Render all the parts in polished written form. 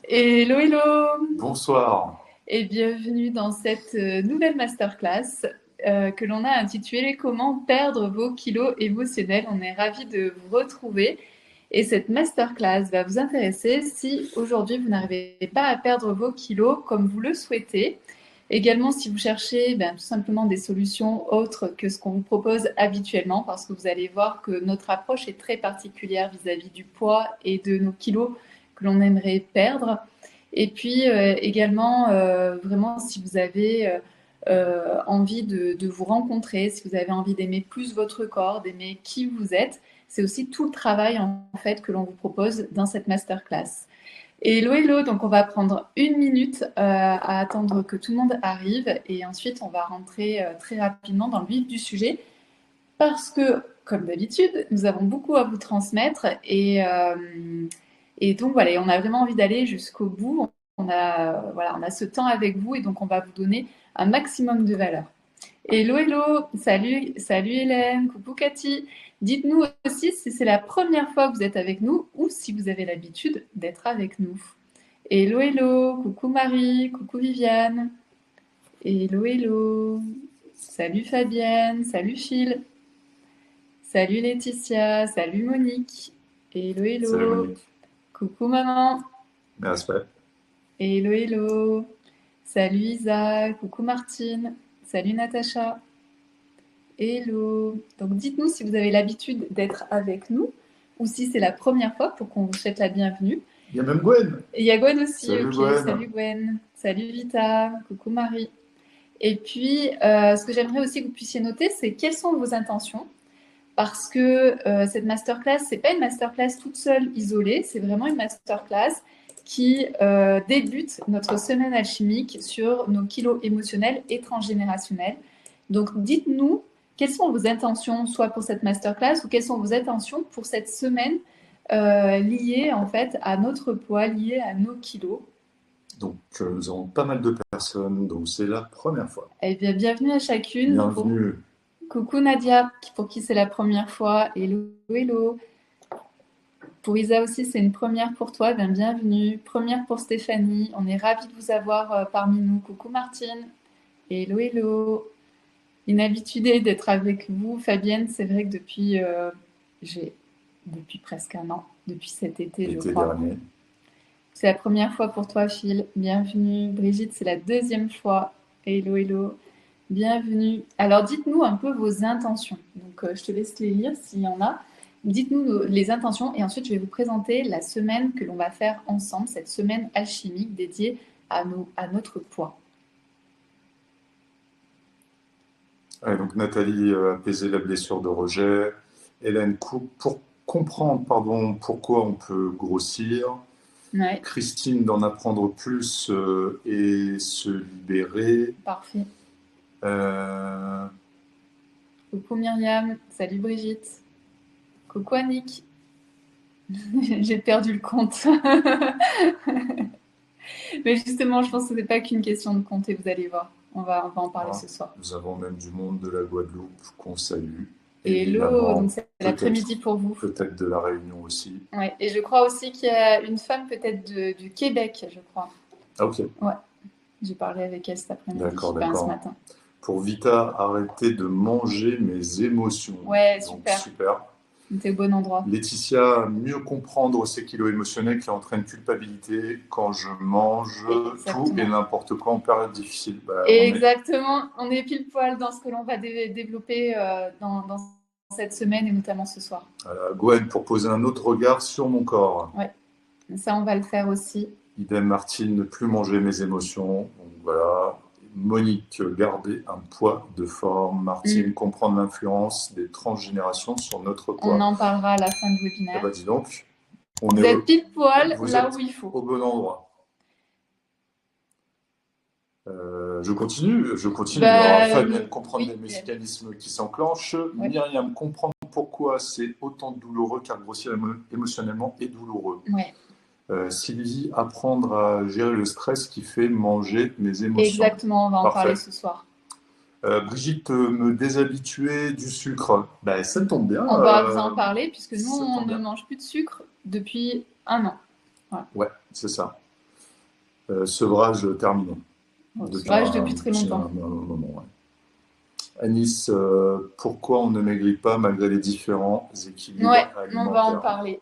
Hello, hello Bonsoir. et bienvenue dans cette nouvelle masterclass que l'on a intitulée Comment perdre vos kilos émotionnels. On est ravis de vous retrouver et cette masterclass va vous intéresser si aujourd'hui vous n'arrivez pas à perdre vos kilos comme vous le souhaitez. Également, si vous cherchez tout simplement des solutions autres que ce qu'on vous propose habituellement, parce que vous allez voir que notre approche est très particulière vis-à-vis du poids et de nos kilos que l'on aimerait perdre. Et puis également, vraiment, si vous avez envie de vous rencontrer, si vous avez envie d'aimer plus votre corps, d'aimer qui vous êtes, c'est aussi tout le travail en fait que l'on vous propose dans cette masterclass. Hello, hello, donc on va prendre une minute à attendre que tout le monde arrive et ensuite on va rentrer très rapidement dans le vif du sujet parce que, comme d'habitude, nous avons beaucoup à vous transmettre et donc voilà, on a vraiment envie d'aller jusqu'au bout. On a ce temps avec vous et donc on va vous donner un maximum de valeur. Hello, hello, salut, salut Hélène, coucou Cathy. Dites-nous aussi si c'est la première fois que vous êtes avec nous ou si vous avez l'habitude d'être avec nous. Hello, hello, coucou Marie, coucou Viviane. Hello, hello, salut Fabienne, salut Phil. Salut Laetitia, salut Monique. Hello, Salut hello. Monique. Coucou maman. Mes respects. Hello, hello. Salut Isa, coucou Martine. Salut Natacha. Hello. Donc dites-nous si vous avez l'habitude d'être avec nous ou si c'est la première fois pour qu'on vous souhaite la bienvenue. Il y a même Gwen. Et il y a Gwen aussi, Salut ok. Gwen. Salut Gwen. Salut Vita. Coucou Marie. Et puis, ce que j'aimerais aussi que vous puissiez noter, c'est quelles sont vos intentions. Parce que cette masterclass, c'est pas une masterclass toute seule, isolée, c'est vraiment une masterclass qui débute notre semaine alchimique sur nos kilos émotionnels et transgénérationnels. Donc, dites-nous quelles sont vos intentions, soit pour cette masterclass ou quelles sont vos intentions pour cette semaine liées en fait à notre poids, liées à nos kilos. Donc, nous avons pas mal de personnes, donc c'est la première fois. Eh bien, bienvenue à chacune. Bienvenue. Coucou Nadia, pour qui c'est la première fois. Hello, hello. Pour Isa aussi, c'est une première pour toi. Bienvenue. Première pour Stéphanie. On est ravis de vous avoir parmi nous. Coucou Martine. Hello, hello. Inhabituée d'être avec vous, Fabienne. C'est vrai que depuis presque un an, depuis cet été, je L'été crois. dernier. C'est la première fois pour toi, Phil. Bienvenue. Brigitte, c'est la deuxième fois. Hello, hello. Bienvenue. Alors, dites-nous un peu vos intentions. Donc, je te laisse les lire s'il y en a. Dites-nous les intentions et ensuite, je vais vous présenter la semaine que l'on va faire ensemble, cette semaine alchimique dédiée à notre poids. Allez, donc Nathalie, apaiser la blessure de rejet. Hélène, pour comprendre pourquoi on peut grossir. Ouais. Christine, d'en apprendre plus et se libérer. Parfait. Coucou Myriam, salut Brigitte. Coucou Annick. J'ai perdu le compte. Mais justement, je pense que ce n'est pas qu'une question de compter, vous allez voir. On va en parler ce soir. Nous avons même du monde de la Guadeloupe qu'on salue. Hello, donc c'est l'après-midi pour vous. Peut-être de la Réunion aussi. Ouais, et je crois aussi qu'il y a une femme peut-être du Québec, je crois. Ah ok. Ouais, j'ai parlé avec elle cet après-midi, d'accord. ce matin. Pour Vita, arrêter de manger mes émotions. Ouais, donc, super. super. T'es au bon endroit. Laetitia, mieux comprendre ces kilos émotionnels qui entraînent culpabilité quand je mange tout et n'importe quoi en période difficile. Exactement, on est pile poil dans ce que l'on va développer dans cette semaine et notamment ce soir. Voilà. Gwen, pour poser un autre regard sur mon corps. Ouais, ça on va le faire aussi. Idem Martine, ne plus manger mes émotions. Donc, voilà. Monique, garder un poids de forme. Martine, comprendre l'influence des transgénérations sur notre poids. On en parlera à la fin du webinaire. Eh ben, dis donc, vous êtes pile poil là où il faut. Au bon endroit. Je continue. Alors, Fabienne, comprendre les mécanismes qui s'enclenchent. Ouais. Myriam, comprendre pourquoi c'est autant douloureux, car grossir émotionnellement est douloureux. Ouais. Sylvie, apprendre à gérer le stress qui fait manger mes émotions. Exactement, on va en parler ce soir. Brigitte, me déshabituer du sucre. Ça tombe bien. On va vous en parler puisque nous, on ne mange plus de sucre depuis un an. Voilà. Ouais, c'est ça. Sevrage terminé. Sevrage depuis très longtemps. Un moment, ouais. Anis, pourquoi on ne maigrit pas malgré les différents équilibres alimentaires? On va en parler.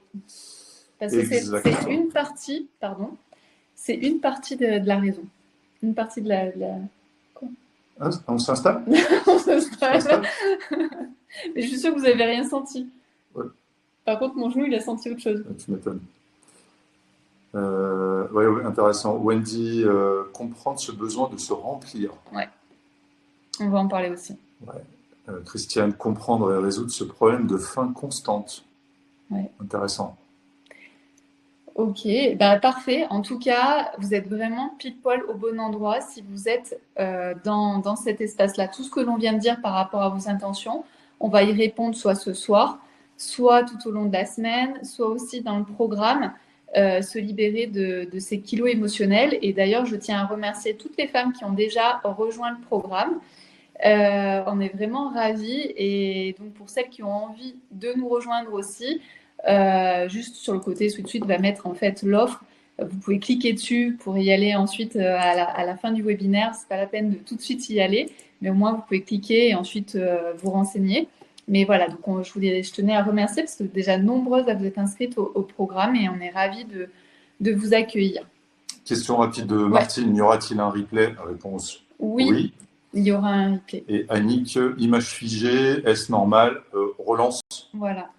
Parce que c'est une partie, c'est une partie de la raison. Une partie de la... Quoi? Ah, on s'installe? On s'installe. Mais je suis sûre que vous n'avez rien senti. Ouais. Par contre, mon genou, il a senti autre chose. Tu m'étonnes. Ouais, intéressant. Wendy, comprendre ce besoin de se remplir. Ouais. On va en parler aussi. Ouais. Christiane, comprendre et résoudre ce problème de faim constante. Ouais. Intéressant. Ok, bah parfait. En tout cas, vous êtes vraiment pile poil au bon endroit si vous êtes dans cet espace-là. Tout ce que l'on vient de dire par rapport à vos intentions, on va y répondre soit ce soir, soit tout au long de la semaine, soit aussi dans le programme, se libérer de ces kilos émotionnels. Et d'ailleurs, je tiens à remercier toutes les femmes qui ont déjà rejoint le programme. On est vraiment ravis. Et donc, pour celles qui ont envie de nous rejoindre aussi, juste sur le côté, SweetSuite va mettre en fait l'offre. Vous pouvez cliquer dessus pour y aller ensuite à la fin du webinaire. C'est pas la peine de tout de suite y aller, mais au moins vous pouvez cliquer et ensuite vous renseigner. Mais voilà, donc je tenais à remercier parce que déjà nombreuses à vous être inscrites au programme et on est ravis de vous accueillir. Question rapide de Martine, y aura-t-il un replay? Réponse oui. Il y aura un replay. Et Annick, image figée, est-ce normal? Relance. Voilà.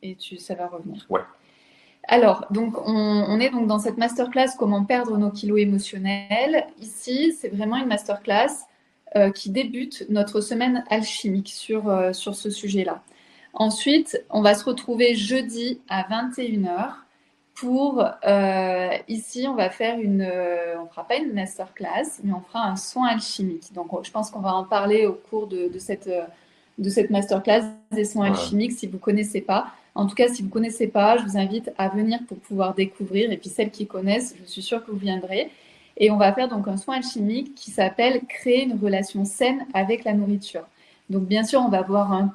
Et ça va revenir. Ouais. Alors, donc, on est donc dans cette masterclass comment perdre nos kilos émotionnels. Ici, c'est vraiment une masterclass qui débute notre semaine alchimique sur ce sujet-là. Ensuite, on va se retrouver jeudi à 21h pour, ici, on va faire on fera pas une masterclass, mais on fera un soin alchimique. Donc, je pense qu'on va en parler au cours de cette masterclass des soins alchimiques si vous ne connaissez pas. En tout cas, si vous ne connaissez pas, je vous invite à venir pour pouvoir découvrir. Et puis celles qui connaissent, je suis sûre que vous viendrez. Et on va faire donc un soin alchimique qui s'appelle créer une relation saine avec la nourriture. Donc bien sûr, on va voir un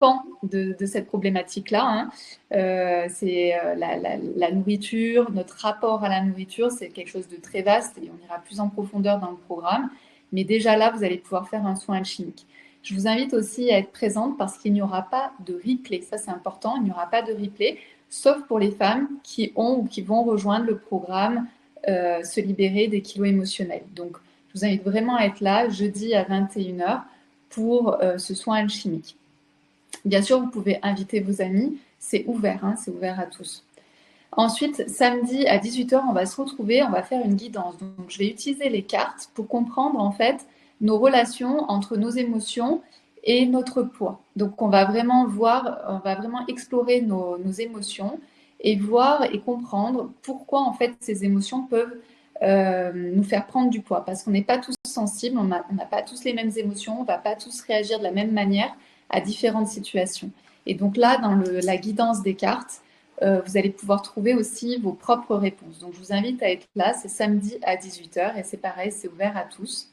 pan de cette problématique-là. Hein. C'est la nourriture, notre rapport à la nourriture, c'est quelque chose de très vaste et on ira plus en profondeur dans le programme. Mais déjà là, vous allez pouvoir faire un soin alchimique. Je vous invite aussi à être présente parce qu'il n'y aura pas de replay. Ça, c'est important. Il n'y aura pas de replay, sauf pour les femmes qui ont ou qui vont rejoindre le programme Se libérer des kilos émotionnels. Donc, je vous invite vraiment à être là jeudi à 21h pour ce soin alchimique. Bien sûr, vous pouvez inviter vos amis. C'est ouvert, hein, c'est ouvert à tous. Ensuite, samedi à 18h, on va se retrouver, on va faire une guidance. Donc, je vais utiliser les cartes pour comprendre en fait nos relations entre nos émotions et notre poids. Donc, on va vraiment explorer nos émotions et voir et comprendre pourquoi en fait ces émotions peuvent nous faire prendre du poids. Parce qu'on n'est pas tous sensibles, on n'a pas tous les mêmes émotions, on ne va pas tous réagir de la même manière à différentes situations. Et donc là, dans la guidance des cartes, vous allez pouvoir trouver aussi vos propres réponses. Donc, je vous invite à être là, c'est samedi à 18h et c'est pareil, c'est ouvert à tous.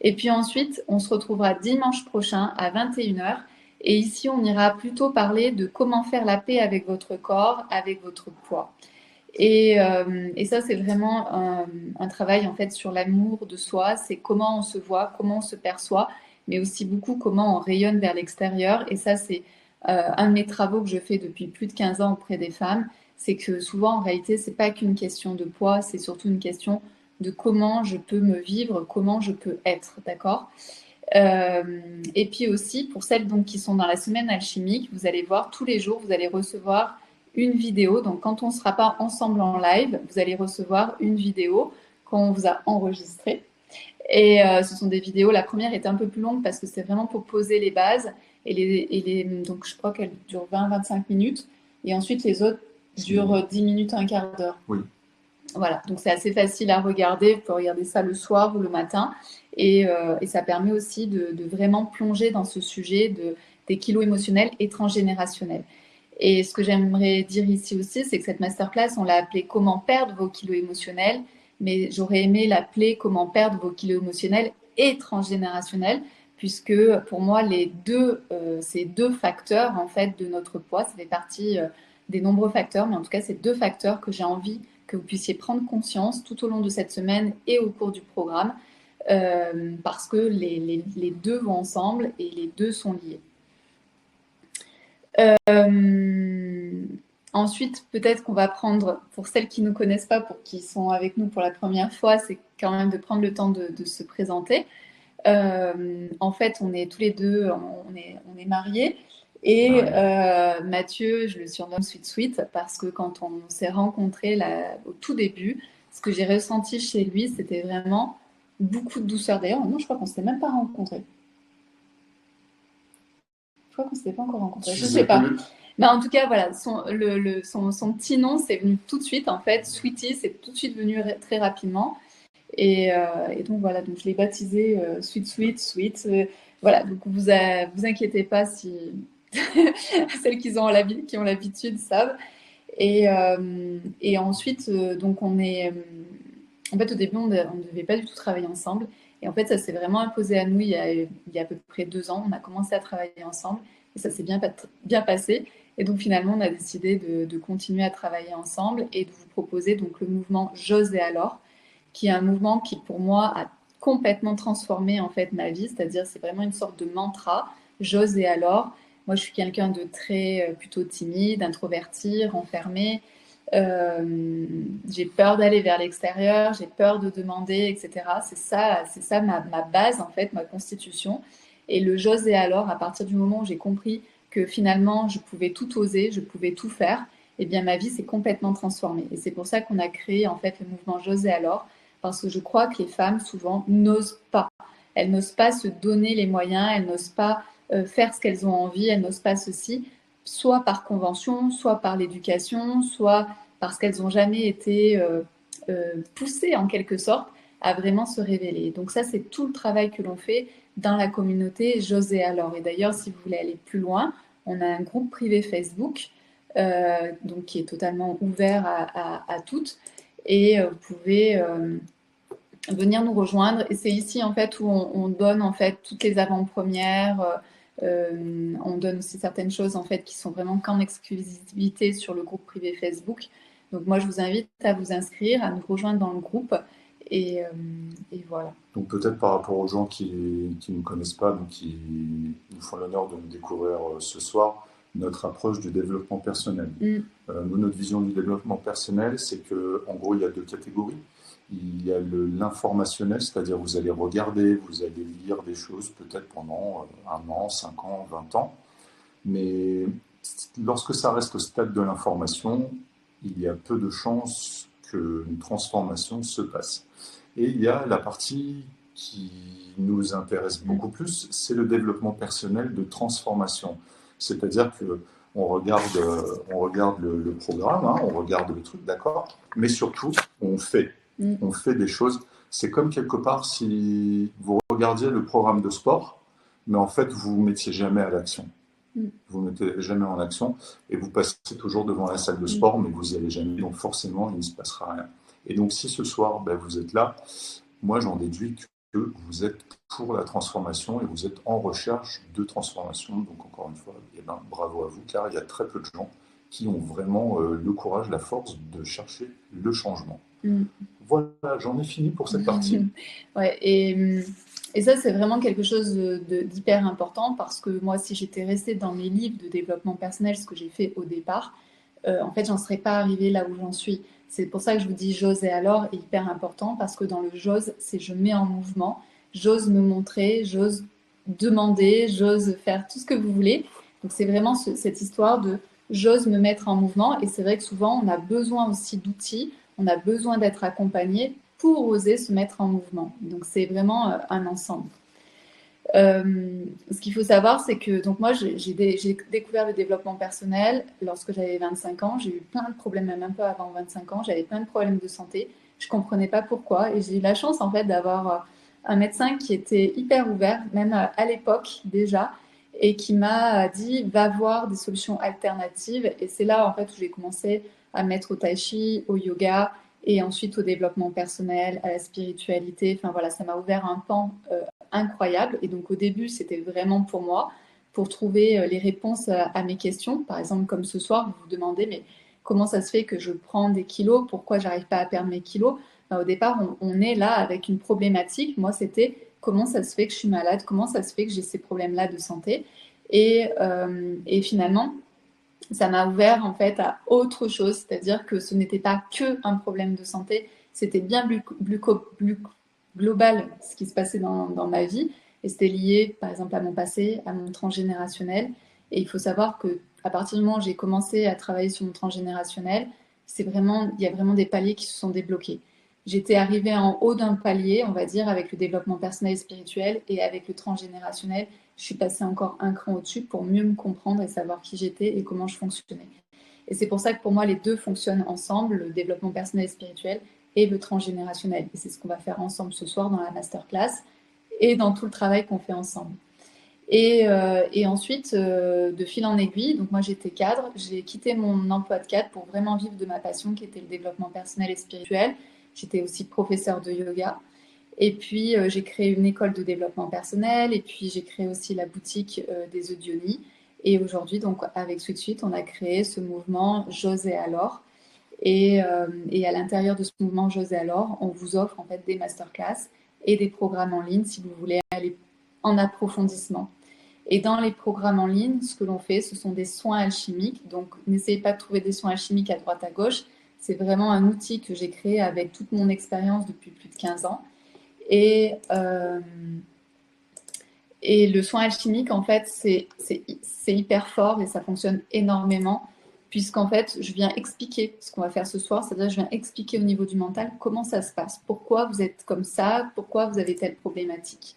Et puis ensuite, on se retrouvera dimanche prochain à 21h. Et ici, on ira plutôt parler de comment faire la paix avec votre corps, avec votre poids. Et ça, c'est vraiment un travail en fait sur l'amour de soi. C'est comment on se voit, comment on se perçoit, mais aussi beaucoup comment on rayonne vers l'extérieur. Et ça, c'est un de mes travaux que je fais depuis plus de 15 ans auprès des femmes. C'est que souvent, en réalité, c'est pas qu'une question de poids, c'est surtout une question de comment je peux me vivre, comment je peux être, d'accord? Et puis aussi, pour celles donc, qui sont dans la semaine alchimique, vous allez voir tous les jours, vous allez recevoir une vidéo. Donc, quand on ne sera pas ensemble en live, vous allez recevoir une vidéo qu'on vous a enregistrée. Et ce sont des vidéos, la première est un peu plus longue parce que c'est vraiment pour poser les bases. Donc, je crois qu'elle dure 20-25 minutes. Et ensuite, les autres durent 10 minutes, un quart d'heure. Oui. Voilà, donc c'est assez facile à regarder. Vous pouvez regarder ça le soir ou le matin. Et ça permet aussi de vraiment plonger dans ce sujet des kilos émotionnels et transgénérationnels. Et ce que j'aimerais dire ici aussi, c'est que cette masterclass, on l'a appelée «Comment perdre vos kilos émotionnels», mais j'aurais aimé l'appeler «Comment perdre vos kilos émotionnels et transgénérationnels», puisque pour moi, ces deux facteurs en fait de notre poids, ça fait partie des nombreux facteurs, mais en tout cas, c'est deux facteurs que j'ai envie que vous puissiez prendre conscience tout au long de cette semaine et au cours du programme, parce que les deux vont ensemble et les deux sont liés. Ensuite, peut-être qu'on va prendre, pour celles qui ne nous connaissent pas, pour qui sont avec nous pour la première fois, c'est quand même de prendre le temps de se présenter. En fait, on est tous les deux, on est mariés. Et Mathieu, je le surnomme Sweet Sweet parce que quand on s'est rencontrés au tout début, ce que j'ai ressenti chez lui, c'était vraiment beaucoup de douceur. D'ailleurs, non, je crois qu'on ne s'était même pas rencontrés. Je crois qu'on ne s'était pas encore rencontrés. Je ne sais pas. Mais en tout cas, voilà, son petit nom, c'est venu tout de suite. En fait, Sweetie, c'est tout de suite venu très rapidement. Et donc voilà, donc je l'ai baptisé Sweet Sweet Sweet. Voilà, donc vous inquiétez pas si celles qui ont l'habitude savent. Et ensuite, donc on est, en fait au début on ne devait pas du tout travailler ensemble. Et en fait ça s'est vraiment imposé à nous il y a à peu près 2 ans. On a commencé à travailler ensemble et ça s'est bien passé. Et donc finalement on a décidé de continuer à travailler ensemble et de vous proposer donc le mouvement J'ose et alors, qui est un mouvement qui pour moi a complètement transformé en fait ma vie, c'est-à-dire c'est vraiment une sorte de mantra, j'ose et alors. Moi je suis quelqu'un de très plutôt timide, introverti, renfermé. J'ai peur d'aller vers l'extérieur, j'ai peur de demander, etc. C'est ça ma base en fait, ma constitution. Et le j'ose et alors, à partir du moment où j'ai compris que finalement je pouvais tout oser, je pouvais tout faire, eh bien ma vie s'est complètement transformée. Et c'est pour ça qu'on a créé en fait le mouvement J'ose et alors, parce que je crois que les femmes souvent n'osent pas. Elles n'osent pas se donner les moyens, elles n'osent pas faire ce qu'elles ont envie, elles n'osent pas ceci, soit par convention, soit par l'éducation, soit parce qu'elles n'ont jamais été poussées en quelque sorte à vraiment se révéler. Donc ça, c'est tout le travail que l'on fait dans la communauté J'ose et alors. Et d'ailleurs, si vous voulez aller plus loin, on a un groupe privé Facebook donc qui est totalement ouvert à toutes. Et vous pouvez venir nous rejoindre. Et c'est ici en fait où on donne en fait toutes les avant-premières. On donne aussi certaines choses en fait qui sont vraiment qu'en exclusivité sur le groupe privé Facebook. Donc moi je vous invite à vous inscrire, à nous rejoindre dans le groupe. Et voilà. Donc peut-être par rapport aux gens qui ne nous connaissent pas, donc qui nous font l'honneur de nous découvrir ce soir, notre approche du développement personnel. Notre vision du développement personnel, c'est qu'en gros, il y a 2 catégories. Il y a l'informationnel, c'est-à-dire vous allez regarder, vous allez lire des choses peut-être pendant 1 an, 5 ans, 20 ans. Mais lorsque ça reste au stade de l'information, il y a peu de chances qu'une transformation se passe. Et il y a la partie qui nous intéresse beaucoup plus, c'est le développement personnel de transformation. C'est-à-dire qu'on regarde le programme, hein, on regarde le truc, d'accord, mais surtout, on fait des choses. C'est comme quelque part si vous regardiez le programme de sport, mais en fait, vous ne vous mettiez jamais à l'action. Vous ne mettez jamais en action et vous passez toujours devant la salle de sport, mais vous n'y allez jamais, donc forcément, il ne se passera rien. Et donc, si ce soir, vous êtes là, moi, j'en déduis que vous êtes pour la transformation et vous êtes en recherche de transformation. Donc, encore une fois, bravo à vous, car il y a très peu de gens qui ont vraiment le courage, la force de chercher le changement. Voilà, j'en ai fini pour cette partie. Ouais, et ça, c'est vraiment quelque chose d'hyper important parce que moi, si j'étais restée dans mes livres de développement personnel, ce que j'ai fait au départ, en fait, j'en serais pas arrivée là où j'en suis. C'est pour ça que je vous dis j'ose et alors est hyper important parce que dans le j'ose, c'est je mets en mouvement, j'ose me montrer, j'ose demander, j'ose faire tout ce que vous voulez. Donc, c'est vraiment cette histoire de j'ose me mettre en mouvement. Et c'est vrai que souvent, on a besoin aussi d'outils, on a besoin d'être accompagné pour oser se mettre en mouvement. Donc, c'est vraiment un ensemble. Ce qu'il faut savoir, c'est que donc moi, j'ai découvert le développement personnel lorsque j'avais 25 ans. J'ai eu plein de problèmes, même un peu avant 25 ans. J'avais plein de problèmes de santé. Je ne comprenais pas pourquoi. Et j'ai eu la chance, en fait, d'avoir un médecin qui était hyper ouvert, même à l'époque déjà, et qui m'a dit, va voir des solutions alternatives. Et c'est là, en fait, où j'ai commencé à me mettre au tai chi, au yoga, et ensuite au développement personnel, à la spiritualité. Enfin voilà, ça m'a ouvert un pan incroyable. Et donc au début, c'était vraiment pour moi, pour trouver les réponses à mes questions. Par exemple, comme ce soir, vous vous demandez, mais comment ça se fait que je prends des kilos, pourquoi j'arrive pas à perdre mes kilos. Au départ, on est là avec une problématique. Moi, c'était comment ça se fait que je suis malade, comment ça se fait que j'ai ces problèmes-là de santé. Et finalement, ça m'a ouvert en fait à autre chose, c'est-à-dire que ce n'était pas que un problème de santé, c'était bien plus global ce qui se passait dans ma vie, et c'était lié par exemple à mon passé, à mon transgénérationnel. Et il faut savoir que à partir du moment où j'ai commencé à travailler sur mon transgénérationnel, il y a vraiment des paliers qui se sont débloqués. J'étais arrivée en haut d'un palier, on va dire, avec le développement personnel et spirituel, et avec le transgénérationnel, je suis passée encore un cran au-dessus pour mieux me comprendre et savoir qui j'étais et comment je fonctionnais. Et c'est pour ça que pour moi, les deux fonctionnent ensemble, le développement personnel et spirituel et le transgénérationnel. Et c'est ce qu'on va faire ensemble ce soir dans la masterclass et dans tout le travail qu'on fait ensemble. Et ensuite, de fil en aiguille, donc moi j'étais cadre, j'ai quitté mon emploi de cadre pour vraiment vivre de ma passion qui était le développement personnel et spirituel. J'étais aussi professeure de yoga. Et puis, j'ai créé une école de développement personnel. Et puis, j'ai créé aussi la boutique des Odioni. Et aujourd'hui, donc, avec Sweet, on a créé ce mouvement J'osais alors. Et à l'intérieur de ce mouvement J'osais alors, on vous offre en fait des masterclass et des programmes en ligne si vous voulez aller en approfondissement. Et dans les programmes en ligne, ce que l'on fait, ce sont des soins alchimiques. Donc, n'essayez pas de trouver des soins alchimiques à droite à gauche. C'est vraiment un outil que j'ai créé avec toute mon expérience depuis plus de 15 ans. Et, euh, et le soin alchimique, en fait, c'est hyper fort et ça fonctionne énormément, puisqu'en fait, je viens expliquer ce qu'on va faire ce soir, c'est-à-dire je viens expliquer au niveau du mental comment ça se passe, pourquoi vous êtes comme ça, pourquoi vous avez telle problématique.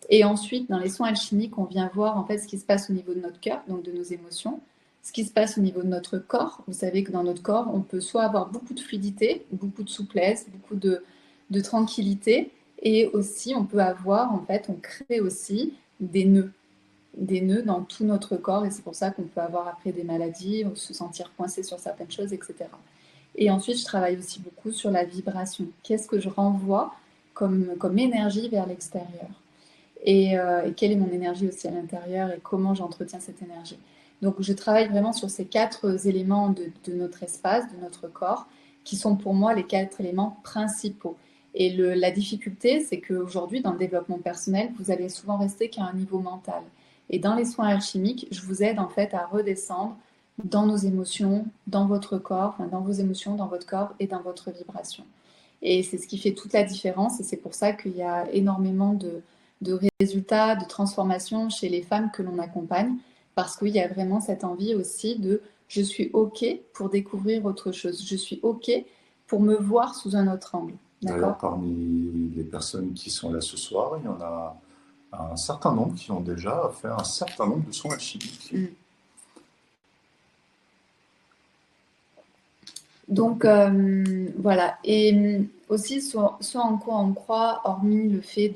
Et ensuite, dans les soins alchimiques, on vient voir en fait ce qui se passe au niveau de notre cœur, donc de nos émotions, ce qui se passe au niveau de notre corps. Vous savez que dans notre corps, on peut soit avoir beaucoup de fluidité, beaucoup de souplesse, beaucoup de tranquillité, et aussi on peut avoir, en fait, on crée aussi des nœuds dans tout notre corps, et c'est pour ça qu'on peut avoir après des maladies, ou se sentir coincé sur certaines choses, etc. Et ensuite, je travaille aussi beaucoup sur la vibration. Qu'est-ce que je renvoie comme énergie vers l'extérieur? Et quelle est mon énergie aussi à l'intérieur et comment j'entretiens cette énergie. Donc je travaille vraiment sur ces 4 éléments de notre espace, de notre corps, qui sont pour moi les 4 éléments principaux. Et la difficulté, c'est qu'aujourd'hui, dans le développement personnel, vous allez souvent rester qu'à un niveau mental. Et dans les soins alchimiques, je vous aide en fait à redescendre dans nos émotions, dans votre corps, enfin, dans vos émotions, dans votre corps et dans votre vibration. Et c'est ce qui fait toute la différence. Et c'est pour ça qu'il y a énormément de résultats, de transformations chez les femmes que l'on accompagne, parce qu'il y a vraiment cette envie aussi de je suis OK pour découvrir autre chose, je suis OK pour me voir sous un autre angle. D'ailleurs, parmi les personnes qui sont là ce soir, il y en a un certain nombre qui ont déjà fait un certain nombre de soins alchimiques. Donc voilà. Et aussi, ce en quoi on croit, hormis le fait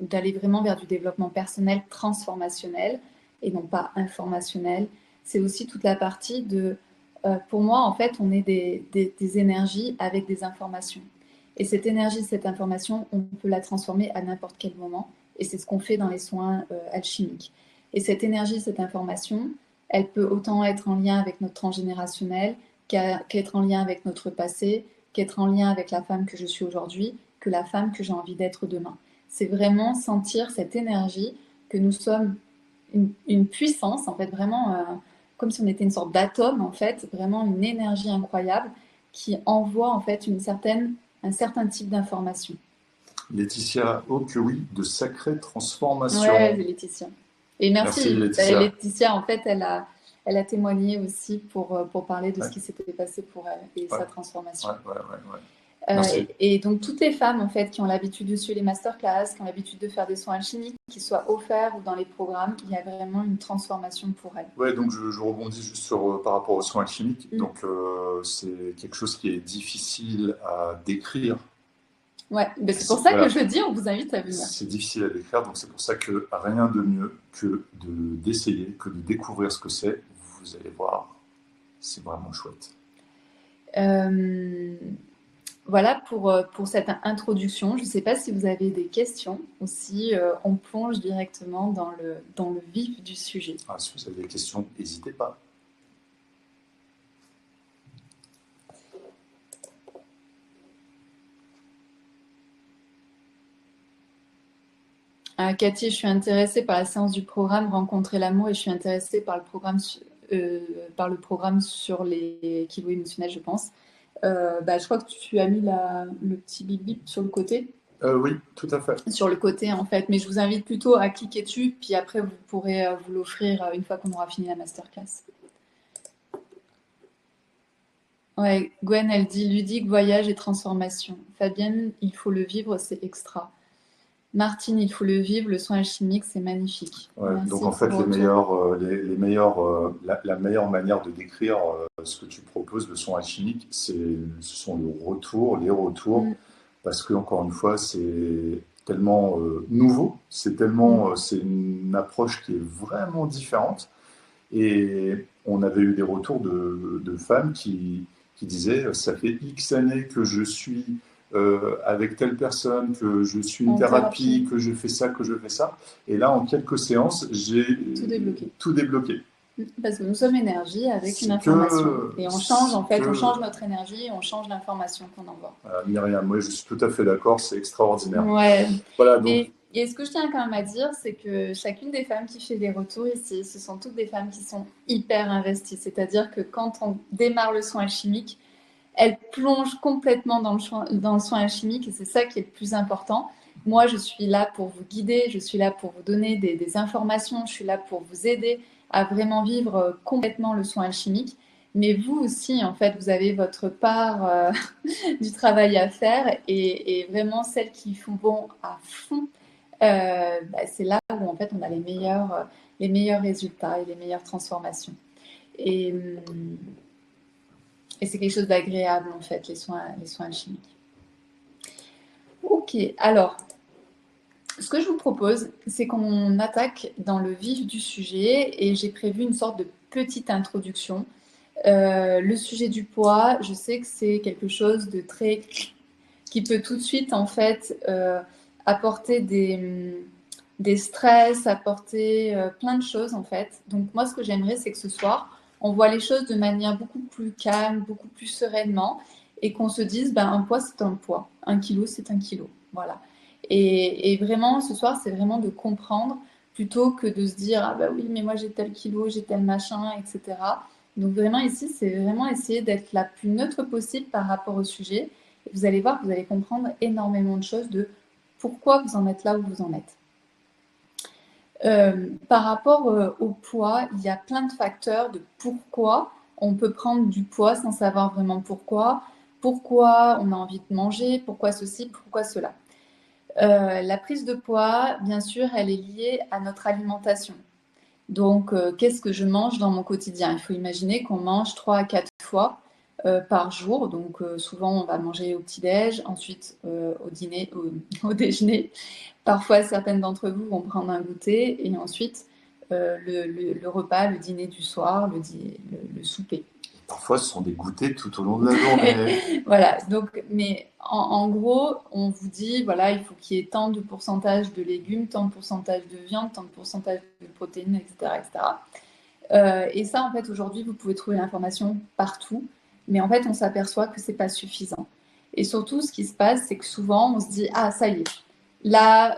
d'aller vraiment vers du développement personnel transformationnel et non pas informationnel, c'est aussi toute la partie pour moi, en fait, on est des énergies avec des informations. Et cette énergie, cette information, on peut la transformer à n'importe quel moment. Et c'est ce qu'on fait dans les soins alchimiques. Et cette énergie, cette information, elle peut autant être en lien avec notre transgénérationnel, qu'être en lien avec notre passé, qu'être en lien avec la femme que je suis aujourd'hui, que la femme que j'ai envie d'être demain. C'est vraiment sentir cette énergie que nous sommes une puissance, en fait, vraiment comme si on était une sorte d'atome, en fait, vraiment une énergie incroyable qui envoie en fait un certain type d'information. Laetitia, oh que oui, de sacrées transformations. Ouais, c'est Laetitia. Et merci Laetitia. Laetitia, en fait, elle a témoigné aussi pour parler de ce qui s'était passé pour elle et sa transformation. Et donc, toutes les femmes, en fait, qui ont l'habitude de suivre les masterclass, qui ont l'habitude de faire des soins alchimiques, qu'ils soient offerts ou dans les programmes, il y a vraiment une transformation pour elles. Ouais, donc je rebondis juste par rapport aux soins alchimiques. Donc, c'est quelque chose qui est difficile à décrire. Ouais, ben c'est pour ça que je dis, on vous invite à venir. C'est difficile à décrire, donc c'est pour ça que rien de mieux que d'essayer, que de découvrir ce que c'est. Vous allez voir, c'est vraiment chouette. Voilà pour cette introduction. Je ne sais pas si vous avez des questions ou si on plonge directement dans le vif du sujet. Si vous avez des questions, n'hésitez pas. Cathy, je suis intéressée par la séance du programme Rencontrer l'amour et je suis intéressée par le programme sur les kilos émotionnels, je pense. Je crois que tu as mis le petit bip bip sur le côté. Oui, tout à fait. Sur le côté, en fait. Mais je vous invite plutôt à cliquer dessus, puis après, vous pourrez vous l'offrir une fois qu'on aura fini la masterclass. Ouais, Gwen, elle dit ludique, voyage et transformation. Fabienne, il faut le vivre, c'est extra. Martine, il faut le vivre, le soin alchimique, c'est magnifique. Ouais, donc en fait, la meilleure manière de décrire ce que tu proposes, le soin alchimique, ce sont les retours, parce que encore une fois, c'est tellement nouveau, c'est une approche qui est vraiment différente. Et on avait eu des retours de femmes qui disaient, ça fait X années que je suis avec telle personne, que je suis une thérapie, que je fais ça, que je fais ça. Et là, en quelques séances, j'ai tout débloqué. Parce que nous sommes énergie avec une information. Et on change, on change notre énergie, on change l'information qu'on envoie. Myriam, moi je suis tout à fait d'accord, c'est extraordinaire. Ouais. Voilà, donc... Et ce que je tiens quand même à dire, c'est que chacune des femmes qui fait des retours ici, ce sont toutes des femmes qui sont hyper investies. C'est-à-dire que quand on démarre le soin alchimique, elles plongent complètement dans le soin alchimique et c'est ça qui est le plus important. Moi, je suis là pour vous guider, je suis là pour vous donner des informations, je suis là pour vous aider à vraiment vivre complètement le soin alchimique. Mais vous aussi, en fait, vous avez votre part du travail à faire et vraiment celles qui font bon à fond, c'est là où en fait on a les meilleurs résultats et les meilleures transformations. Et c'est quelque chose d'agréable en fait, les soins alchimiques. Ok, alors, ce que je vous propose, c'est qu'on attaque dans le vif du sujet et j'ai prévu une sorte de petite introduction. Le sujet du poids, je sais que c'est quelque chose de très... qui peut tout de suite en fait apporter des stress, apporter plein de choses en fait. Donc moi, ce que j'aimerais, c'est que ce soir, on voit les choses de manière beaucoup plus calme, beaucoup plus sereinement, et qu'on se dise, un poids, c'est un poids. 1 kilo, c'est 1 kilo. Voilà. Et vraiment, ce soir, c'est vraiment de comprendre plutôt que de se dire, ah bah oui, mais moi j'ai tel kilo, j'ai tel machin, etc. Donc vraiment ici, c'est vraiment essayer d'être la plus neutre possible par rapport au sujet. Et vous allez voir, vous allez comprendre énormément de choses de pourquoi vous en êtes là où vous en êtes. Par rapport au poids, il y a plein de facteurs de pourquoi on peut prendre du poids sans savoir vraiment pourquoi on a envie de manger, pourquoi ceci, pourquoi cela. La prise de poids, bien sûr, elle est liée à notre alimentation. Donc, qu'est-ce que je mange dans mon quotidien? Il faut imaginer qu'on mange 3 à 4 fois par jour. Donc, souvent, on va manger au petit-déj, ensuite au dîner, au déjeuner. Parfois, certaines d'entre vous vont prendre un goûter et ensuite le repas, le dîner du soir, le souper. Parfois, ce sont des goûters tout au long de la journée. Voilà, donc, mais en gros, on vous dit, voilà, il faut qu'il y ait tant de pourcentage de légumes, tant de pourcentage de viande, tant de pourcentage de protéines, etc. etc. Et ça, en fait, aujourd'hui, vous pouvez trouver l'information partout, mais en fait, on s'aperçoit que c'est pas suffisant. Et surtout, ce qui se passe, c'est que souvent, on se dit, ah, ça y est, là,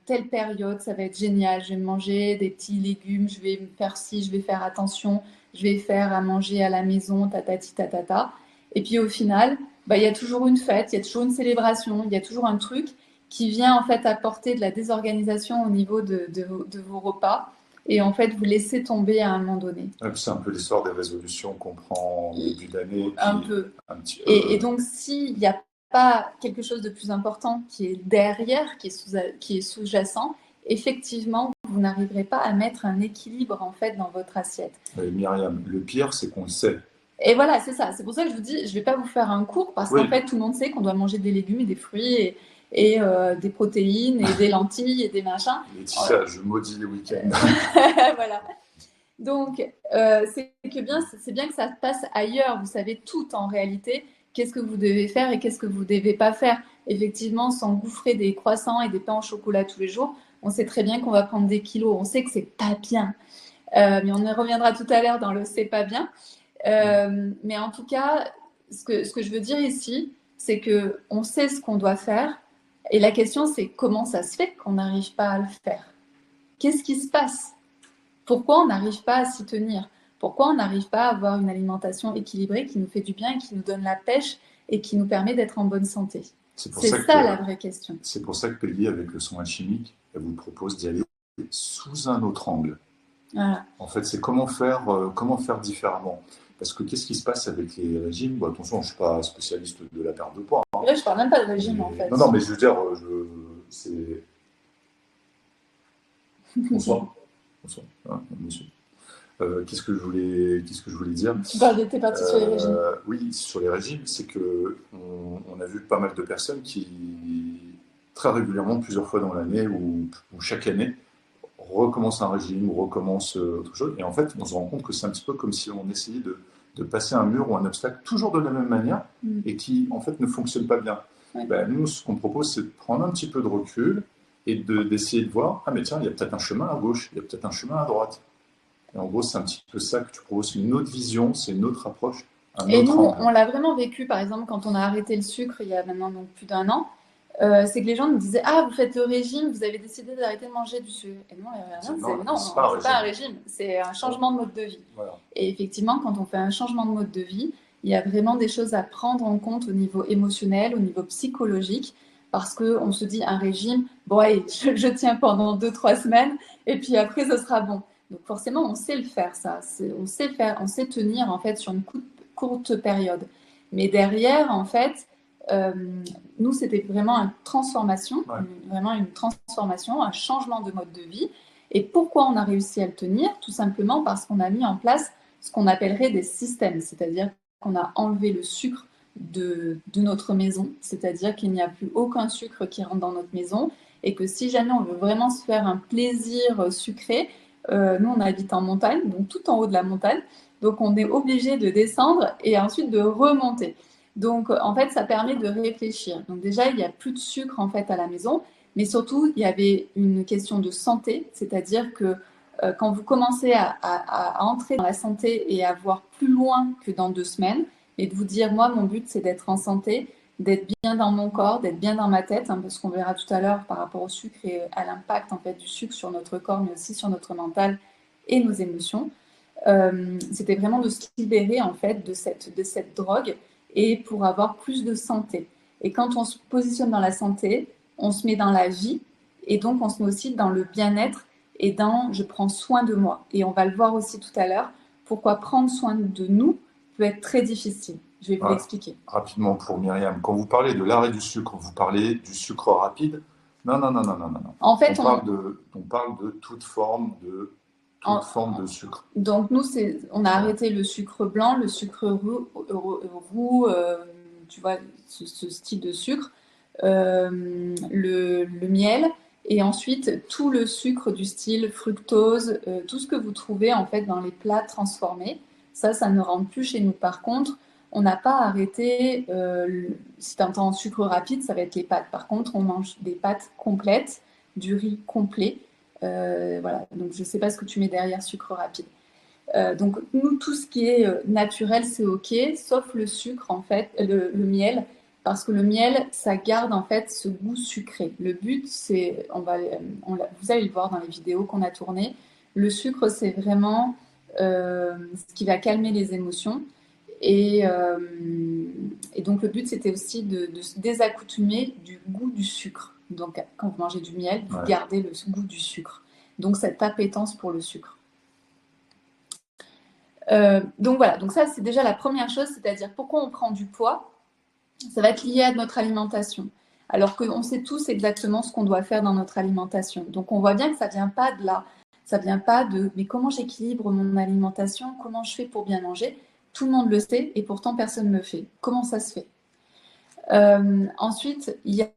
telle période, ça va être génial, je vais manger des petits légumes, je vais faire ci, je vais faire attention, je vais faire à manger à la maison, tatati tatata. Et puis au final, il y a toujours une fête, il y a toujours une célébration, il y a toujours un truc qui vient en fait apporter de la désorganisation au niveau de vos repas. Et en fait, vous laissez tomber à un moment donné. C'est un peu l'histoire des résolutions qu'on prend en début d'année. Un peu. Et donc, s'il n'y a pas quelque chose de plus important qui est derrière, qui est sous-jacent, effectivement, vous n'arriverez pas à mettre un équilibre en fait dans votre assiette. Myriam, le pire, c'est qu'on le sait. Et voilà, c'est ça. C'est pour ça que je vous dis, je ne vais pas vous faire un cours parce qu'en fait, tout le monde sait qu'on doit manger des légumes et des fruits et des protéines et des lentilles et des machins. Laetitia, je maudis les week-ends. Voilà. Donc, c'est bien que ça se passe ailleurs. Vous savez tout en réalité. Qu'est-ce que vous devez faire et qu'est-ce que vous ne devez pas faire. Effectivement, s'engouffrer des croissants et des pains au chocolat tous les jours, on sait très bien qu'on va prendre des kilos. On sait que c'est pas bien. Mais on y reviendra tout à l'heure dans le c'est pas bien. Mais en tout cas, ce que je veux dire ici, c'est qu'on sait ce qu'on doit faire, Et la question, c'est comment ça se fait qu'on n'arrive pas à le faire? Qu'est-ce qui se passe? Pourquoi on n'arrive pas à s'y tenir? Pourquoi on n'arrive pas à avoir une alimentation équilibrée qui nous fait du bien et qui nous donne la pêche et qui nous permet d'être en bonne santé? C'est ça la vraie question. C'est pour ça que Peggy, avec le son alchimique, elle vous propose d'y aller sous un autre angle. Voilà. En fait, c'est comment faire différemment. Parce que qu'est-ce qui se passe avec les régimes? Bon, attention, je ne suis pas spécialiste de la perte de poids. Hein. Là, je ne parle même pas de régime, en fait. Non, mais je veux dire, c'est... Bonsoir. Bonsoir, ah, monsieur. Qu'est-ce que je voulais dire? Tu parles de tes parties sur les régimes. Oui, sur les régimes, c'est que on a vu pas mal de personnes qui, très régulièrement, plusieurs fois dans l'année ou chaque année, recommencent un régime ou recommencent autre chose. Et en fait, on se rend compte que c'est un petit peu comme si on essayait de passer un mur ou un obstacle toujours de la même manière et qui, en fait, ne fonctionne pas bien. Ouais. Ben, nous, ce qu'on propose, c'est de prendre un petit peu de recul et d'essayer de voir, ah mais tiens, il y a peut-être un chemin à gauche, il y a peut-être un chemin à droite. Et en gros, c'est un petit peu ça que tu proposes, une autre vision, c'est une autre approche. Et nous, on l'a vraiment vécu, par exemple, quand on a arrêté le sucre il y a maintenant donc, plus d'1 an. C'est que les gens nous disaient « Ah, vous faites le régime, vous avez décidé d'arrêter de manger du sucre. » Et nous, on disait « Non, c'est pas un régime, c'est un changement de mode de vie. Voilà. » Et effectivement, quand on fait un changement de mode de vie, il y a vraiment des choses à prendre en compte au niveau émotionnel, au niveau psychologique, parce qu'on se dit un régime, bon, allez, je tiens pendant 2-3 semaines, et puis après, ce sera bon. Donc forcément, on sait le faire, ça. On sait le faire, on sait tenir, en fait, sur une courte période. Mais derrière, en fait, nous, c'était vraiment une transformation, un changement de mode de vie. Et pourquoi on a réussi à le tenir? Tout simplement parce qu'on a mis en place ce qu'on appellerait des systèmes, c'est-à-dire qu'on a enlevé le sucre de notre maison, c'est-à-dire qu'il n'y a plus aucun sucre qui rentre dans notre maison et que si jamais on veut vraiment se faire un plaisir sucré, nous, on habite en montagne, donc tout en haut de la montagne, donc on est obligé de descendre et ensuite de remonter. Donc, en fait, ça permet de réfléchir. Donc déjà, il n'y a plus de sucre, en fait, à la maison, mais surtout, il y avait une question de santé, c'est-à-dire que quand vous commencez à entrer dans la santé et à voir plus loin que dans 2 semaines, et de vous dire, moi, mon but, c'est d'être en santé, d'être bien dans mon corps, d'être bien dans ma tête, hein, parce qu'on verra tout à l'heure par rapport au sucre et à l'impact, en fait, du sucre sur notre corps, mais aussi sur notre mental et nos émotions. C'était vraiment de se libérer, en fait, de cette drogue et pour avoir plus de santé. Et quand on se positionne dans la santé, on se met dans la vie et donc on se met aussi dans le bien-être et dans je prends soin de moi. Et on va le voir aussi tout à l'heure, pourquoi prendre soin de nous peut être très difficile. Je vais vous l'expliquer. Rapidement pour Myriam, quand vous parlez de l'arrêt du sucre, vous parlez du sucre rapide? Non. En fait, on parle de toute forme de sucre. Donc nous, on a arrêté le sucre blanc, le sucre roux, tu vois, ce style de sucre, le miel, et ensuite tout le sucre du style fructose, tout ce que vous trouvez en fait dans les plats transformés. Ça ne rentre plus chez nous. Par contre, on n'a pas arrêté, si tu entends sucre rapide, ça va être les pâtes. Par contre, on mange des pâtes complètes, du riz complet. Voilà, donc je ne sais pas ce que tu mets derrière sucre rapide. Donc nous, tout ce qui est naturel, c'est ok, sauf le sucre en fait, le miel, parce que le miel, ça garde en fait ce goût sucré. Le but, c'est, vous allez le voir dans les vidéos qu'on a tournées, le sucre, c'est vraiment ce qui va calmer les émotions. Et donc le but, c'était aussi de se désaccoutumer du goût du sucre. Donc, quand vous mangez du miel, vous gardez le goût du sucre. Donc, cette appétence pour le sucre. Donc, voilà. Donc, ça, c'est déjà la première chose, c'est-à-dire pourquoi on prend du poids. Ça va être lié à notre alimentation. Alors qu'on sait tous exactement ce qu'on doit faire dans notre alimentation. Donc, on voit bien que ça ne vient pas de là. Ça ne vient pas de « mais comment j'équilibre mon alimentation? Comment je fais pour bien manger ?» Tout le monde le sait et pourtant, personne ne le fait. Comment ça se fait? Ensuite, il y a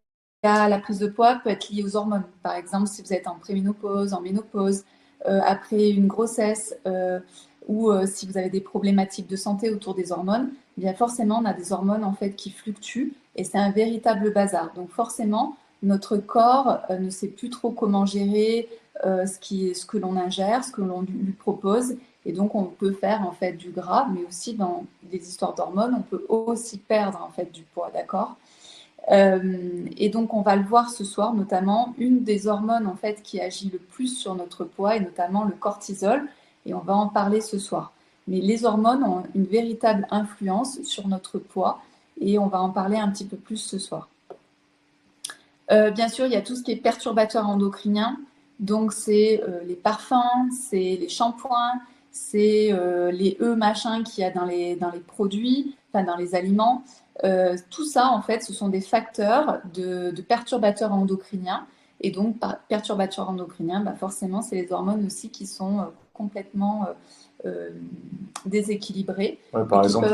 la prise de poids peut être liée aux hormones. Par exemple, si vous êtes en préménopause, en ménopause, après une grossesse, ou si vous avez des problématiques de santé autour des hormones, eh bien forcément, on a des hormones en fait qui fluctuent et c'est un véritable bazar. Donc forcément, notre corps ne sait plus trop comment gérer ce que l'on ingère, ce que l'on lui propose. Et donc, on peut faire en fait du gras, mais aussi dans des histoires d'hormones, on peut aussi perdre en fait du poids, d'accord ? Et donc, on va le voir ce soir, notamment une des hormones en fait qui agit le plus sur notre poids, et notamment le cortisol, et on va en parler ce soir. Mais les hormones ont une véritable influence sur notre poids, et on va en parler un petit peu plus ce soir. Bien sûr, il y a tout ce qui est perturbateur endocrinien, donc c'est les parfums, c'est les shampoings, c'est les machins qu'il y a dans les produits, enfin dans les aliments. Tout ça, en fait, ce sont des facteurs de perturbateurs endocriniens. Et donc, perturbateurs endocriniens, bah forcément, c'est les hormones aussi qui sont complètement déséquilibrées. Ouais, par exemple,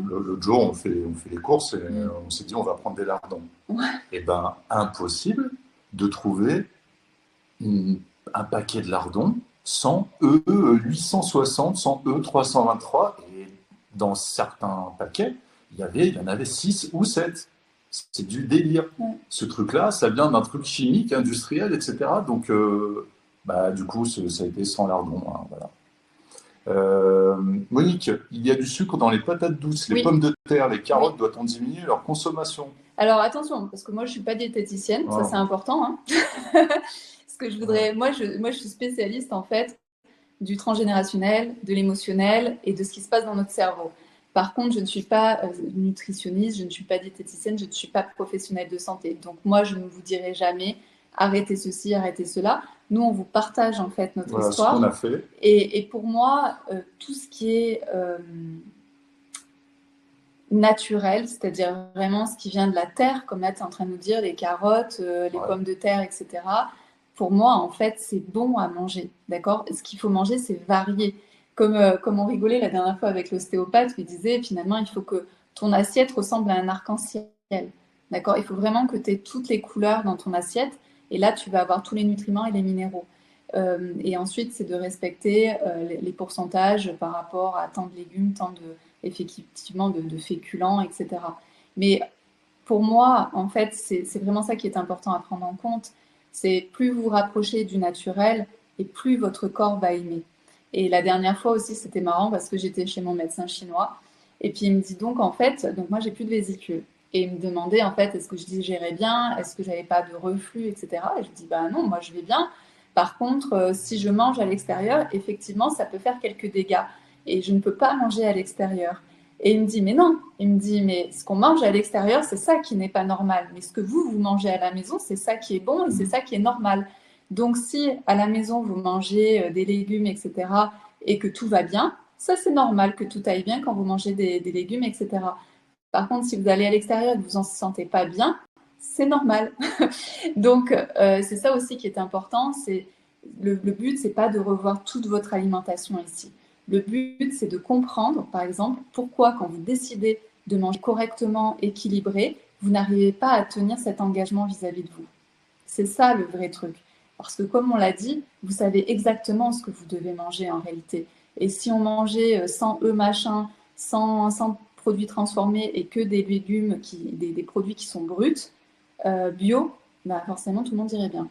l'autre jour, on fait les courses et on s'est dit on va prendre des lardons. Ouais. Et ben, impossible de trouver un paquet de lardons sans E860, sans E323. Et dans certains paquets, il y en avait 6 ou 7. C'est du délire. Ouais. Ce truc-là, ça vient d'un truc chimique, industriel, etc. Donc, du coup, ça a été sans lardons. Hein, voilà. Monique, il y a du sucre dans les patates douces, les pommes de terre, les carottes, doit-on diminuer leur consommation? Alors attention, parce que moi je suis pas diététicienne, ça c'est important. Hein. Parce que je voudrais, moi je suis spécialiste en fait du transgénérationnel, de l'émotionnel et de ce qui se passe dans notre cerveau. Par contre, je ne suis pas nutritionniste, je ne suis pas diététicienne, je ne suis pas professionnelle de santé. Donc moi je ne vous dirai jamais arrêtez ceci, arrêtez cela. Nous, on vous partage en fait notre histoire. Ce qu'on a fait. Et pour moi, tout ce qui est naturel, c'est-à-dire vraiment ce qui vient de la terre, comme là tu es en train de nous dire, les carottes, les pommes de terre, etc. Pour moi, en fait, c'est bon à manger, d'accord? Ce qu'il faut manger, c'est varié. Comme on rigolait la dernière fois avec l'ostéopathe, il disait finalement, il faut que ton assiette ressemble à un arc-en-ciel, d'accord? Il faut vraiment que tu aies toutes les couleurs dans ton assiette, et là, tu vas avoir tous les nutriments et les minéraux. Et ensuite, c'est de respecter les pourcentages par rapport à tant de légumes, tant de effectivement de féculents, etc. Mais pour moi, en fait, c'est vraiment ça qui est important à prendre en compte. C'est plus vous vous rapprochez du naturel et plus votre corps va aimer. Et la dernière fois aussi, c'était marrant parce que j'étais chez mon médecin chinois et puis il me dit donc en fait, donc moi j'ai plus de vésicule. Et il me demandait en fait, est-ce que je digérais bien, est-ce que j'avais pas de reflux, etc. Et je dis bah non, moi je vais bien. Par contre, si je mange à l'extérieur, effectivement, ça peut faire quelques dégâts. Et je ne peux pas manger à l'extérieur. Et il me dit, mais non, il me dit, mais ce qu'on mange à l'extérieur, c'est ça qui n'est pas normal. Mais ce que vous mangez à la maison, c'est ça qui est bon et c'est ça qui est normal. Donc si à la maison, vous mangez des légumes, etc., et que tout va bien, ça c'est normal que tout aille bien quand vous mangez des légumes, etc. Par contre, si vous allez à l'extérieur et que vous en sentez pas bien, c'est normal. Donc, c'est ça aussi qui est important. C'est le but, c'est pas de revoir toute votre alimentation ici. Le but, c'est de comprendre, par exemple, pourquoi quand vous décidez de manger correctement, équilibré, vous n'arrivez pas à tenir cet engagement vis-à-vis de vous. C'est ça le vrai truc. Parce que comme on l'a dit, vous savez exactement ce que vous devez manger en réalité. Et si on mangeait sans machin, sans produits transformés et que des légumes, des produits qui sont bruts, bio, bah forcément tout le monde irait bien.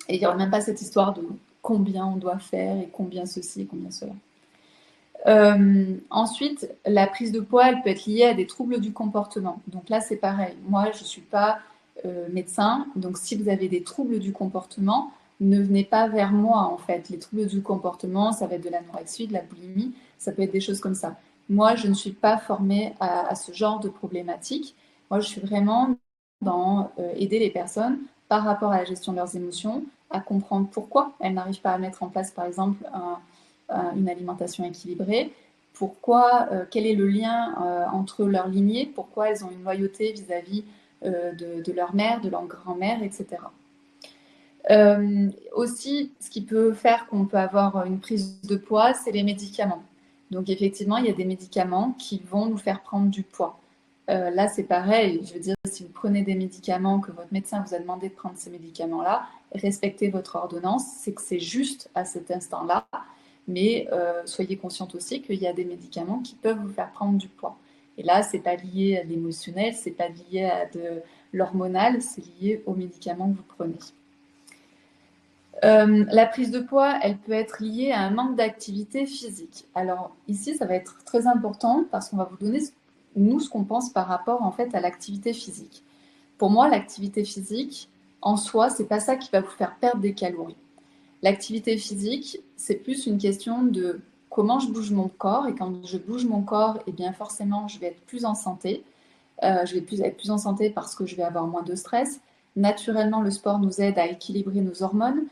Et il n'y aurait même pas cette histoire de combien on doit faire et combien ceci et combien cela. Ensuite, la prise de poids, elle peut être liée à des troubles du comportement. Donc là, c'est pareil. Moi, je ne suis pas médecin. Donc si vous avez des troubles du comportement, ne venez pas vers moi en fait. Les troubles du comportement, ça va être de l'anorexie, de la boulimie, ça peut être des choses comme ça. Moi, je ne suis pas formée à ce genre de problématique. Moi, je suis vraiment dans aider les personnes par rapport à la gestion de leurs émotions, à comprendre pourquoi elles n'arrivent pas à mettre en place, par exemple, une alimentation équilibrée, pourquoi, quel est le lien entre leurs lignées, pourquoi elles ont une loyauté vis-à-vis de leur mère, de leur grand-mère, etc. Aussi, ce qui peut faire qu'on peut avoir une prise de poids, c'est les médicaments. Donc effectivement, il y a des médicaments qui vont nous faire prendre du poids. Là, c'est pareil. Je veux dire, si vous prenez des médicaments, que votre médecin vous a demandé de prendre ces médicaments-là, respectez votre ordonnance. C'est que c'est juste à cet instant-là. Mais soyez consciente aussi qu'il y a des médicaments qui peuvent vous faire prendre du poids. Et là, c'est pas lié à l'émotionnel, c'est pas lié à de l'hormonal, c'est lié aux médicaments que vous prenez. La prise de poids, elle peut être liée à un manque d'activité physique. Alors ici, ça va être très important parce qu'on va vous donner nous, ce qu'on pense par rapport en fait à l'activité physique. Pour moi, l'activité physique, en soi, c'est pas ça qui va vous faire perdre des calories. L'activité physique, c'est plus une question de comment je bouge mon corps. Et quand je bouge mon corps, eh bien forcément, je vais être plus en santé. Je vais être plus en santé parce que je vais avoir moins de stress. Naturellement, le sport nous aide à équilibrer nos hormones.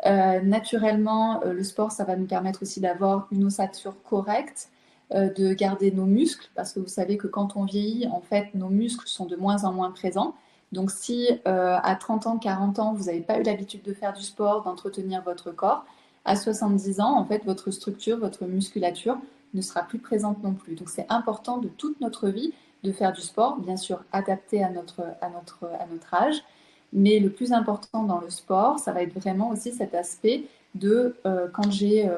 Naturellement, le sport, ça va nous permettre aussi d'avoir une ossature correcte, de garder nos muscles, parce que vous savez que quand on vieillit, en fait, nos muscles sont de moins en moins présents. Donc si à 30 ans, 40 ans, vous n'avez pas eu l'habitude de faire du sport, d'entretenir votre corps, à 70 ans, en fait, votre structure, votre musculature ne sera plus présente non plus. Donc c'est important de toute notre vie de faire du sport, bien sûr adapté à notre âge. Mais le plus important dans le sport, ça va être vraiment aussi cet aspect de quand j'ai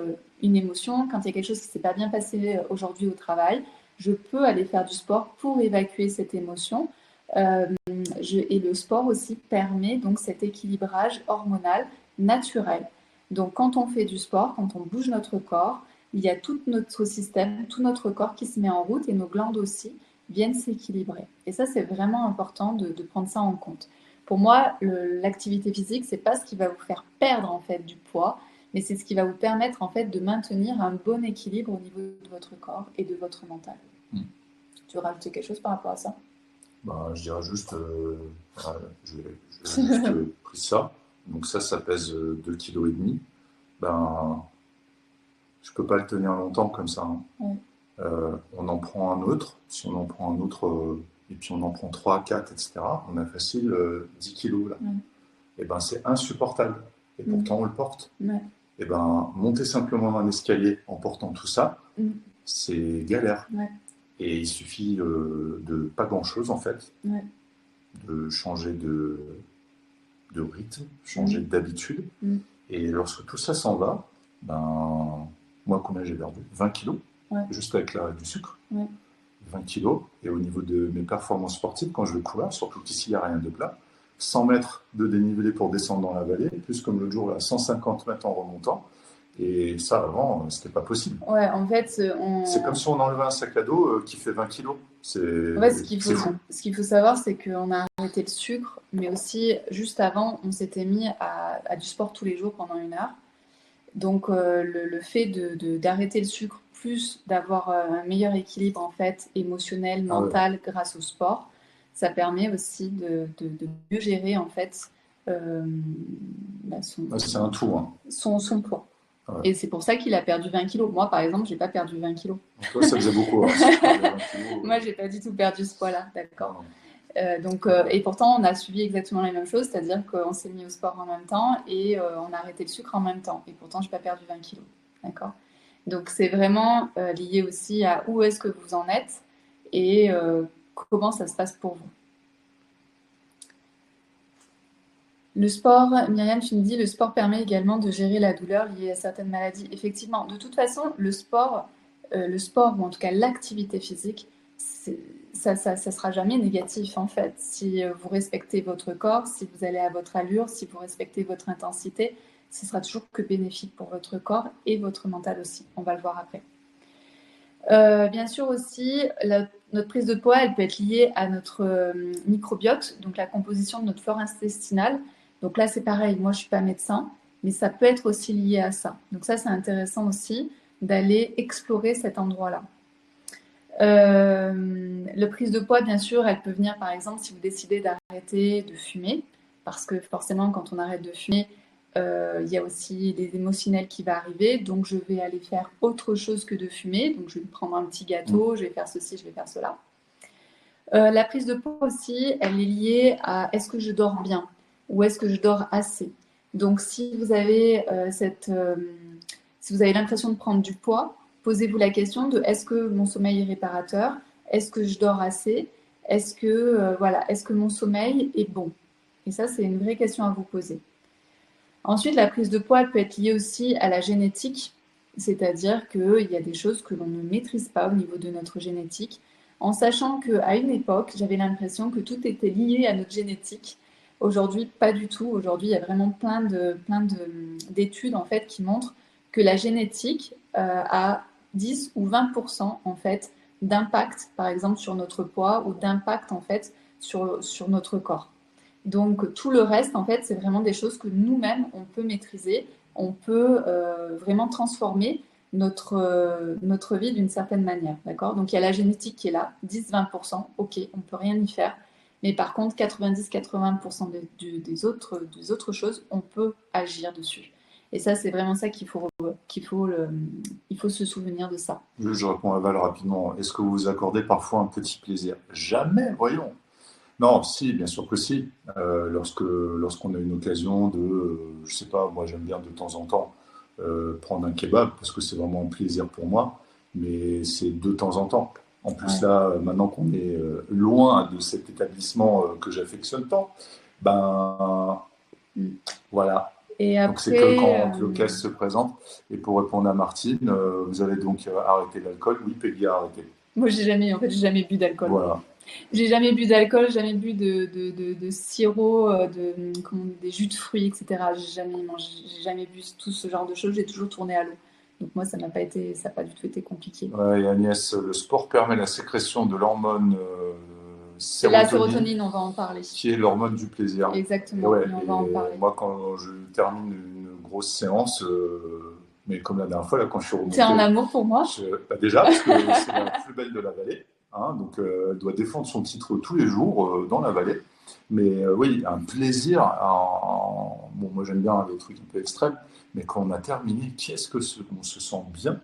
une émotion, quand il y a quelque chose qui ne s'est pas bien passé aujourd'hui au travail, je peux aller faire du sport pour évacuer cette émotion. Et le sport aussi permet donc cet équilibrage hormonal naturel. Donc quand on fait du sport, quand on bouge notre corps, il y a tout notre système, tout notre corps qui se met en route et nos glandes aussi viennent s'équilibrer. Et ça, c'est vraiment important de prendre ça en compte. Pour moi, l'activité physique, c'est pas ce qui va vous faire perdre en fait du poids, mais c'est ce qui va vous permettre en fait de maintenir un bon équilibre au niveau de votre corps et de votre mental. Tu veux rajouter quelque chose par rapport à ça? Je dirais juste, je vais juste pris ça. Donc ça pèse 2,5 kg. Je peux pas le tenir longtemps comme ça. Hein. Ouais. On en prend un autre. Si on en prend un autre, et puis on en prend 3, 4, etc., on a facile 10 kilos là. Et c'est insupportable. Et pourtant on le porte. Et monter simplement un escalier en portant tout ça, c'est galère. Et il suffit de pas grand-chose en fait, de changer de rythme, changer d'habitude. Et lorsque tout ça s'en va, moi combien j'ai perdu? 20 kilos, juste avec l'arrêt du sucre. 20 kilos. Et au niveau de mes performances sportives, quand je vais courir, surtout qu'ici il n'y a rien de plat, 100 mètres de dénivelé pour descendre dans la vallée, plus comme l'autre jour, là, 150 mètres en remontant. Et ça, avant, c'était pas possible. Ouais, en fait, c'est comme si on enlevait un sac à dos qui fait 20 kilos. En fait, ce qu'il faut savoir, c'est qu'on a arrêté le sucre, mais aussi, juste avant, on s'était mis à du sport tous les jours pendant 1 heure. Donc, le fait d'arrêter le sucre, plus d'avoir un meilleur équilibre, en fait, émotionnel, mental, grâce au sport, ça permet aussi de mieux gérer, en fait, c'est un tout. Hein. Son poids. Ouais. Et c'est pour ça qu'il a perdu 20 kilos. Moi, par exemple, j'ai pas perdu 20 kilos. Toi, ça faisait beaucoup. Moi, j'ai pas du tout perdu ce poids-là, d'accord. Et pourtant, on a suivi exactement la même chose, c'est-à-dire qu'on s'est mis au sport en même temps et on a arrêté le sucre en même temps. Et pourtant, j'ai pas perdu 20 kilos, d'accord. Donc, c'est vraiment lié aussi à où est-ce que vous en êtes et comment ça se passe pour vous. Le sport, Myriam, tu me dis, le sport permet également de gérer la douleur liée à certaines maladies. Effectivement, de toute façon, le sport, ou en tout cas l'activité physique, ça sera jamais négatif en fait. Si vous respectez votre corps, si vous allez à votre allure, si vous respectez votre intensité, ce sera toujours que bénéfique pour votre corps et votre mental aussi. On va le voir après. Bien sûr aussi, notre prise de poids, elle peut être liée à notre microbiote, donc la composition de notre flore intestinale. Donc là, c'est pareil, moi je ne suis pas médecin, mais ça peut être aussi lié à ça. Donc ça, c'est intéressant aussi d'aller explorer cet endroit-là. La prise de poids, bien sûr, elle peut venir par exemple si vous décidez d'arrêter de fumer, parce que forcément, quand on arrête de fumer, il y a aussi des émotionnels qui va arriver, donc je vais aller faire autre chose que de fumer, donc je vais prendre un petit gâteau, je vais faire ceci, je vais faire cela. La prise de poids aussi, elle est liée à est-ce que je dors bien ou est-ce que je dors assez. Donc si vous avez si vous avez l'impression de prendre du poids, posez-vous la question de est-ce que mon sommeil est réparateur, est-ce que je dors assez, est-ce que mon sommeil est bon. Et ça, c'est une vraie question à vous poser. Ensuite, la prise de poids elle peut être liée aussi à la génétique, c'est-à-dire qu'il y a des choses que l'on ne maîtrise pas au niveau de notre génétique, en sachant qu'à une époque, j'avais l'impression que tout était lié à notre génétique. Aujourd'hui, pas du tout. Aujourd'hui, il y a vraiment plein d'études en fait qui montrent que la génétique a 10 ou 20% en fait d'impact, par exemple, sur notre poids ou d'impact, en fait, sur notre corps. Donc, tout le reste, en fait, c'est vraiment des choses que nous-mêmes, on peut maîtriser, on peut vraiment transformer notre vie d'une certaine manière, d'accord? Donc, il y a la génétique qui est là, 10-20%, ok, on ne peut rien y faire. Mais par contre, 90-80% des autres choses, on peut agir dessus. Et ça, c'est vraiment ça il faut se souvenir de ça. Je réponds à Val rapidement. Est-ce que vous vous accordez parfois un petit plaisir? Jamais, voyons. Non, si, bien sûr que si. Lorsqu'on a une occasion de, je sais pas, moi j'aime bien de temps en temps prendre un kebab parce que c'est vraiment un plaisir pour moi, mais c'est de temps en temps. En plus Ouais. là, maintenant qu'on est loin de cet établissement que j'affectionne tant, ben Mm. voilà. Et Donc c'est que après, quand l'occasion se présente. Et pour répondre à Martine, vous avez donc arrêté l'alcool? Oui, Peggy a arrêté. moi, j'ai jamais bu d'alcool. Voilà. J'ai jamais bu d'alcool, jamais bu de sirop, des jus de fruits, etc. J'ai jamais mangé, j'ai jamais bu tout ce genre de choses. J'ai toujours tourné à l'eau. Donc moi, ça n'a pas du tout été compliqué. Ouais, et Agnès, le sport permet la sécrétion de l'hormone La sérotonine, sérotonine, on va en parler. qui est l'hormone du plaisir. Et Exactement, ouais, et on et va en parler. moi, quand je termine une grosse séance, mais comme la dernière fois, là, quand je suis T'es en remonté, amour pour moi? bah déjà, parce que c'est la plus belle de la vallée, hein, donc elle doit défendre son titre tous les jours dans la vallée. Mais oui, un plaisir. Bon, moi, j'aime bien les trucs un peu extrêmes, mais quand on a terminé, on se sent bien.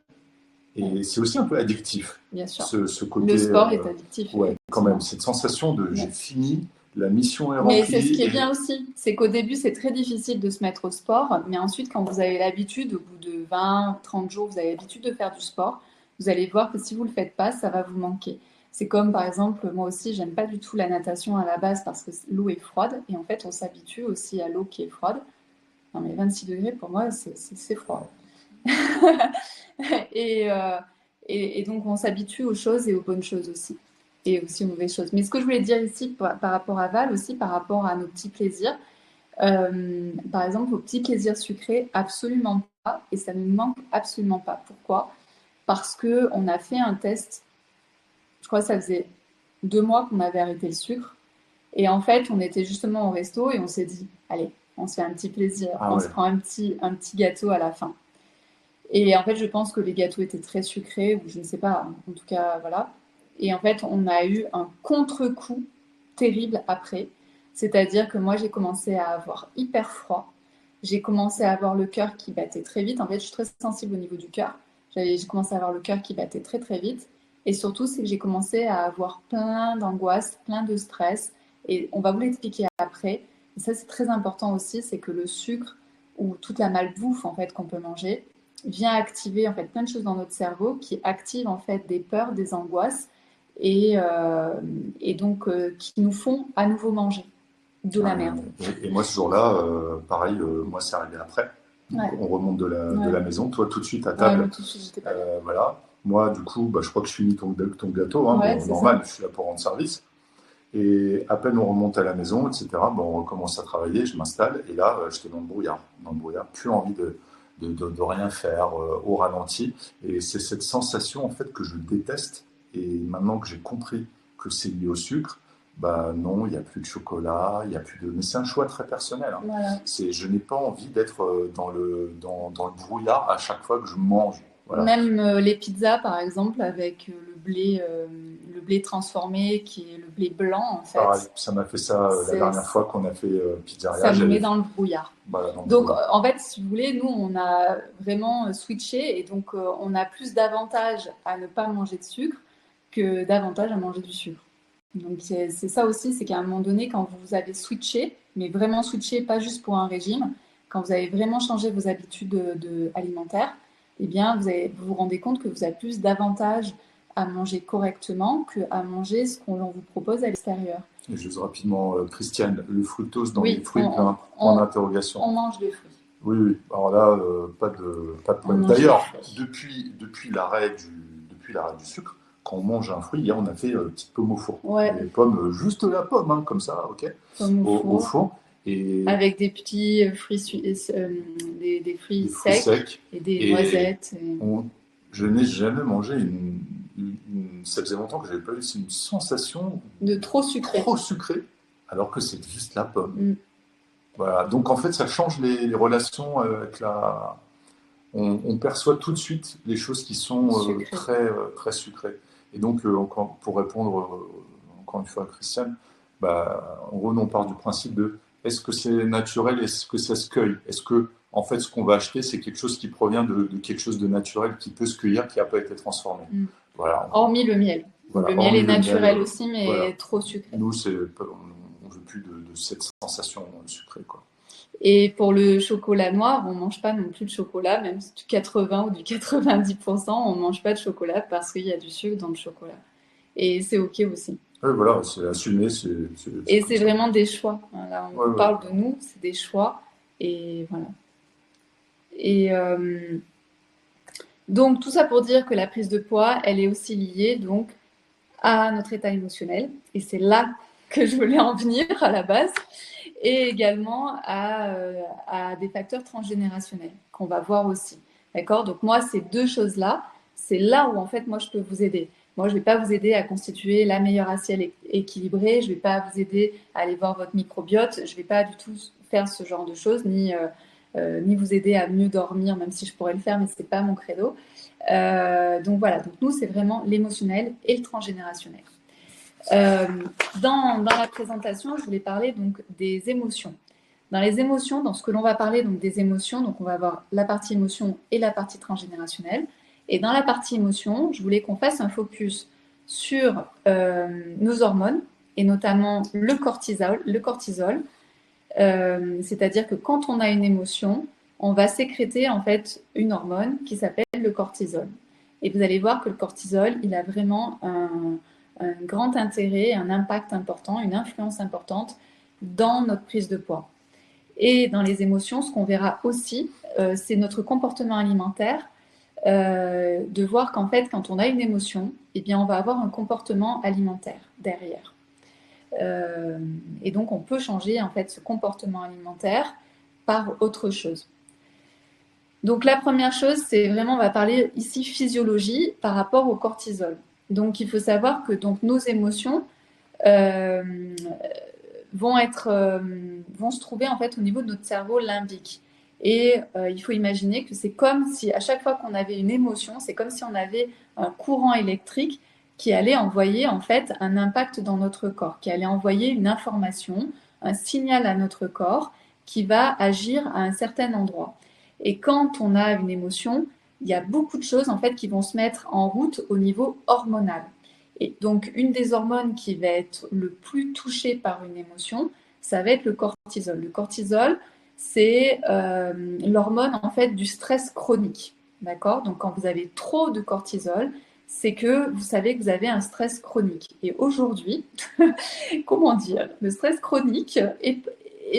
Et c'est aussi un peu addictif, Bien sûr. ce côté. Le sport est addictif, Ouais, quand même, effectivement. cette sensation de j'ai Ouais. fini, la mission est Mais c'est ce remplie. qui est bien aussi, c'est qu'au début, c'est très difficile de se mettre au sport, mais ensuite, quand vous avez l'habitude, au bout de 20, 30 jours, vous avez l'habitude de faire du sport, vous allez voir que si vous ne le faites pas, ça va vous manquer. C'est comme, par exemple, moi aussi, j'aime pas du tout la natation à la base parce que l'eau est froide, et en fait, on s'habitue aussi à l'eau qui est froide. Non, mais 26 degrés, pour moi, c'est froid. Et, euh, et donc, on s'habitue aux choses et aux bonnes choses aussi. Et aussi aux mauvaises choses. Mais ce que je voulais dire ici par rapport à Val, aussi par rapport à nos petits plaisirs, par exemple, aux petits plaisirs sucrés, absolument pas. Et ça ne nous manque absolument pas. Pourquoi? Parce qu'on a fait un test, je crois que ça faisait 2 mois qu'on avait arrêté le sucre. Et en fait, on était justement au resto et on s'est dit, allez, on se fait un petit plaisir, Ah on ouais. se prend un petit gâteau à la fin. Et en fait, je pense que les gâteaux étaient très sucrés, ou je ne sais pas, en tout cas, voilà. Et en fait, on a eu un contre-coup terrible après. C'est-à-dire que moi, j'ai commencé à avoir hyper froid. J'ai commencé à avoir le cœur qui battait très vite. En fait, je suis très sensible au niveau du cœur. J'ai commencé à avoir le cœur qui battait très, très vite. Et surtout, c'est que j'ai commencé à avoir plein d'angoisse, plein de stress. Et on va vous l'expliquer après. Et ça, c'est très important aussi, c'est que le sucre ou toute la malbouffe en fait qu'on peut manger, vient activer en fait plein de choses dans notre cerveau qui activent en fait des peurs, des angoisses et, euh, et donc qui nous font à nouveau manger de la merde. Et moi, ce jour-là, pareil, moi, c'est arrivé après. Donc, Ouais. on remonte de la maison. Toi, tout de suite à Ouais, table. moi tout de suite j'étais pas bien. Voilà. Moi, du coup, bah, je crois que je finis ton gâteau. Hein, Ouais, bon, c'est normal, ça. je suis là pour rendre service. Et à peine on remonte à la maison, etc., bon, on recommence à travailler, je m'installe. Et là, j'étais dans le brouillard. Dans le brouillard, plus envie de rien faire, au ralenti. Et c'est cette sensation, en fait, que je déteste. Et maintenant que j'ai compris que c'est lié au sucre, bah non, il n'y a plus de chocolat, il y a plus de. Mais c'est un choix très personnel. Hein. Voilà. Je n'ai pas envie d'être dans le brouillard à chaque fois que je mange. Voilà. Même les pizzas, par exemple, avec le blé transformé, qui est le blé blanc, en Pareil, fait, ça m'a fait ça la c'est, dernière fois qu'on a fait pizzeria. ça nous met J'avais dans le brouillard. voilà, dans le Donc, brouillard. en fait, si vous voulez, nous, on a vraiment switché et donc on a plus d'avantages à ne pas manger de sucre que d'avantages à manger du sucre. Donc, c'est ça aussi, c'est qu'à un moment donné, quand vous avez switché, mais vraiment switché, pas juste pour un régime, quand vous avez vraiment changé vos habitudes alimentaires, eh bien, vous vous rendez compte que vous avez plus d'avantages à manger correctement qu'à manger ce qu'on vous propose à l'extérieur. Et juste rapidement, Christiane, le fructose dans les Oui, fruits, point d'interrogation. on mange des fruits. Oui, oui. Alors là, pas de On problème. mange des D'ailleurs, fruits. depuis l'arrêt du sucre, quand on mange un fruit, hier on a fait petite pomme au four. Ouais, Des pommes, juste la pomme, hein, comme ça, ok, comme au au four. four. Et Avec des petits fruits, des fruits des fruits secs secs. et des Et noisettes. on, Je n'ai jamais mangé ça faisait longtemps que je n'avais pas eu une sensation de trop sucré. Trop sucré, alors que c'est juste la pomme. Voilà. Donc en fait, ça change les relations avec la. On perçoit tout de suite les choses qui sont très sucrées. Et donc, pour répondre encore une fois à Christiane, en gros, on part du principe de est-ce que c'est naturel, est-ce que ça se cueille? Est-ce que, en fait, ce qu'on va acheter, c'est quelque chose qui provient de quelque chose de naturel, qui peut se cueillir, qui n'a pas été transformé. Voilà. Hormis le miel. Voilà, le miel est naturel aussi, mais trop sucré. Nous, on ne veut plus de cette sensation sucrée, quoi. Et pour le chocolat noir, on ne mange pas non plus de chocolat, même si du 80 ou du 90%, on ne mange pas de chocolat parce qu'il y a du sucre dans le chocolat. Et c'est OK aussi. Oui, voilà, c'est assumé. Et c'est vraiment des choix. Là, on parle de nous, c'est des choix. Et voilà. Et donc, tout ça pour dire que la prise de poids, elle est aussi liée donc, à notre état émotionnel. Et c'est là que je voulais en venir à la base. Et également à des facteurs transgénérationnels qu'on va voir aussi. D'accord? Donc moi, ces deux choses-là, c'est là où en fait, moi, je peux vous aider. Moi, je ne vais pas vous aider à constituer la meilleure assiette équilibrée. Je ne vais pas vous aider à aller voir votre microbiote. Je ne vais pas du tout faire ce genre de choses, ni vous aider à mieux dormir, même si je pourrais le faire, mais ce n'est pas mon credo. Donc voilà, donc nous, c'est vraiment l'émotionnel et le transgénérationnel. Dans la présentation, je voulais parler donc des émotions. Dans les émotions, dans ce que l'on va parler donc des émotions, donc on va avoir la partie émotion et la partie transgénérationnelle. Et dans la partie émotion, je voulais qu'on fasse un focus sur nos hormones et notamment le cortisol. C'est-à-dire que quand on a une émotion, on va sécréter en fait une hormone qui s'appelle le cortisol. Et vous allez voir que le cortisol, il a vraiment un grand intérêt, un impact important, une influence importante dans notre prise de poids. Et dans les émotions, ce qu'on verra aussi, c'est notre comportement alimentaire, de voir qu'en fait, quand on a une émotion, eh bien, on va avoir un comportement alimentaire derrière. Et donc, on peut changer en fait ce comportement alimentaire par autre chose. Donc, la première chose, c'est vraiment, on va parler ici physiologie par rapport au cortisol. Donc, il faut savoir que donc, nos émotions vont se trouver en fait au niveau de notre cerveau limbique. Et il faut imaginer que c'est comme si à chaque fois qu'on avait une émotion, c'est comme si on avait un courant électrique qui allait envoyer en fait un impact dans notre corps, qui allait envoyer une information, un signal à notre corps qui va agir à un certain endroit. Et quand on a une émotion, il y a beaucoup de choses en fait qui vont se mettre en route au niveau hormonal. Et donc, une des hormones qui va être le plus touchée par une émotion, ça va être le cortisol. Le cortisol, c'est l'hormone en fait du stress chronique. D'accord? Donc, quand vous avez trop de cortisol, c'est que vous savez que vous avez un stress chronique. Et aujourd'hui, comment dire, le stress chronique est,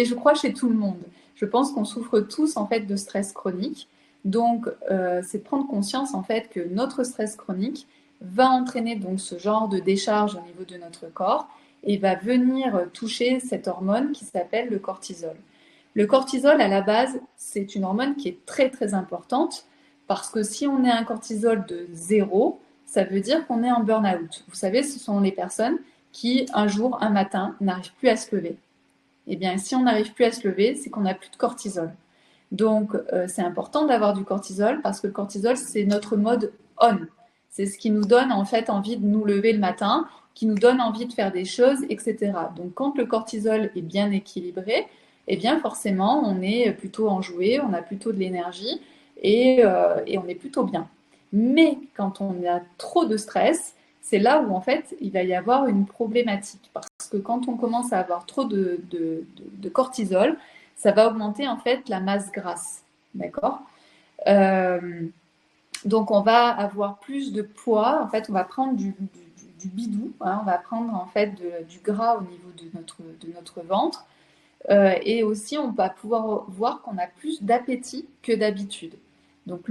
je crois, chez tout le monde. Je pense qu'on souffre tous en fait de stress chronique. Donc, c'est de prendre conscience en fait que notre stress chronique va entraîner donc ce genre de décharge au niveau de notre corps et va venir toucher cette hormone qui s'appelle le cortisol. Le cortisol, à la base, c'est une hormone qui est très très importante parce que si on a un cortisol de 0, ça veut dire qu'on est en burn-out. Vous savez, ce sont les personnes qui, un jour, un matin, n'arrivent plus à se lever. Eh bien, si on n'arrive plus à se lever, c'est qu'on n'a plus de cortisol. Donc, c'est important d'avoir du cortisol parce que le cortisol, c'est notre mode on. C'est ce qui nous donne en fait envie de nous lever le matin, qui nous donne envie de faire des choses, etc. Donc, quand le cortisol est bien équilibré, eh bien, forcément, on est plutôt enjoué, on a plutôt de l'énergie et on est plutôt bien. Mais quand on a trop de stress, c'est là où en fait il va y avoir une problématique parce que quand on commence à avoir trop de cortisol, ça va augmenter en fait la masse grasse, d'accord? Donc on va avoir plus de poids, en fait on va prendre du bidou, hein, on va prendre en fait du gras au niveau de notre ventre et aussi on va pouvoir voir qu'on a plus d'appétit que d'habitude. Donc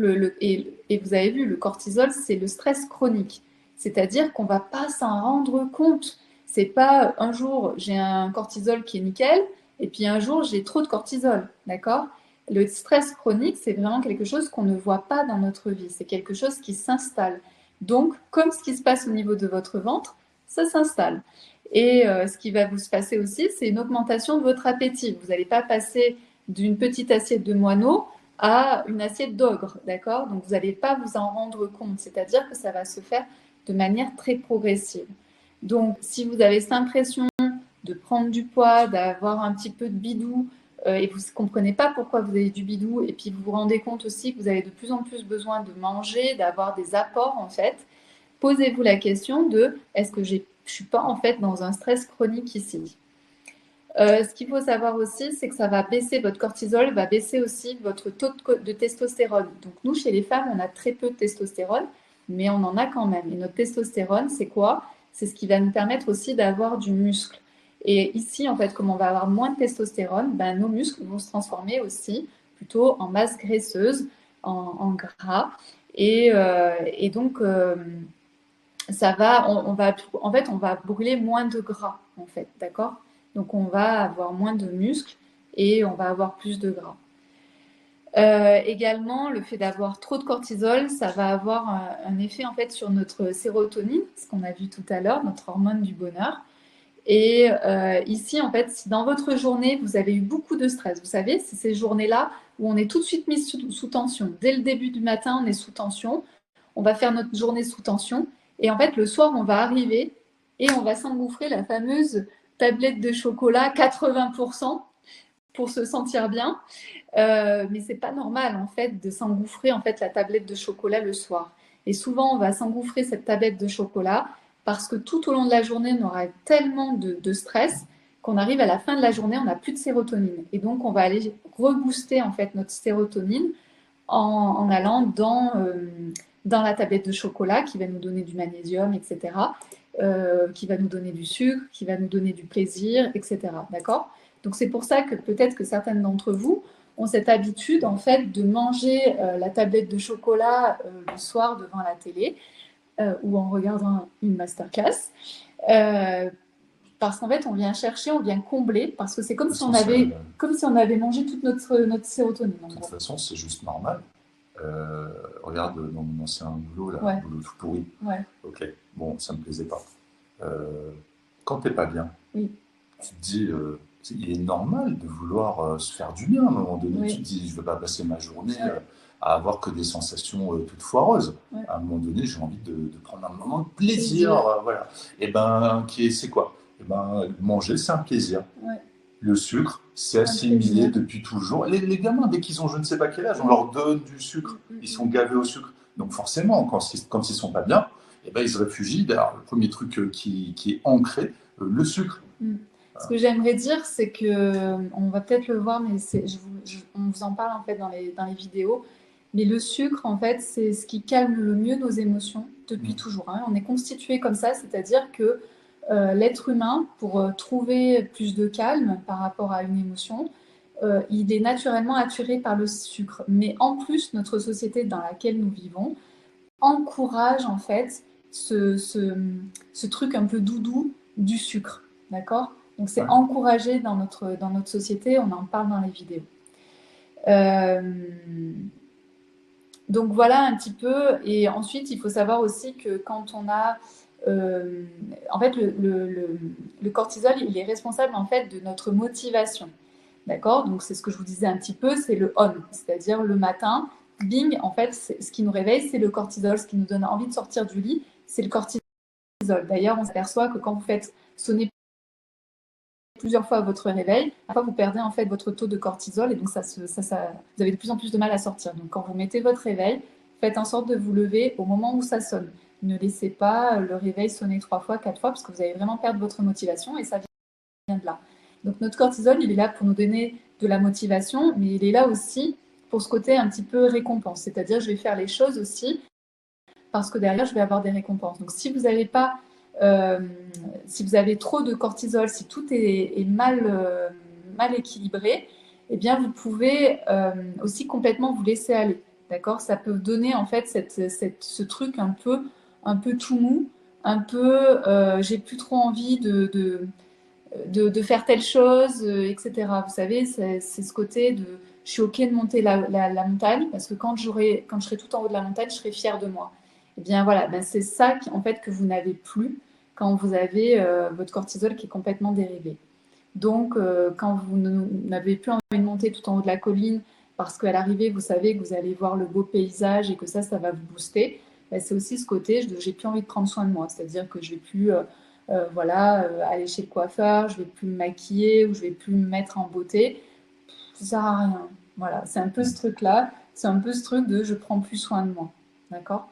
et vous avez vu, le cortisol, c'est le stress chronique. C'est-à-dire qu'on ne va pas s'en rendre compte. C'est pas un jour, j'ai un cortisol qui est nickel, et puis un jour, j'ai trop de cortisol. D'accord? Le stress chronique, c'est vraiment quelque chose qu'on ne voit pas dans notre vie. C'est quelque chose qui s'installe. Donc, comme ce qui se passe au niveau de votre ventre, ça s'installe. Et ce qui va vous se passer aussi, c'est une augmentation de votre appétit. Vous n'allez pas passer d'une petite assiette de moineau à une assiette d'ogre, d'accord? Donc, vous n'allez pas vous en rendre compte. C'est-à-dire que ça va se faire de manière très progressive. Donc, si vous avez cette impression de prendre du poids, d'avoir un petit peu de bidou, et vous ne comprenez pas pourquoi vous avez du bidou, et puis vous vous rendez compte aussi que vous avez de plus en plus besoin de manger, d'avoir des apports en fait, posez-vous la question de est-ce que je ne suis pas en fait dans un stress chronique ici. Ce qu'il faut savoir aussi, c'est que ça va baisser votre cortisol, va baisser aussi votre taux de testostérone. Donc nous, chez les femmes, on a très peu de testostérone, mais on en a quand même. Et notre testostérone, c'est quoi? C'est ce qui va nous permettre aussi d'avoir du muscle. Et ici, en fait, comme on va avoir moins de testostérone, ben, nos muscles vont se transformer aussi plutôt en masse graisseuse, en gras. Et donc, ça va, en fait, on va brûler moins de gras, en fait, d'accord? Donc, on va avoir moins de muscles et on va avoir plus de gras. Également, le fait d'avoir trop de cortisol, ça va avoir un effet en fait sur notre sérotonine, ce qu'on a vu tout à l'heure, notre hormone du bonheur. Et ici, en fait, si dans votre journée, vous avez eu beaucoup de stress, vous savez, c'est ces journées-là où on est tout de suite mis sous tension. Dès le début du matin, on est sous tension. On va faire notre journée sous tension. Et en fait, le soir, on va arriver et on va s'engouffrer la fameuse tablette de chocolat 80% pour se sentir bien. Mais c'est pas normal, en fait, de s'engouffrer en fait la tablette de chocolat le soir. Et souvent, on va s'engouffrer cette tablette de chocolat parce que tout au long de la journée, on aura tellement de stress qu'on arrive à la fin de la journée, on n'a plus de sérotonine. Et donc, on va aller rebooster en fait notre sérotonine en allant dans la tablette de chocolat qui va nous donner du magnésium, etc., qui va nous donner du sucre, qui va nous donner du plaisir, etc. D'accord? Donc, c'est pour ça que peut-être que certaines d'entre vous ont cette habitude en fait de manger la tablette de chocolat le soir devant la télé ou en regardant une masterclass. Parce qu'en fait, on vient chercher, on vient combler, parce que c'est comme si on avait mangé toute notre sérotonine. De toute façon, c'est juste normal. Regarde dans mon ancien boulot, là, Ouais. boulot tout pourri. Ouais. Ok, bon, ça me plaisait pas. Quand t'es pas bien, Oui. tu te dis, il est normal de vouloir se faire du bien. À un moment donné, Oui. tu te dis, je veux pas passer ma journée Ouais. à avoir que des sensations toutes foireuses. Ouais. À un moment donné, j'ai envie de prendre un moment de plaisir. Voilà. Et ben, c'est quoi? Et ben, manger, c'est un plaisir. Ouais. Le sucre, c'est assimilé depuis toujours. Les gamins, dès qu'ils ont je ne sais pas quel âge, on leur donne du sucre. Ils sont gavés au sucre. Donc forcément, quand ils ne sont pas bien, eh ben, ils se réfugient vers le premier truc qui est ancré, le sucre. Ce que j'aimerais dire, c'est que, on va peut-être le voir, mais on vous en parle en fait dans les vidéos. Mais le sucre, en fait, c'est ce qui calme le mieux nos émotions depuis toujours. Hein. On est constitué comme ça, c'est-à-dire que l'être humain, pour trouver plus de calme par rapport à une émotion, il est naturellement attiré par le sucre. Mais en plus, notre société dans laquelle nous vivons encourage en fait ce truc un peu doudou du sucre. D'accord? Donc c'est encouragé dans notre société, on en parle dans les vidéos. Donc voilà un petit peu. Et ensuite, il faut savoir aussi que quand on a en fait, le cortisol, il est responsable en fait de notre motivation. D'accord? Donc c'est ce que je vous disais un petit peu, c'est le on, c'est-à-dire le matin, bing, en fait, ce qui nous réveille, c'est le cortisol, ce qui nous donne envie de sortir du lit, c'est le cortisol. D'ailleurs, on s'aperçoit que quand vous faites sonner plusieurs fois votre réveil, parfois vous perdez en fait votre taux de cortisol et donc vous avez de plus en plus de mal à sortir. Donc quand vous mettez votre réveil, faites en sorte de vous lever au moment où ça sonne. Ne laissez pas le réveil sonner 3 fois, 4 fois, parce que vous allez vraiment perdre votre motivation et ça vient de là. Donc notre cortisol, il est là pour nous donner de la motivation, mais il est là aussi pour ce côté un petit peu récompense. C'est-à-dire, je vais faire les choses aussi parce que derrière, je vais avoir des récompenses. Donc si vous n'avez pas si vous avez trop de cortisol, si tout est mal équilibré, eh bien vous pouvez aussi complètement vous laisser aller. D'accord? Ça peut donner en fait ce truc un peu tout mou, un peu j'ai plus trop envie de faire telle chose, etc. Vous savez, c'est ce côté je suis OK de monter la montagne parce que quand je serai tout en haut de la montagne, je serai fière de moi. Eh bien voilà, ben, c'est ça en fait que vous n'avez plus quand vous avez votre cortisol qui est complètement dérivé. Donc, quand vous n'avez plus envie de monter tout en haut de la colline, parce qu'à l'arrivée, vous savez que vous allez voir le beau paysage et que ça va vous booster, ben, c'est aussi ce côté, j'ai plus envie de prendre soin de moi. C'est-à-dire que je vais plus aller chez le coiffeur, je vais plus me maquiller ou je vais plus me mettre en beauté. Ça sert à rien. Voilà, c'est un peu ce truc-là. C'est un peu ce truc de je prends plus soin de moi. D'accord?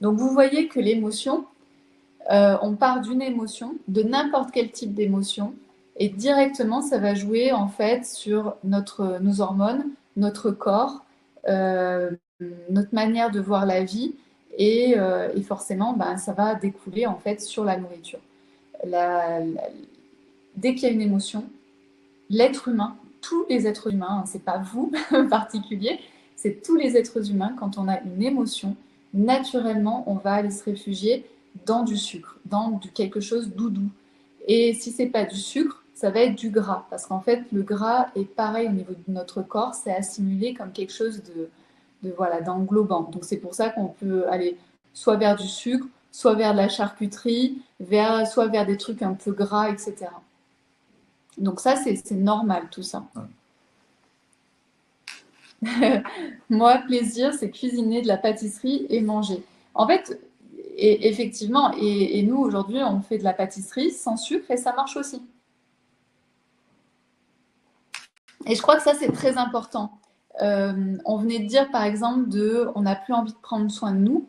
Donc, vous voyez que l'émotion, on part d'une émotion, de n'importe quel type d'émotion, et directement, ça va jouer en fait sur nos hormones, notre corps, euh, notre manière de voir la vie, et forcément, ben, ça va découler en fait sur la nourriture. Dès qu'il y a une émotion, l'être humain, tous les êtres humains, hein, c'est pas vous en particulier, c'est tous les êtres humains, quand on a une émotion, naturellement, on va aller se réfugier dans du sucre, dans quelque chose de doux. Et si c'est pas du sucre, ça va être du gras, parce qu'en fait, le gras est pareil au niveau de notre corps, c'est assimilé comme quelque chose voilà, d'englobant. Donc c'est pour ça qu'on peut aller soit vers du sucre, soit vers de la charcuterie, soit vers des trucs un peu gras, etc. Donc ça, c'est normal tout ça. Ouais. Moi, plaisir, c'est cuisiner de la pâtisserie et manger. En fait, effectivement, et nous aujourd'hui, on fait de la pâtisserie sans sucre et ça marche aussi. Et je crois que ça, c'est très important. On venait de dire, par exemple, on n'a plus envie de prendre soin de nous.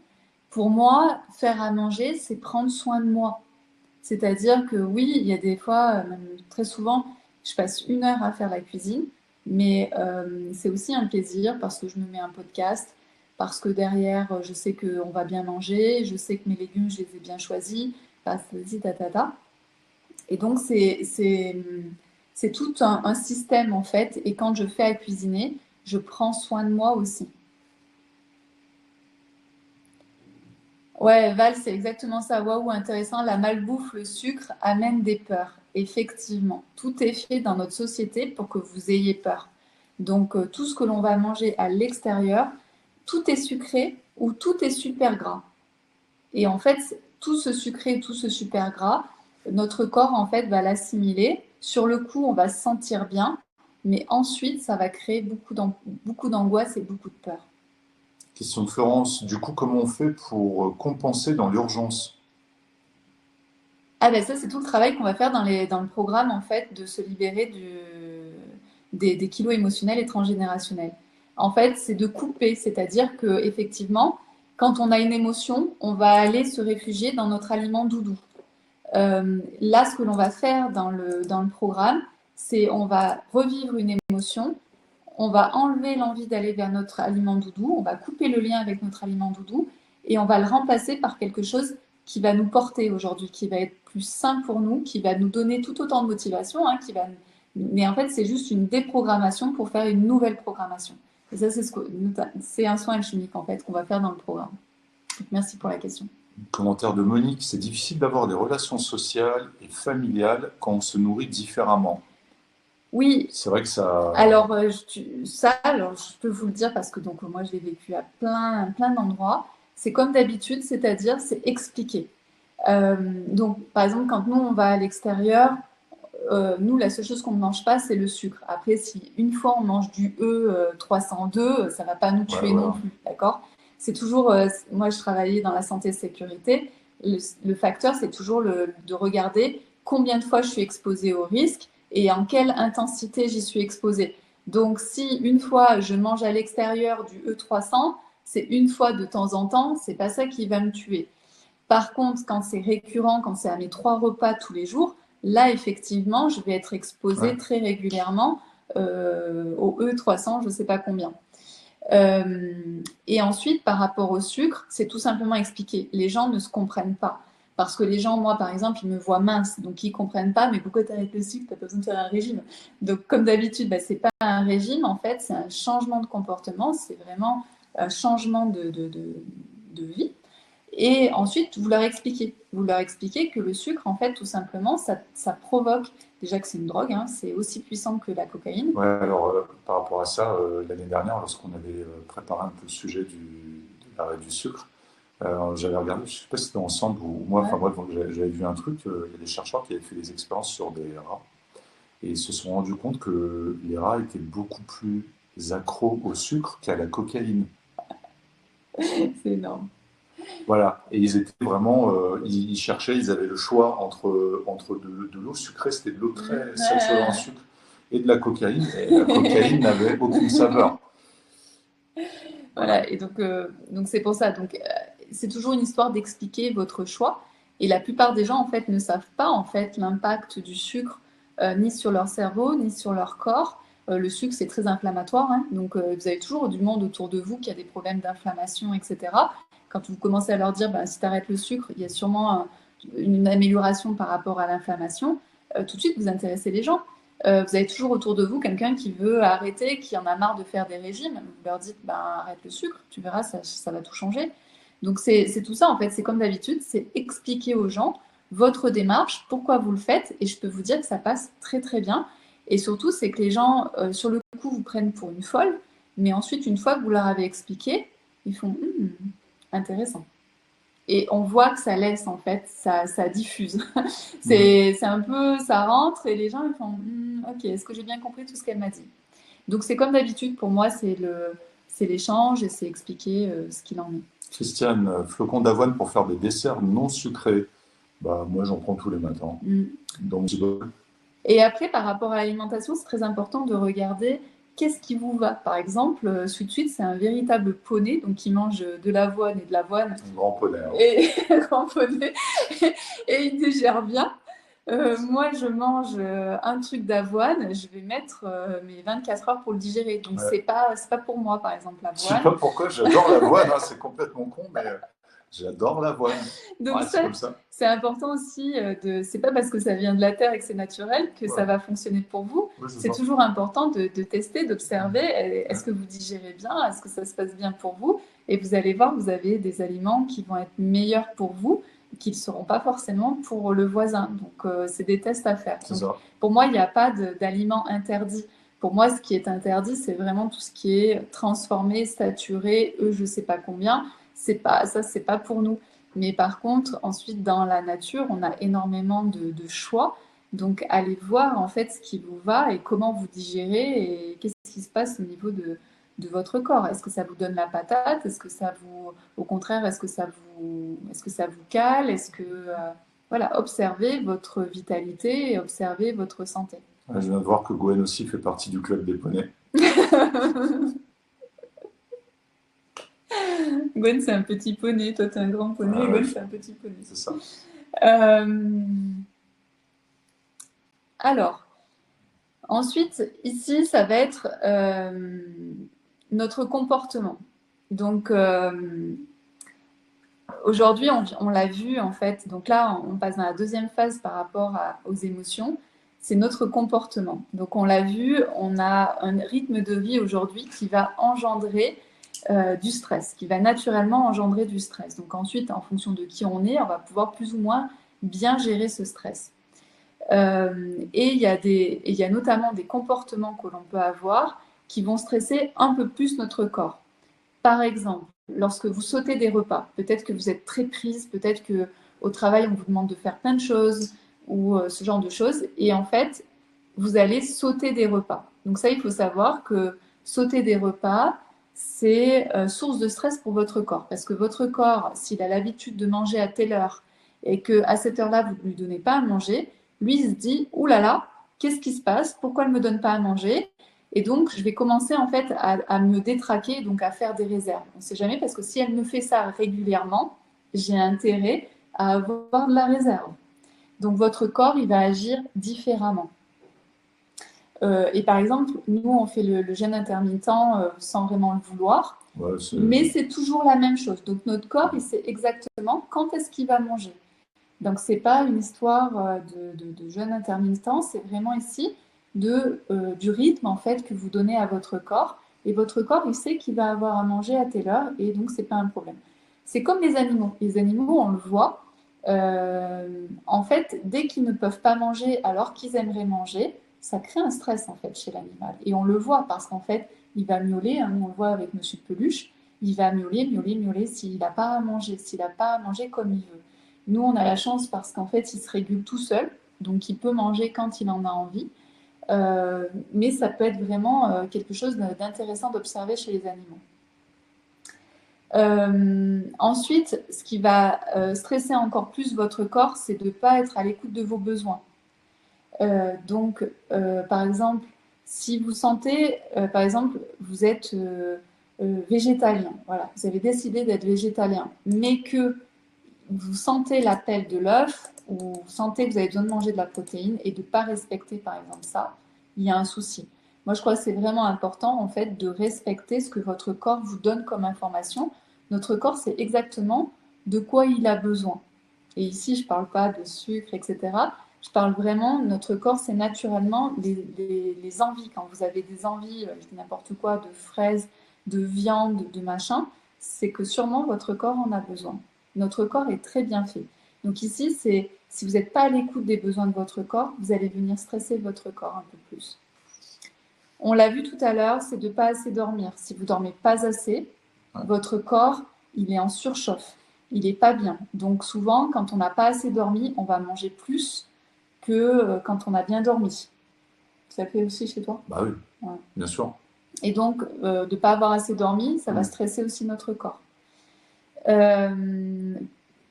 Pour moi, faire à manger, c'est prendre soin de moi. C'est-à-dire que oui, il y a des fois, même très souvent, je passe 1 heure à faire la cuisine, mais c'est aussi un plaisir parce que je me mets un podcast, parce que derrière, je sais qu'on va bien manger, je sais que mes légumes, je les ai bien choisis, patati tatata. Et donc, c'est tout un système en fait. Et quand je fais à cuisiner, je prends soin de moi aussi. Ouais, Val, c'est exactement ça. Waouh, intéressant. La malbouffe, le sucre amène des peurs. Effectivement, tout est fait dans notre société pour que vous ayez peur. Donc, tout ce que l'on va manger à l'extérieur, tout est sucré ou tout est super gras. Et en fait, tout ce sucré, tout ce super gras, notre corps en fait va l'assimiler. Sur le coup, on va se sentir bien, mais ensuite, ça va créer beaucoup d'angoisse et beaucoup de peur. Question de Florence, du coup, comment on fait pour compenser dans l'urgence? Ah ben ça, c'est tout le travail qu'on va faire dans le programme en fait de se libérer des kilos émotionnels et transgénérationnels. En fait, c'est de couper, c'est-à-dire que effectivement, quand on a une émotion, on va aller se réfugier dans notre aliment doudou. Là, ce que l'on va faire dans le programme, c'est on va revivre une émotion, on va enlever l'envie d'aller vers notre aliment doudou, on va couper le lien avec notre aliment doudou et on va le remplacer par quelque chose qui va nous porter aujourd'hui, qui va être plus sain pour nous, qui va nous donner tout autant de motivation, hein, mais en fait, c'est juste une déprogrammation pour faire une nouvelle programmation. Et ça, c'est un soin alchimique en fait qu'on va faire dans le programme. Donc, merci pour la question. Commentaire de Monique, c'est difficile d'avoir des relations sociales et familiales quand on se nourrit différemment. Oui. C'est vrai que ça. Alors, je peux vous le dire parce que donc moi, je l'ai vécu à plein d'endroits. C'est comme d'habitude, c'est-à-dire c'est expliqué. Donc, par exemple, quand nous, on va à l'extérieur, nous, la seule chose qu'on ne mange pas, c'est le sucre. Après, si une fois on mange du E302, ça ne va pas nous tuer non plus, d'accord? C'est toujours, moi, je travaillais dans la santé et sécurité. Le facteur, c'est toujours de regarder combien de fois je suis exposée au risque et en quelle intensité j'y suis exposée. Donc, si une fois je mange à l'extérieur du E300, c'est une fois de temps en temps, c'est pas ça qui va me tuer. Par contre, quand c'est récurrent, quand c'est à mes 3 repas tous les jours, là, effectivement, je vais être exposée très régulièrement au E300, je ne sais pas combien. Et ensuite, par rapport au sucre, c'est tout simplement expliqué. Les gens ne se comprennent pas. Parce que les gens, moi, par exemple, ils me voient mince, donc ils ne comprennent pas, mais pourquoi tu arrêtes le sucre, tu n'as pas besoin de faire un régime. Donc, comme d'habitude, ce n'est pas un régime, en fait, c'est un changement de comportement, c'est vraiment un changement de vie. Et ensuite, vous leur expliquez que le sucre, en fait, tout simplement, ça provoque déjà que c'est une drogue, hein, c'est aussi puissant que la cocaïne. Ouais, alors par rapport à ça, l'année dernière, lorsqu'on avait préparé un peu le sujet de l'arrêt du sucre, j'avais regardé, je ne sais pas si c'était ensemble ou moi, Ouais. enfin bref, j'avais vu un truc, il y a des chercheurs qui avaient fait des expériences sur des rats et ils se sont rendus compte que les rats étaient beaucoup plus accros au sucre qu'à la cocaïne. C'est énorme. Voilà, et ils étaient vraiment, ils cherchaient, ils avaient le choix entre de l'eau sucrée, c'était de l'eau très saturée en sucre, et de la cocaïne, et la cocaïne n'avait aucune saveur. Voilà. Voilà, et donc c'est pour ça. Donc, c'est toujours une histoire d'expliquer votre choix. Et la plupart des gens, en fait, ne savent pas, en fait, l'impact du sucre, ni sur leur cerveau, ni sur leur corps. Le sucre, c'est très inflammatoire, hein. Donc, vous avez toujours du monde autour de vous qui a des problèmes d'inflammation, etc. Quand vous commencez à leur dire, bah, si tu arrêtes le sucre, il y a sûrement une amélioration par rapport à l'inflammation, tout de suite, vous intéressez les gens. Vous avez toujours autour de vous quelqu'un qui veut arrêter, qui en a marre de faire des régimes. Vous leur dites, ben, arrête le sucre, tu verras, ça va tout changer. Donc c'est tout ça, en fait, c'est comme d'habitude, c'est expliquer aux gens votre démarche, pourquoi vous le faites, et je peux vous dire que ça passe très très bien. Et surtout, c'est que les gens, sur le coup, vous prennent pour une folle, mais ensuite, une fois que vous leur avez expliqué, ils font, intéressant. Et on voit que ça laisse, en fait, ça diffuse. C'est un peu, ça rentre et les gens ils font, ok, est-ce que j'ai bien compris tout ce qu'elle m'a dit? Donc c'est comme d'habitude, pour moi, c'est l'échange et c'est expliquer ce qu'il en est. Christiane, flocons d'avoine pour faire des desserts non sucrés. Bah, moi, j'en prends tous les matins. Donc, Et après, par rapport à l'alimentation, c'est très important de regarder qu'est-ce qui vous va. Par exemple, Sweet Sweet, c'est un véritable poney, donc il mange de l'avoine et de l'avoine. un grand poney. Hein. Et un grand poney. Et il digère bien. Moi, je mange un truc d'avoine, je vais mettre mes 24 heures pour le digérer. Donc, Ouais. c'est pas pour moi, par exemple, Je sais l'avoine. pas pourquoi, j'adore l'avoine, hein, c'est complètement con, mais j'adore l'avoine. Donc, Ouais, c'est comme ça. c'est important aussi c'est pas parce que ça vient de la terre et que c'est naturel que ça Ouais. va fonctionner pour vous. Oui, C'est ça. toujours important de tester, d'observer. Est-ce que vous digérez bien? Est-ce que ça se passe bien pour vous? Et vous allez voir, vous avez des aliments qui vont être meilleurs pour vous, qui ne seront pas forcément pour le voisin. Donc, c'est des tests à faire. C'est Donc, ça. pour moi, il n'y a pas d'aliments interdits. Pour moi, ce qui est interdit, c'est vraiment tout ce qui est transformé, saturé, je sais pas combien. Ça, c'est pas pour nous. Mais par contre, ensuite, dans la nature, on a énormément de choix. Donc, allez voir en fait ce qui vous va et comment vous digérez et qu'est-ce qui se passe au niveau de votre corps. Est-ce que ça vous donne la patate? Est-ce que ça vous, au contraire, est-ce que ça vous cale? Est-ce que, voilà, observez votre vitalité et observez votre santé. Je viens de voir que Gwen aussi fait partie du club des poneys. Gwen, c'est un petit poney. Toi, t'es un grand poney. Et Gwen, c'est un petit poney. C'est ça. Alors, ensuite, ici, ça va être notre comportement. Donc, aujourd'hui, on l'a vu, en fait. Donc là, on passe dans la deuxième phase par rapport aux émotions. C'est notre comportement. Donc, on l'a vu, on a un rythme de vie aujourd'hui qui va engendrer du stress, qui va naturellement engendrer du stress. Donc ensuite, en fonction de qui on est, on va pouvoir plus ou moins bien gérer ce stress. Et il y a notamment des comportements que l'on peut avoir qui vont stresser un peu plus notre corps. Par exemple, lorsque vous sautez des repas, peut-être que vous êtes très prise, peut-être que au travail on vous demande de faire plein de choses ou ce genre de choses, et en fait vous allez sauter des repas. Donc ça, il faut savoir que sauter des repas, c'est source de stress pour votre corps, parce que votre corps, s'il a l'habitude de manger à telle heure et que à cette heure-là vous ne lui donnez pas à manger, lui il se dit ouh là là, qu'est-ce qui se passe? Pourquoi elle ne me donne pas à manger? Et donc, je vais commencer en fait à me détraquer, donc à faire des réserves. On ne sait jamais parce que si elle me fait ça régulièrement, j'ai intérêt à avoir de la réserve. Donc, votre corps, il va agir différemment. Et par exemple, nous, on fait le jeûne intermittent sans vraiment le vouloir, Ouais, mais c'est toujours la même chose. Donc, notre corps, il sait exactement quand est-ce qu'il va manger. Donc, ce n'est pas une histoire de jeûne intermittent, c'est vraiment ici du rythme en fait que vous donnez à votre corps. Et votre corps, il sait qu'il va avoir à manger à telle heure et donc c'est pas un problème. C'est comme les animaux. Les animaux, on le voit, En fait, dès qu'ils ne peuvent pas manger alors qu'ils aimeraient manger, ça crée un stress en fait chez l'animal. Et on le voit parce qu'en fait, il va miauler, hein, on le voit avec Monsieur Peluche, il va miauler, miauler, miauler s'il n'a pas à manger, s'il n'a pas à manger comme il veut. Nous, on a la chance parce qu'en fait, il se régule tout seul, donc il peut manger quand il en a envie. Mais ça peut être vraiment quelque chose d'intéressant d'observer chez les animaux. Ensuite, ce qui va stresser encore plus votre corps, c'est de ne pas être à l'écoute de vos besoins. Donc, par exemple, si vous sentez, par exemple, vous êtes végétalien, voilà, vous avez décidé d'être végétalien, mais que vous sentez l'appel de l'œuf, ou vous sentez que vous avez besoin de manger de la protéine et de ne pas respecter, par exemple, ça, il y a un souci. Moi, je crois que c'est vraiment important, en fait, de respecter ce que votre corps vous donne comme information. Notre corps, c'est exactement de quoi il a besoin. Et ici, je ne parle pas de sucre, etc. Je parle vraiment, notre corps, c'est naturellement les envies. Quand vous avez des envies, je dis n'importe quoi, de fraises, de viande, de machin, c'est que sûrement votre corps en a besoin. Notre corps est très bien fait. Donc ici, c'est si vous n'êtes pas à l'écoute des besoins de votre corps, vous allez venir stresser votre corps un peu plus. On l'a vu tout à l'heure, c'est de ne pas assez dormir. Si vous ne dormez pas assez, votre corps, il est en surchauffe. Il n'est pas bien. Donc souvent, quand on n'a pas assez dormi, on va manger plus que quand on a bien dormi. Ça fait aussi chez toi? Bah oui, bien sûr. Et donc, de ne pas avoir assez dormi, ça va stresser aussi notre corps.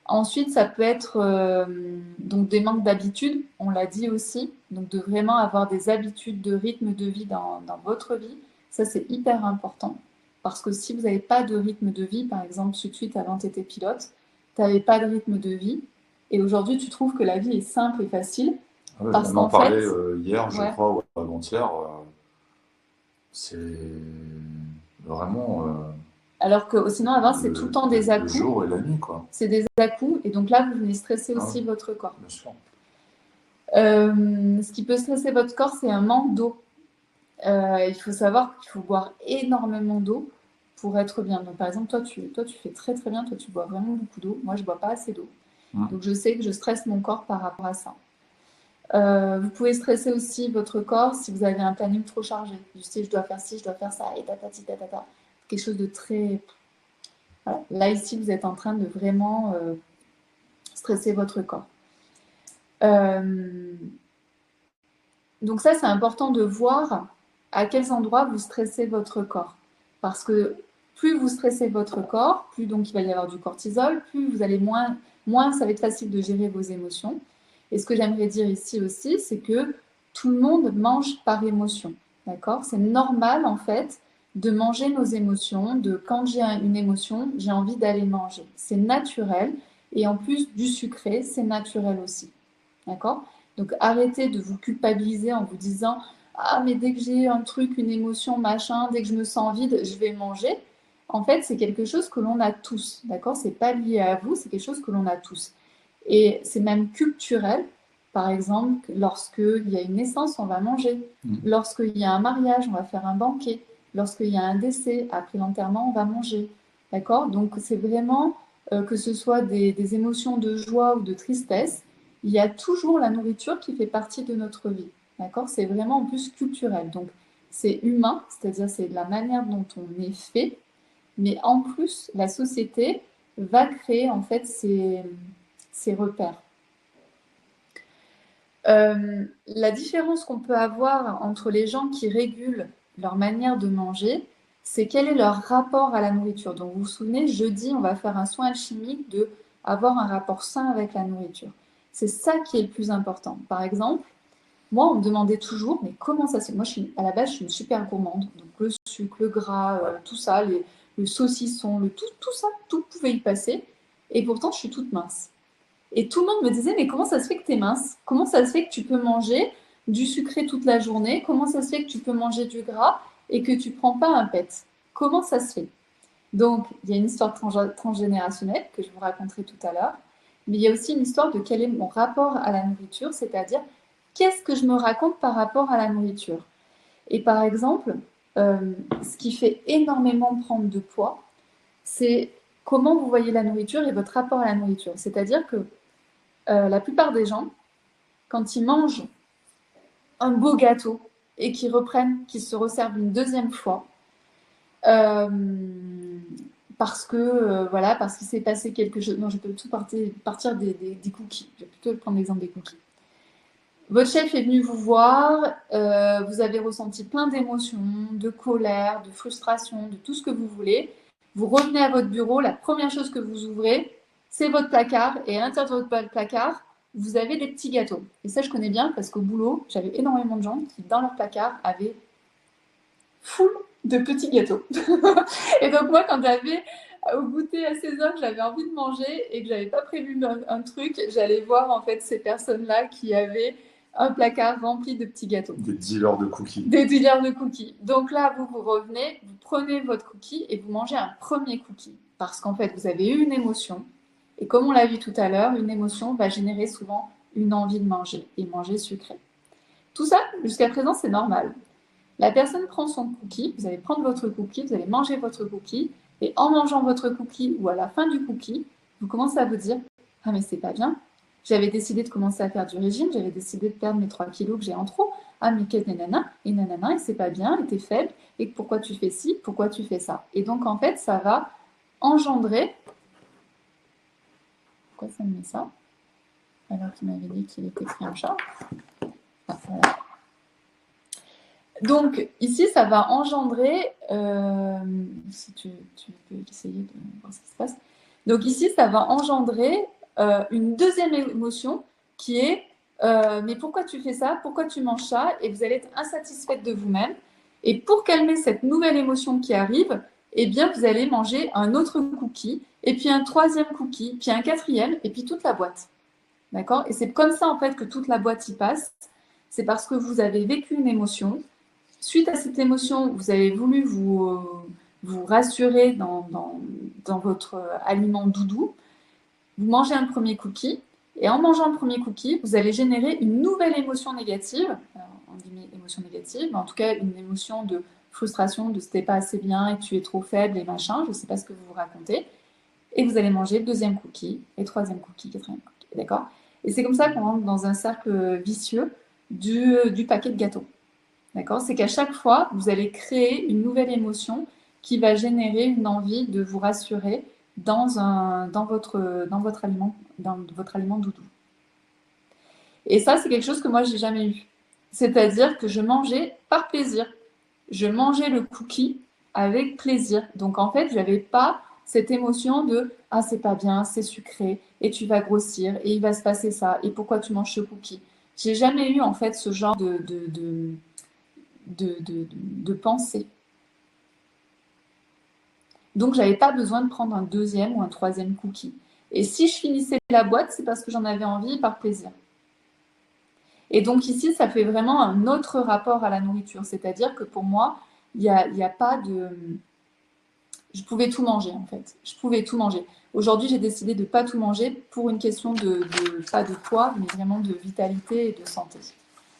Ensuite, ça peut être donc des manques d'habitude, on l'a dit aussi, donc de vraiment avoir des habitudes de rythme de vie dans votre vie. Ça, c'est hyper important. Parce que si vous n'avez pas de rythme de vie, par exemple, tout de suite avant tu étais pilote, tu n'avais pas de rythme de vie, et aujourd'hui tu trouves que la vie est simple et facile. Parce on en parlait hier, je crois, ou avant-hier. C'est vraiment. Alors que sinon, avant, c'est tout le temps des à-coups. Le jour et la nuit, quoi. C'est des à-coups, et donc là, vous venez stresser aussi votre corps. Bien sûr. Ce qui peut stresser votre corps, c'est un manque d'eau. Il faut savoir qu'il faut boire énormément d'eau pour être bien. Donc, par exemple, toi, tu fais très très bien. Toi, tu bois vraiment beaucoup d'eau. Moi, je ne bois pas assez d'eau. Donc, je sais que je stresse mon corps par rapport à ça. Vous pouvez stresser aussi votre corps si vous avez un planning trop chargé. Je sais, je dois faire ci, je dois faire ça, et tatati, tatata. Quelque chose de très... Voilà. Là, ici, vous êtes en train de vraiment stresser votre corps. Donc ça, c'est important de voir à quels endroits vous stressez votre corps. Parce que plus vous stressez votre corps, plus donc il va y avoir du cortisol, plus vous allez moins ça va être facile de gérer vos émotions. Et ce que j'aimerais dire ici aussi, c'est que tout le monde mange par émotion. D'accord? C'est normal en fait de manger nos émotions, de quand j'ai une émotion, j'ai envie d'aller manger. C'est naturel. Et en plus du sucré, c'est naturel aussi. D'accord? Donc arrêtez de vous culpabiliser en vous disant « Ah, mais dès que j'ai un truc, une émotion, machin, dès que je me sens vide, je vais manger. » En fait, c'est quelque chose que l'on a tous. D'accord? C'est pas lié à vous, c'est quelque chose que l'on a tous. Et c'est même culturel. Par exemple, lorsqu'il y a une naissance, on va manger. Lorsqu'il y a un mariage, on va faire un banquet. Lorsqu'il y a un décès, après l'enterrement, on va manger. D'accord? Donc c'est vraiment, que ce soit des émotions de joie ou de tristesse, il y a toujours la nourriture qui fait partie de notre vie. D'accord? C'est vraiment en plus culturel. Donc c'est humain, c'est-à-dire c'est de la manière dont on est fait, mais en plus, la société va créer en fait ces repères. La différence qu'on peut avoir entre les gens qui régulent leur manière de manger, c'est quel est leur rapport à la nourriture. Donc vous vous souvenez, jeudi, on va faire un soin alchimique de avoir un rapport sain avec la nourriture. C'est ça qui est le plus important. Par exemple, moi, on me demandait toujours, mais comment ça se fait? Moi, à la base, je suis une super gourmande. Donc le sucre, le gras, tout ça, le saucisson, tout ça, tout pouvait y passer. Et pourtant, je suis toute mince. Et tout le monde me disait, mais comment ça se fait que tu es mince? Comment ça se fait que tu peux manger du sucré toute la journée? Comment ça se fait que tu peux manger du gras et que tu ne prends pas un pet? Comment ça se fait? Donc, il y a une histoire transgénérationnelle que je vous raconterai tout à l'heure. Mais il y a aussi une histoire de quel est mon rapport à la nourriture, c'est-à-dire qu'est-ce que je me raconte par rapport à la nourriture. Et par exemple, ce qui fait énormément prendre de poids, c'est comment vous voyez la nourriture et votre rapport à la nourriture. C'est-à-dire que la plupart des gens, quand ils mangent un beau gâteau et qu'ils reprennent, qu'ils se resservent une deuxième fois, parce que voilà, parce qu'il s'est passé quelque chose. Non, je peux tout partir des cookies. Je vais plutôt prendre l'exemple des cookies. Votre chef est venu vous voir, vous avez ressenti plein d'émotions, de colère, de frustration, de tout ce que vous voulez. Vous revenez à votre bureau, la première chose que vous ouvrez, c'est votre placard, et à l'intérieur de votre placard, vous avez des petits gâteaux. Et ça, je connais bien parce qu'au boulot, j'avais énormément de gens qui, dans leur placard, avaient full de petits gâteaux. Et donc moi, quand j'avais au goûter à 16h que j'avais envie de manger et que j'avais pas prévu un truc, j'allais voir en fait ces personnes-là qui avaient un placard rempli de petits gâteaux. Des dealers de cookies. Des dealers de cookies. Donc là, vous revenez, vous prenez votre cookie et vous mangez un premier cookie. Parce qu'en fait, vous avez eu une émotion. Et comme on l'a vu tout à l'heure, une émotion va générer souvent une envie de manger et manger sucré. Tout ça, jusqu'à présent, c'est normal. La personne prend son cookie, vous allez prendre votre cookie, vous allez manger votre cookie, et en mangeant votre cookie ou à la fin du cookie, vous commencez à vous dire « Ah mais c'est pas bien, j'avais décidé de commencer à faire du régime, j'avais décidé de perdre mes 3 kilos que j'ai en trop, ah mais quel nanana, et c'est pas bien, et t'es faible, et pourquoi tu fais ci, pourquoi tu fais ça ?» Et donc en fait, ça va engendrer… Pourquoi ça me met ça? Alors qu'il m'avait dit qu'il était pris en charge. Ah, voilà. Donc, ici, ça va engendrer, si tu peux essayer de voir ce qui se passe. Donc, ici, ça va engendrer une deuxième émotion qui est mais pourquoi tu fais ça? Pourquoi tu manges ça? Et vous allez être insatisfaite de vous-même. Et pour calmer cette nouvelle émotion qui arrive, eh bien, vous allez manger un autre cookie, et puis un troisième cookie, puis un quatrième, et puis toute la boîte. D'accord? Et c'est comme ça, en fait, que toute la boîte y passe. C'est parce que vous avez vécu une émotion. Suite à cette émotion, vous avez voulu vous rassurer dans votre aliment doudou. Vous mangez un premier cookie, et en mangeant le premier cookie, vous allez générer une nouvelle émotion négative. Alors, on dit émotion négative, mais en tout cas une émotion de frustration, de c'était pas assez bien et tu es trop faible et machin, je ne sais pas ce que vous vous racontez. Et vous allez manger le deuxième cookie, et troisième cookie, quatrième cookie, d'accord? Et c'est comme ça qu'on rentre dans un cercle vicieux du paquet de gâteaux. D'accord? C'est qu'à chaque fois, vous allez créer une nouvelle émotion qui va générer une envie de vous rassurer dans votre aliment doudou. Et ça, c'est quelque chose que moi, je n'ai jamais eu. C'est-à-dire que je mangeais par plaisir. Je mangeais le cookie avec plaisir. Donc, en fait, je n'avais pas cette émotion de « Ah, c'est pas bien, c'est sucré, et tu vas grossir, et il va se passer ça, et pourquoi tu manges ce cookie ?» J'ai jamais eu, en fait, ce genre de pensée. Donc, je n'avais pas besoin de prendre un deuxième ou un troisième cookie. Et si je finissais la boîte, c'est parce que j'en avais envie par plaisir. Et donc ici, ça fait vraiment un autre rapport à la nourriture. C'est-à-dire que pour moi, il n'y a pas de… Je pouvais tout manger, en fait. Je pouvais tout manger. Aujourd'hui, j'ai décidé de ne pas tout manger pour une question pas de poids, mais vraiment de vitalité et de santé.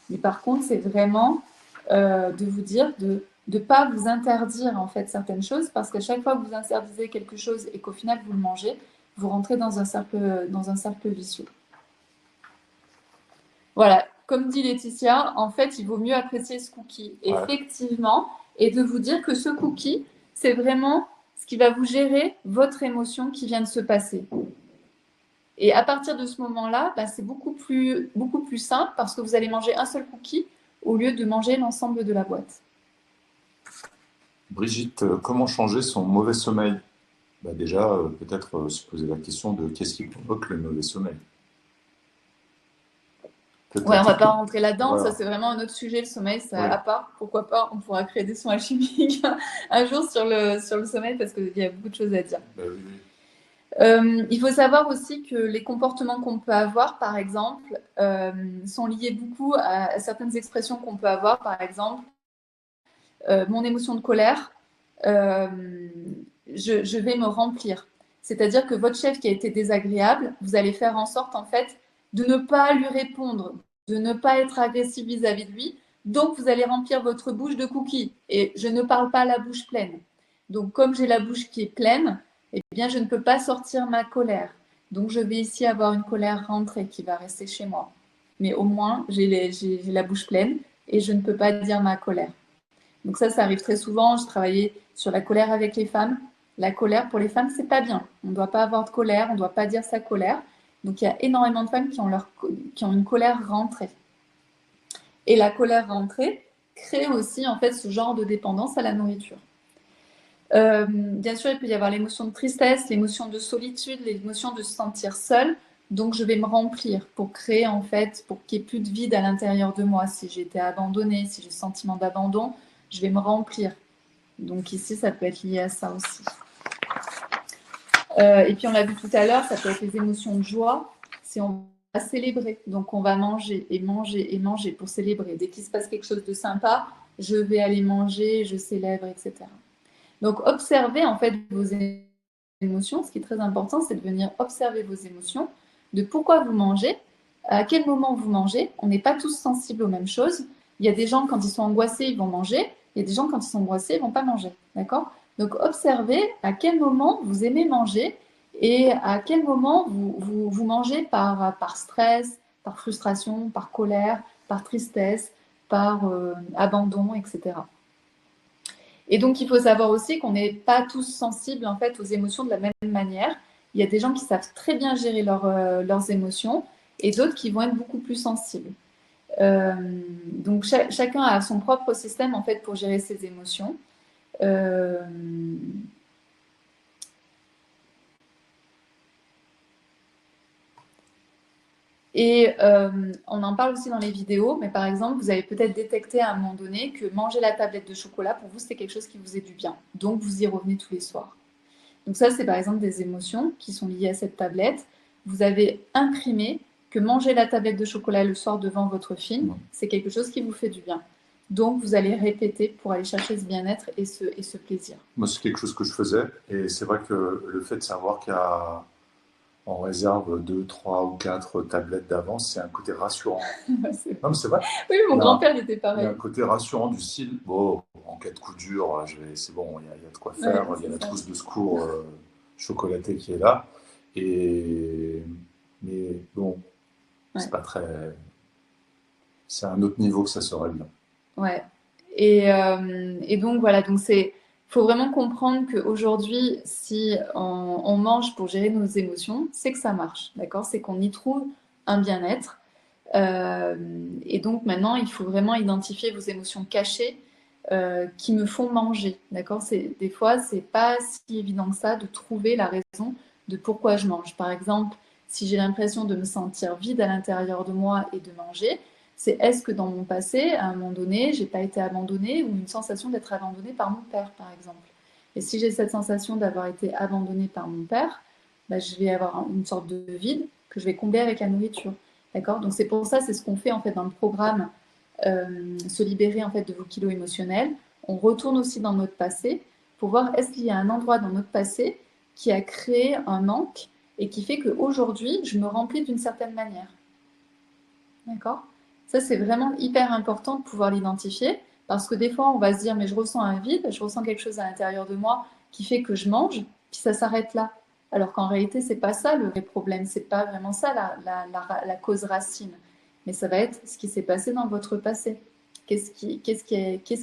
Mais par contre, c'est vraiment de vous dire de ne pas vous interdire en fait certaines choses, parce qu'à chaque fois que vous interdisez quelque chose et qu'au final vous le mangez, vous rentrez dans un cercle vicieux. Voilà, comme dit Laetitia, en fait, il vaut mieux apprécier ce cookie, effectivement, et de vous dire que ce cookie, c'est vraiment ce qui va vous gérer votre émotion qui vient de se passer. Et à partir de ce moment-là, bah, c'est beaucoup plus simple parce que vous allez manger un seul cookie au lieu de manger l'ensemble de la boîte. Brigitte, comment changer son mauvais sommeil? Bah déjà, peut-être se poser la question de qu'est-ce qui provoque le mauvais sommeil. Ouais, on ne va pas rentrer là-dedans, voilà. Ça c'est vraiment un autre sujet, le sommeil, ça à part. Pourquoi pas, on pourra créer des sons alchimiques un jour sur le sommeil parce qu'il y a beaucoup de choses à dire. Bah, oui. Il faut savoir aussi que les comportements qu'on peut avoir, par exemple, sont liés beaucoup à certaines expressions qu'on peut avoir. Par exemple, mon émotion de colère, je vais me remplir. C'est-à-dire que votre chef qui a été désagréable, vous allez faire en sorte, en fait, de ne pas lui répondre, de ne pas être agressif vis-à-vis de lui. Donc, vous allez remplir votre bouche de cookies. Et je ne parle pas la bouche pleine. Donc, comme j'ai la bouche qui est pleine, eh bien, je ne peux pas sortir ma colère. Donc, je vais ici avoir une colère rentrée qui va rester chez moi. Mais au moins, j'ai la bouche pleine et je ne peux pas dire ma colère. Donc ça arrive très souvent. Je travaillais sur la colère avec les femmes. La colère pour les femmes, c'est pas bien. On ne doit pas avoir de colère, on ne doit pas dire sa colère. Donc il y a énormément de femmes qui ont une colère rentrée. Et la colère rentrée crée aussi en fait ce genre de dépendance à la nourriture. Bien sûr, il peut y avoir l'émotion de tristesse, l'émotion de solitude, l'émotion de se sentir seule. Donc, je vais me remplir pour créer, en fait, pour qu'il n'y ait plus de vide à l'intérieur de moi. Si j'ai été abandonnée, si j'ai le sentiment d'abandon, je vais me remplir. Donc, ici, ça peut être lié à ça aussi. Et puis, on l'a vu tout à l'heure, ça peut être les émotions de joie. Si on va célébrer, donc on va manger et manger et manger pour célébrer. Dès qu'il se passe quelque chose de sympa, je vais aller manger, je célèbre, etc. Donc, observez en fait vos émotions. Ce qui est très important, c'est de venir observer vos émotions, de pourquoi vous mangez, à quel moment vous mangez. On n'est pas tous sensibles aux mêmes choses. Il y a des gens, quand ils sont angoissés, ils vont manger. Il y a des gens, quand ils sont angoissés, ils ne vont pas manger. D'accord? Donc, observez à quel moment vous aimez manger et à quel moment vous mangez par stress, par frustration, par colère, par tristesse, par abandon, etc. Et donc, il faut savoir aussi qu'on n'est pas tous sensibles en fait aux émotions de la même manière. Il y a des gens qui savent très bien gérer leurs émotions et d'autres qui vont être beaucoup plus sensibles. Donc, chacun a son propre système en fait pour gérer ses émotions. Et on en parle aussi dans les vidéos, mais par exemple, vous avez peut-être détecté à un moment donné que manger la tablette de chocolat, pour vous, c'était quelque chose qui vous faisait du bien. Donc, vous y revenez tous les soirs. Donc ça, c'est par exemple des émotions qui sont liées à cette tablette. Vous avez imprimé que manger la tablette de chocolat le soir devant votre film, c'est quelque chose qui vous fait du bien. Donc, vous allez répéter pour aller chercher ce bien-être et ce plaisir. Moi, c'est quelque chose que je faisais. Et c'est vrai que le fait de savoir qu'il y a en réserve 2, 3 ou 4 tablettes d'avance, c'est un côté rassurant. Non, mais c'est vrai. Oui, mon grand-père, il était Il y a pareil. un côté rassurant du style, bon, en cas de coup dur, c'est bon, il y a de quoi faire, Ouais, il y a la c'est ça. trousse de secours chocolatée qui est là. Mais bon, c'est Ouais. pas très. C'est à un autre niveau que ça serait bien. Ouais. Et donc voilà, donc faut vraiment comprendre qu'aujourd'hui, si on mange pour gérer nos émotions, c'est que ça marche, d'accord? C'est qu'on y trouve un bien-être. Et donc maintenant, il faut vraiment identifier vos émotions cachées qui me font manger, d'accord? Des fois, c'est pas si évident que ça de trouver la raison de pourquoi je mange. Par exemple, si j'ai l'impression de me sentir vide à l'intérieur de moi et de manger, c'est est-ce que dans mon passé, à un moment donné, j'ai pas été abandonnée ou une sensation d'être abandonnée par mon père, par exemple. Et si j'ai cette sensation d'avoir été abandonnée par mon père, bah, je vais avoir une sorte de vide que je vais combler avec la nourriture. D'accord? Donc c'est pour ça, c'est ce qu'on fait en fait dans le programme se libérer en fait de vos kilos émotionnels. On retourne aussi dans notre passé pour voir est-ce qu'il y a un endroit dans notre passé qui a créé un manque et qui fait qu'aujourd'hui, je me remplis d'une certaine manière. D'accord? Ça, c'est vraiment hyper important de pouvoir l'identifier parce que des fois, on va se dire, mais je ressens un vide, je ressens quelque chose à l'intérieur de moi qui fait que je mange, puis ça s'arrête là. Alors qu'en réalité, c'est pas ça le vrai problème, c'est pas vraiment ça la cause racine, mais ça va être ce qui s'est passé dans votre passé. Qu'est-ce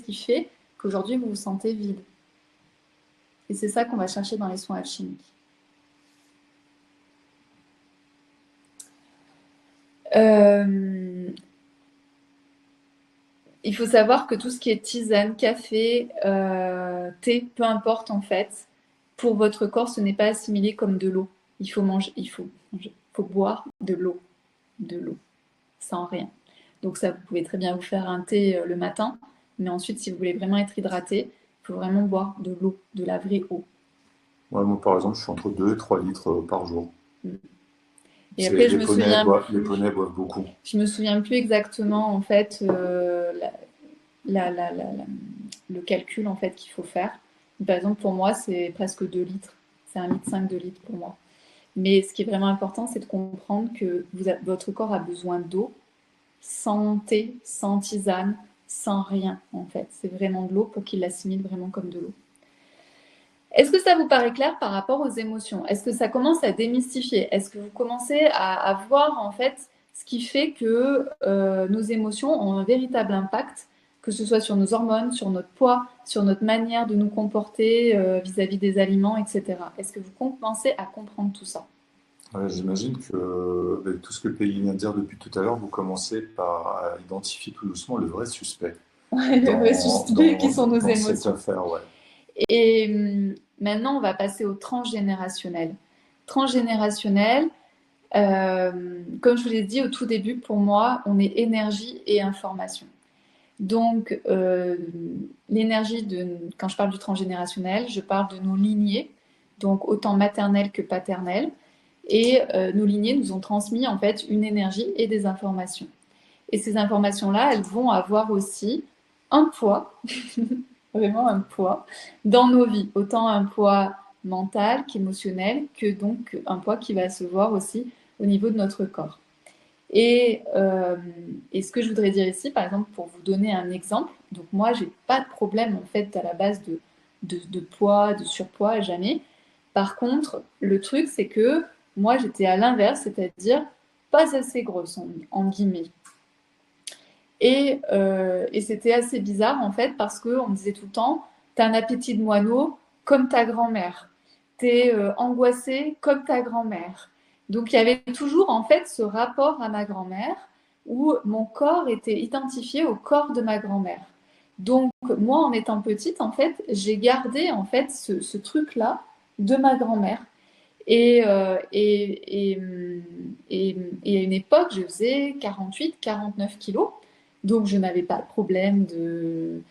qui fait qu'aujourd'hui vous vous sentez vide? Et c'est ça qu'on va chercher dans les soins alchimiques. Il faut savoir que tout ce qui est tisane, café, thé, peu importe en fait, pour votre corps, ce n'est pas assimilé comme de l'eau. Il faut boire de l'eau, sans rien. Donc ça, vous pouvez très bien vous faire un thé le matin, mais ensuite, si vous voulez vraiment être hydraté, il faut vraiment boire de l'eau, de la vraie eau. Ouais, moi, par exemple, je suis entre 2 et 3 litres par jour. Et après, Les poneys boivent beaucoup. Je me souviens plus exactement en fait le calcul en fait qu'il faut faire. Par exemple, pour moi, c'est presque 2 litres. C'est 1,5 litre, 2 litres pour moi. Mais ce qui est vraiment important, c'est de comprendre que votre corps a besoin d'eau, sans thé, sans tisane, sans rien en fait. C'est vraiment de l'eau pour qu'il l'assimile vraiment comme de l'eau. Est-ce que ça vous paraît clair par rapport aux émotions? Est-ce que ça commence à démystifier? Est-ce que vous commencez à voir en fait ce qui fait que nos émotions ont un véritable impact, que ce soit sur nos hormones, sur notre poids, sur notre manière de nous comporter vis-à-vis des aliments, etc. Est-ce que vous commencez à comprendre tout ça? Ouais, j'imagine que avec tout ce que Peggy vient de dire depuis tout à l'heure, vous commencez par à identifier tout doucement le vrai suspect Ouais, le vrai suspect qui sont nos dans cette émotions. affaire. Ouais. Et maintenant, on va passer au transgénérationnel. Transgénérationnel, comme je vous l'ai dit au tout début, pour moi, on est énergie et information. Donc, l'énergie, quand je parle du transgénérationnel, je parle de nos lignées, donc autant maternelles que paternelles. Et nos lignées nous ont transmis en fait une énergie et des informations. Et ces informations-là, elles vont avoir aussi un poids, vraiment un poids, dans nos vies. Autant un poids mental qu'émotionnel, que donc un poids qui va se voir aussi au niveau de notre corps. Et ce que je voudrais dire ici, par exemple, pour vous donner un exemple, donc moi, j'ai pas de problème en fait à la base de poids, de surpoids, jamais. Par contre, le truc, c'est que moi, j'étais à l'inverse, c'est-à-dire pas assez grosse, en guillemets. Et c'était assez bizarre en fait parce qu'on me disait tout le temps, t'as un appétit de moineau comme ta grand-mère, t'es angoissée comme ta grand-mère. Donc il y avait toujours en fait ce rapport à ma grand-mère où mon corps était identifié au corps de ma grand-mère. Donc moi en étant petite en fait j'ai gardé en fait ce truc-là de ma grand-mère. Et à une époque, je faisais 48-49 kilos. Donc, je n'avais pas de problème de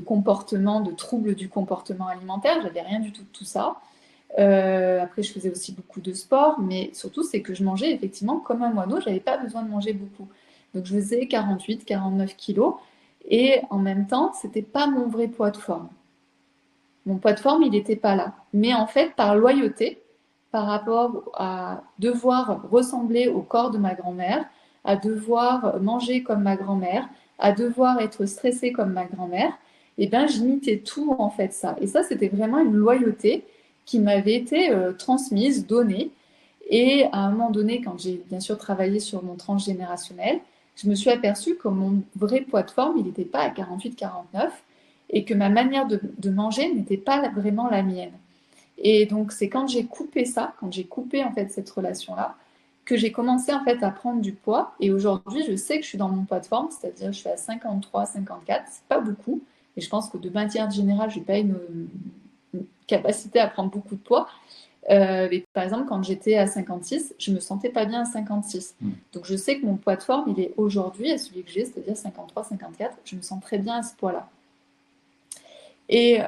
comportement, de troubles du comportement alimentaire. J'avais rien du tout de tout ça. Après, je faisais aussi beaucoup de sport, mais surtout, c'est que je mangeais effectivement comme un moineau. J'avais pas besoin de manger beaucoup. Donc, je faisais 48-49 kilos. Et en même temps, c'était pas mon vrai poids de forme. Mon poids de forme, il n'était pas là. Mais en fait, par loyauté, par rapport à devoir ressembler au corps de ma grand-mère, à devoir manger comme ma grand-mère, à devoir être stressée comme ma grand-mère, eh ben, j'imitais tout en fait ça. Et ça, c'était vraiment une loyauté qui m'avait été transmise, donnée. Et à un moment donné, quand j'ai bien sûr travaillé sur mon transgénérationnel, je me suis aperçue que mon vrai poids de forme, il n'était pas à 48-49 et que ma manière de manger n'était pas vraiment la mienne. Et donc, c'est quand j'ai coupé ça, quand j'ai coupé en fait cette relation-là, que j'ai commencé en fait à prendre du poids. Et aujourd'hui, je sais que je suis dans mon poids de forme, c'est-à-dire je suis à 53, 54, c'est pas beaucoup. Et je pense que de manière générale, je n'ai pas une capacité à prendre beaucoup de poids. Mais par exemple, quand j'étais à 56, je me sentais pas bien à 56. Donc je sais que mon poids de forme, il est aujourd'hui à celui que j'ai, c'est-à-dire 53, 54. Je me sens très bien à ce poids-là. Et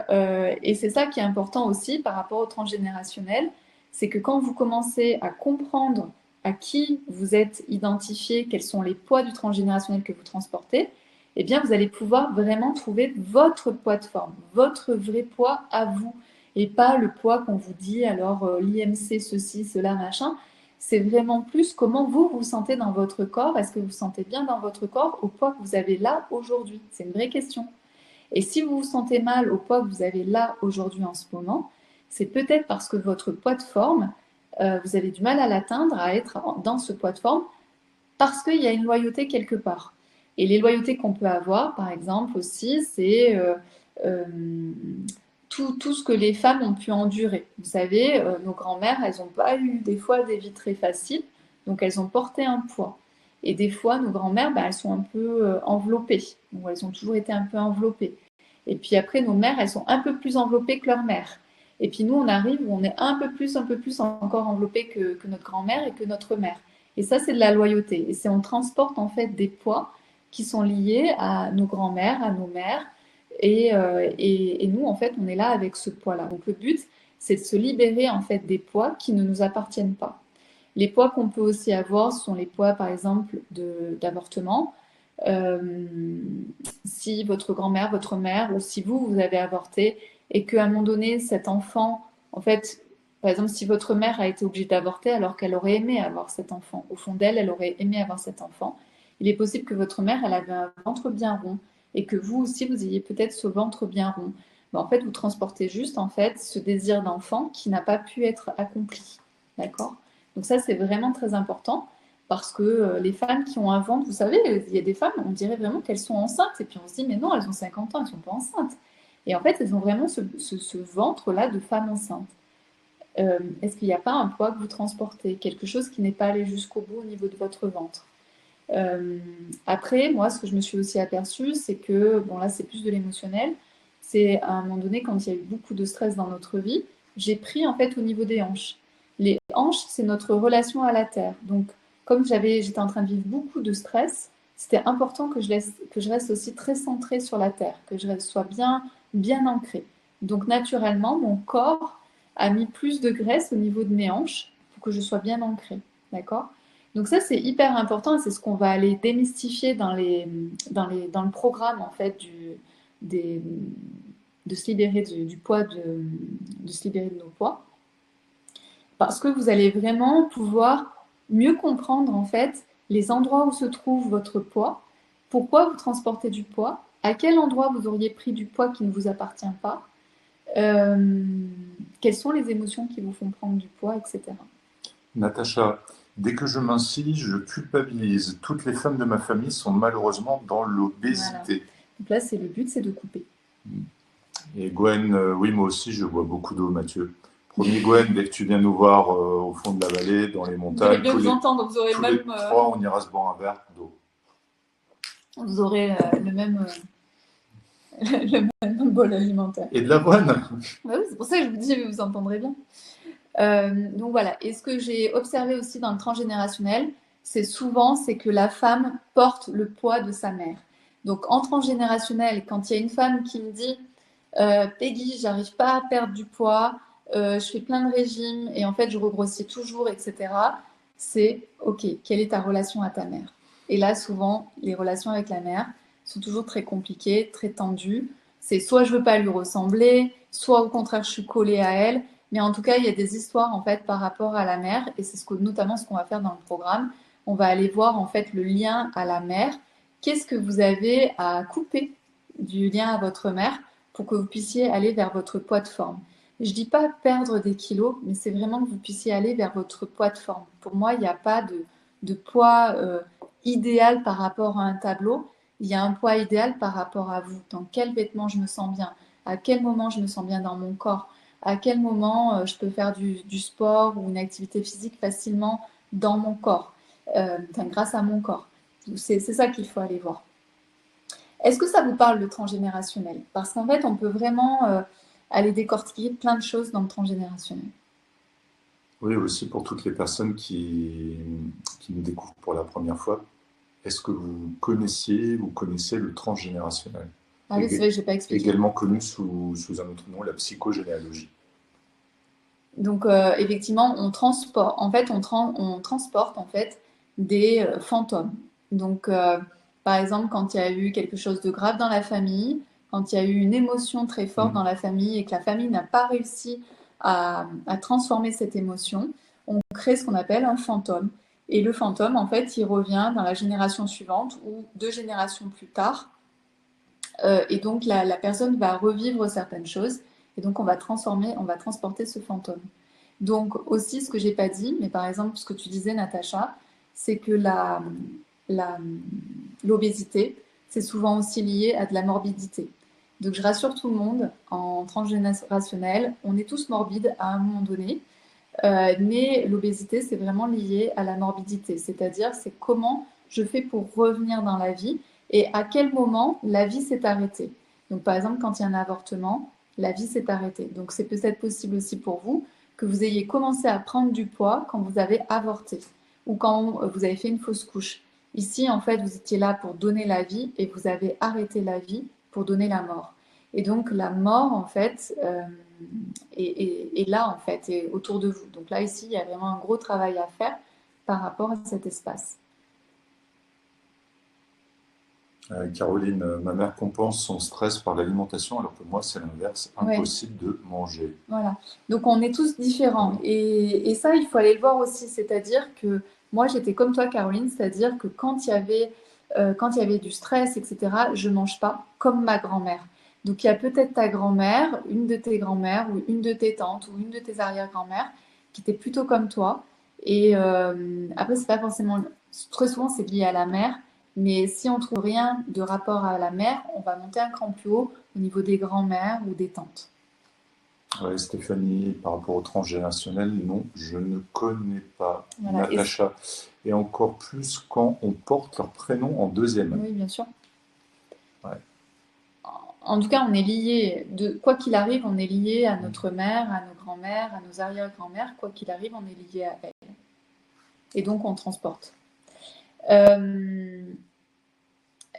c'est ça qui est important aussi par rapport au transgénérationnel, c'est que quand vous commencez à comprendre à qui vous êtes identifié, quels sont les poids du transgénérationnel que vous transportez, eh bien vous allez pouvoir vraiment trouver votre poids de forme, votre vrai poids à vous, et pas le poids qu'on vous dit, alors l'IMC, ceci, cela, machin. C'est vraiment plus comment vous vous sentez dans votre corps. Est-ce que vous vous sentez bien dans votre corps au poids que vous avez là aujourd'hui? C'est une vraie question. Et si vous vous sentez mal au poids que vous avez là aujourd'hui en ce moment, c'est peut-être parce que votre poids de forme, vous avez du mal à l'atteindre, à être dans ce poids de forme, parce qu'il y a une loyauté quelque part. Et les loyautés qu'on peut avoir, par exemple aussi, c'est euh, tout ce que les femmes ont pu endurer. Vous savez, nos grands-mères, elles n'ont pas eu des fois des vies très faciles, donc elles ont porté un poids. Et des fois, nos grands-mères, elles sont un peu enveloppées, donc elles ont toujours été un peu enveloppées. Et puis après, nos mères, elles sont un peu plus enveloppées que leur mère. Et puis nous, on arrive où on est un peu plus encore enveloppé que notre grand-mère et que notre mère. Et ça, c'est de la loyauté. Et c'est on transporte en fait des poids qui sont liés à nos grands-mères, à nos mères. Et nous, en fait, on est là avec ce poids-là. Donc le but, c'est de se libérer en fait des poids qui ne nous appartiennent pas. Les poids qu'on peut aussi avoir sont les poids, par exemple, d'avortement. Euh, si votre grand-mère, votre mère, ou si vous, vous avez avorté, et qu'à un moment donné, cet enfant, en fait, par exemple, si votre mère a été obligée d'avorter alors qu'elle aurait aimé avoir cet enfant, au fond d'elle, elle aurait aimé avoir cet enfant, il est possible que votre mère, elle avait un ventre bien rond, et que vous aussi, vous ayez peut-être ce ventre bien rond. Ben, en fait, vous transportez juste en fait ce désir d'enfant qui n'a pas pu être accompli. D'accord? Donc ça, c'est vraiment très important parce que les femmes qui ont un ventre, vous savez, il y a des femmes, on dirait vraiment qu'elles sont enceintes et puis on se dit, mais non, elles ont 50 ans, elles ne sont pas enceintes. Et en fait, elles ont vraiment ce ventre-là de femme enceinte. Est-ce qu'il n'y a pas un poids que vous transportez, quelque chose qui n'est pas allé jusqu'au bout au niveau de votre ventre? Après, moi, ce que je me suis aussi aperçue, c'est que, bon là, c'est plus de l'émotionnel, c'est à un moment donné, quand il y a eu beaucoup de stress dans notre vie, j'ai pris en fait au niveau des hanches. Les hanches, c'est notre relation à la terre. Donc, comme j'étais en train de vivre beaucoup de stress, c'était important que je reste aussi très centrée sur la terre, que je sois bien, bien ancrée. Donc, naturellement, mon corps a mis plus de graisse au niveau de mes hanches pour que je sois bien ancrée. D'accord? Donc ça, c'est hyper important et c'est ce qu'on va aller démystifier dans le programme en fait des, de se libérer du poids, de se libérer de nos poids. Parce que vous allez vraiment pouvoir mieux comprendre en fait les endroits où se trouve votre poids, pourquoi vous transportez du poids, à quel endroit vous auriez pris du poids qui ne vous appartient pas, quelles sont les émotions qui vous font prendre du poids, etc. Natacha, dès que je m'insilie, je culpabilise. Toutes les femmes de ma famille sont malheureusement dans l'obésité. Voilà. Donc là, le but, c'est de couper. Et Gwen, oui, moi aussi, je bois beaucoup d'eau, Mathieu. Promis, Gwen, dès que tu viens nous voir au fond de la vallée, dans les montagnes, je vais bien vous entendre, vous aurez tous le les même. trois, on ira se boire un verre d'eau. Vous aurez le même, le même bol alimentaire. Et de l'avoine. Bah oui, c'est pour ça que je vous dis, vous entendrez bien. Donc voilà. Et ce que j'ai observé aussi dans le transgénérationnel, c'est que la femme porte le poids de sa mère. Donc en transgénérationnel, quand il y a une femme qui me dit Peggy, j'arrive pas à perdre du poids, je fais plein de régimes et en fait je regrossis toujours, etc. C'est ok, quelle est ta relation à ta mère? Et là, souvent, les relations avec la mère sont toujours très compliquées, très tendues. C'est soit je veux pas lui ressembler, soit au contraire je suis collée à elle. Mais en tout cas, il y a des histoires en fait par rapport à la mère et c'est notamment ce qu'on va faire dans le programme. On va aller voir en fait le lien à la mère. Qu'est-ce que vous avez à couper du lien à votre mère pour que vous puissiez aller vers votre poids de forme? Je dis pas perdre des kilos, mais c'est vraiment que vous puissiez aller vers votre poids de forme. Pour moi, il n'y a pas de poids idéal par rapport à un tableau. Il y a un poids idéal par rapport à vous. Dans quel vêtement je me sens bien? À quel moment je me sens bien dans mon corps? À quel moment je peux faire du sport ou une activité physique facilement dans mon corps, grâce à mon corps. C'est ça qu'il faut aller voir. Est-ce que ça vous parle le transgénérationnel? Parce qu'en fait, on peut vraiment aller décortiquer plein de choses dans le transgénérationnel. Oui, aussi pour toutes les personnes qui nous découvrent pour la première fois. Est-ce que vous connaissez le transgénérationnel? Ah oui, c'est vrai que je n'ai pas expliqué. Également connu sous un autre nom, la psychogénéalogie. Donc, effectivement, on transporte en fait des fantômes. Donc, par exemple, quand il y a eu quelque chose de grave dans la famille, quand il y a eu une émotion très forte dans la famille et que la famille n'a pas réussi à transformer cette émotion, on crée ce qu'on appelle un fantôme. Et le fantôme, en fait, il revient dans la génération suivante ou 2 générations plus tard. Et donc, la personne va revivre certaines choses. Et donc, on va transporter ce fantôme. Donc, aussi, ce que j'ai pas dit, mais par exemple, ce que tu disais, Natacha, c'est que l'obésité, c'est souvent aussi lié à de la morbidité. Donc, je rassure tout le monde, en transgénérationnel, on est tous morbides à un moment donné, mais l'obésité, c'est vraiment lié à la morbidité. C'est-à-dire, c'est comment je fais pour revenir dans la vie et à quel moment la vie s'est arrêtée. Donc, par exemple, quand il y a un avortement, la vie s'est arrêtée. Donc, c'est peut-être possible aussi pour vous que vous ayez commencé à prendre du poids quand vous avez avorté ou quand vous avez fait une fausse couche. Ici, en fait, vous étiez là pour donner la vie et vous avez arrêté la vie pour donner la mort. Et donc, la mort, en fait, est là, en fait, et autour de vous. Donc là, ici, il y a vraiment un gros travail à faire par rapport à cet espace. Caroline, ma mère compense son stress par l'alimentation, alors que moi, c'est l'inverse, impossible de manger. Voilà. Donc, on est tous différents. Et ça, il faut aller le voir aussi. C'est-à-dire que moi, j'étais comme toi, Caroline, c'est-à-dire que quand il y avait du stress, etc., je ne mange pas comme ma grand-mère. Donc, il y a peut-être ta grand-mère, une de tes grand-mères, ou une de tes tantes, ou une de tes arrière-grand-mères, qui était plutôt comme toi. Et après, c'est pas forcément. Très souvent, c'est lié à la mère. Mais si on trouve rien de rapport à la mère, on va monter un cran plus haut au niveau des grands-mères ou des tantes. Ouais, Stéphanie, par rapport au transgénérationnel, non, je ne connais pas Voilà. Natacha. Et encore plus quand on porte leur prénom en deuxième. Oui, bien sûr. Ouais. En tout cas, on est lié, quoi qu'il arrive, on est lié à notre mère, à nos grands-mères, à nos arrière-grand-mères. Quoi qu'il arrive, on est lié à elles. Et donc, on transporte.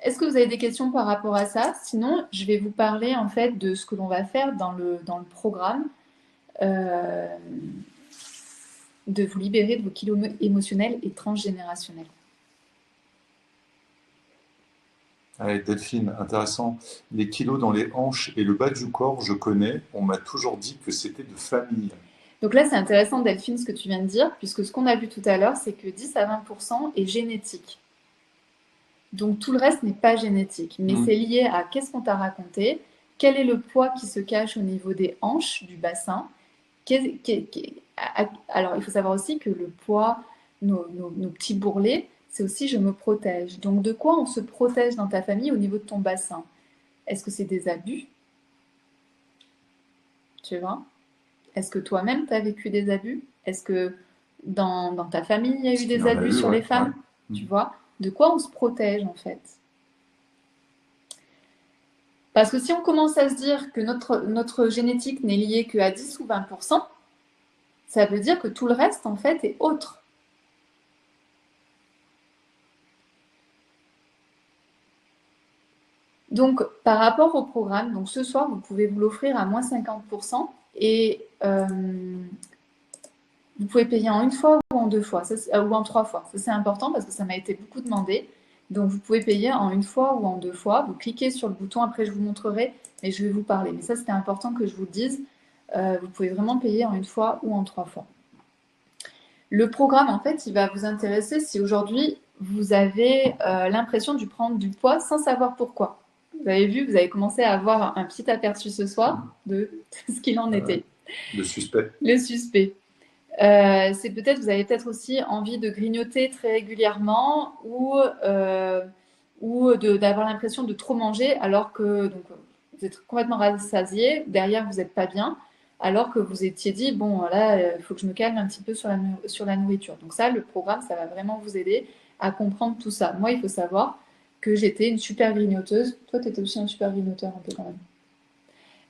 Est-ce que vous avez des questions par rapport à ça? Sinon, je vais vous parler en fait de ce que l'on va faire dans le programme, euh, de vous libérer de vos kilos émotionnels et transgénérationnels. Allez, Delphine, intéressant. Les kilos dans les hanches et le bas du corps, je connais. On m'a toujours dit que c'était de famille. Donc là, c'est intéressant, Delphine, ce que tu viens de dire, puisque ce qu'on a vu tout à l'heure, c'est que 10 à 20% est génétique. Donc tout le reste n'est pas génétique, mais c'est lié à qu'est-ce qu'on t'a raconté, quel est le poids qui se cache au niveau des hanches, du bassin. Alors il faut savoir aussi que le poids, nos petits bourrelets, c'est aussi je me protège. Donc de quoi on se protège dans ta famille au niveau de ton bassin? Est-ce que c'est des abus? Tu vois? Est-ce que toi-même tu as vécu des abus? Est-ce que dans ta famille il y a eu des abus sur les femmes? Tu vois? De quoi on se protège en fait? Parce que si on commence à se dire que notre génétique n'est liée qu'à 10 ou 20%, ça veut dire que tout le reste, en fait, est autre. Donc, par rapport au programme, donc ce soir, vous pouvez vous l'offrir à moins 50% et vous pouvez payer en une fois ou en deux fois, ou en trois fois. Ça, c'est important parce que ça m'a été beaucoup demandé. Donc, vous pouvez payer en une fois ou en deux fois. Vous cliquez sur le bouton, après je vous montrerai, mais je vais vous parler. Mais ça, c'était important que je vous le dise. Vous pouvez vraiment payer en une fois ou en trois fois. Le programme, en fait, il va vous intéresser si aujourd'hui, vous avez l'impression de prendre du poids sans savoir pourquoi. Vous avez vu, vous avez commencé à avoir un petit aperçu ce soir de ce qu'il en était. Le suspect. Le suspect. C'est peut-être, vous avez peut-être aussi envie de grignoter très régulièrement ou d'avoir l'impression de trop manger alors que donc, vous êtes complètement rassasié, derrière vous n'êtes pas bien, alors que vous étiez dit, bon là, il faut que je me calme un petit peu sur la nourriture. Donc ça, le programme, ça va vraiment vous aider à comprendre tout ça. Moi, il faut savoir que j'étais une super grignoteuse. Toi, tu étais aussi un super grignoteur un peu quand même.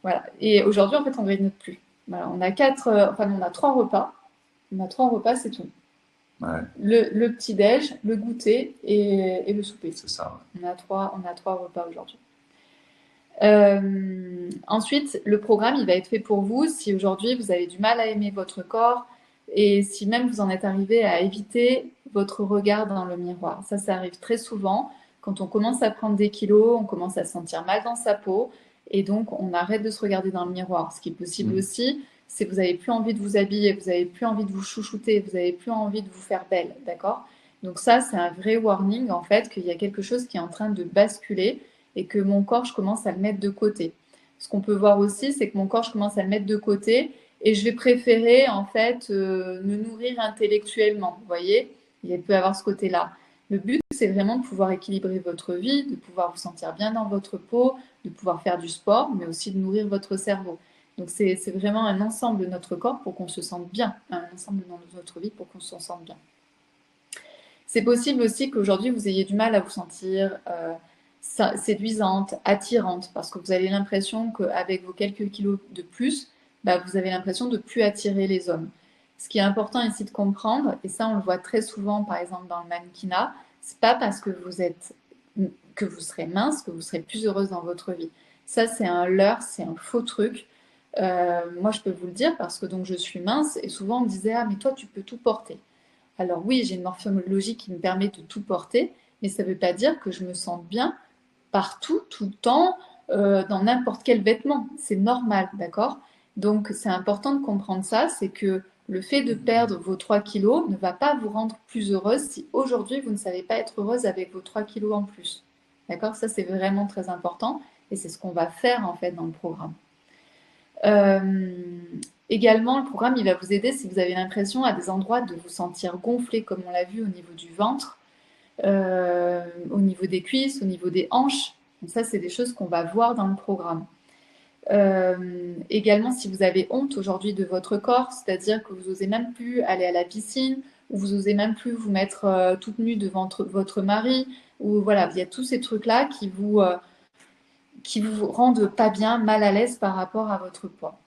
Voilà. Et aujourd'hui, en fait, on ne grignote plus. Voilà. On a trois repas. On a trois repas, c'est tout. Ouais. Le petit-déj, le goûter et le souper. C'est ça. Ouais. On a trois repas aujourd'hui. Ensuite, le programme, il va être fait pour vous si aujourd'hui vous avez du mal à aimer votre corps et si même vous en êtes arrivé à éviter votre regard dans le miroir. Ça arrive très souvent. Quand on commence à prendre des kilos, on commence à se sentir mal dans sa peau et donc on arrête de se regarder dans le miroir. Ce qui est possible aussi, c'est que vous n'avez plus envie de vous habiller, vous n'avez plus envie de vous chouchouter, vous n'avez plus envie de vous faire belle, d'accord? Donc ça, c'est un vrai warning en fait qu'il y a quelque chose qui est en train de basculer et que mon corps, je commence à le mettre de côté. Ce qu'on peut voir aussi, c'est que mon corps, je commence à le mettre de côté et je vais préférer en fait me nourrir intellectuellement. Vous voyez, il peut y avoir ce côté-là. Le but, c'est vraiment de pouvoir équilibrer votre vie, de pouvoir vous sentir bien dans votre peau, de pouvoir faire du sport, mais aussi de nourrir votre cerveau. Donc c'est vraiment un ensemble de notre corps pour qu'on se sente bien, un ensemble dans notre vie pour qu'on se sente bien. C'est possible aussi qu'aujourd'hui vous ayez du mal à vous sentir séduisante, attirante, parce que vous avez l'impression qu'avec vos quelques kilos de plus, vous avez l'impression de ne plus attirer les hommes. Ce qui est important ici de comprendre, et ça on le voit très souvent par exemple dans le mannequinat, c'est pas parce que vous serez mince que vous serez plus heureuse dans votre vie. Ça c'est un leurre, c'est un faux truc. Moi je peux vous le dire parce que donc je suis mince et souvent on me disait ah mais toi tu peux tout porter. Alors oui, j'ai une morphologie qui me permet de tout porter, mais ça ne veut pas dire que je me sente bien partout, tout le temps, dans n'importe quel vêtement. C'est normal, d'accord? Donc c'est important de comprendre ça, c'est que le fait de perdre vos 3 kilos ne va pas vous rendre plus heureuse si aujourd'hui vous ne savez pas être heureuse avec vos 3 kilos en plus. D'accord? Ça c'est vraiment très important. Et c'est ce qu'on va faire en fait dans le programme. Également, le programme, il va vous aider si vous avez l'impression à des endroits de vous sentir gonflé, comme on l'a vu au niveau du ventre, au niveau des cuisses, au niveau des hanches. Donc ça, c'est des choses qu'on va voir dans le programme. Également, si vous avez honte aujourd'hui de votre corps, c'est-à-dire que vous n'osez même plus aller à la piscine, ou vous n'osez même plus vous mettre toute nue devant votre mari, ou voilà, il y a tous ces trucs-là qui vous rendent pas bien, mal à l'aise par rapport à votre poids.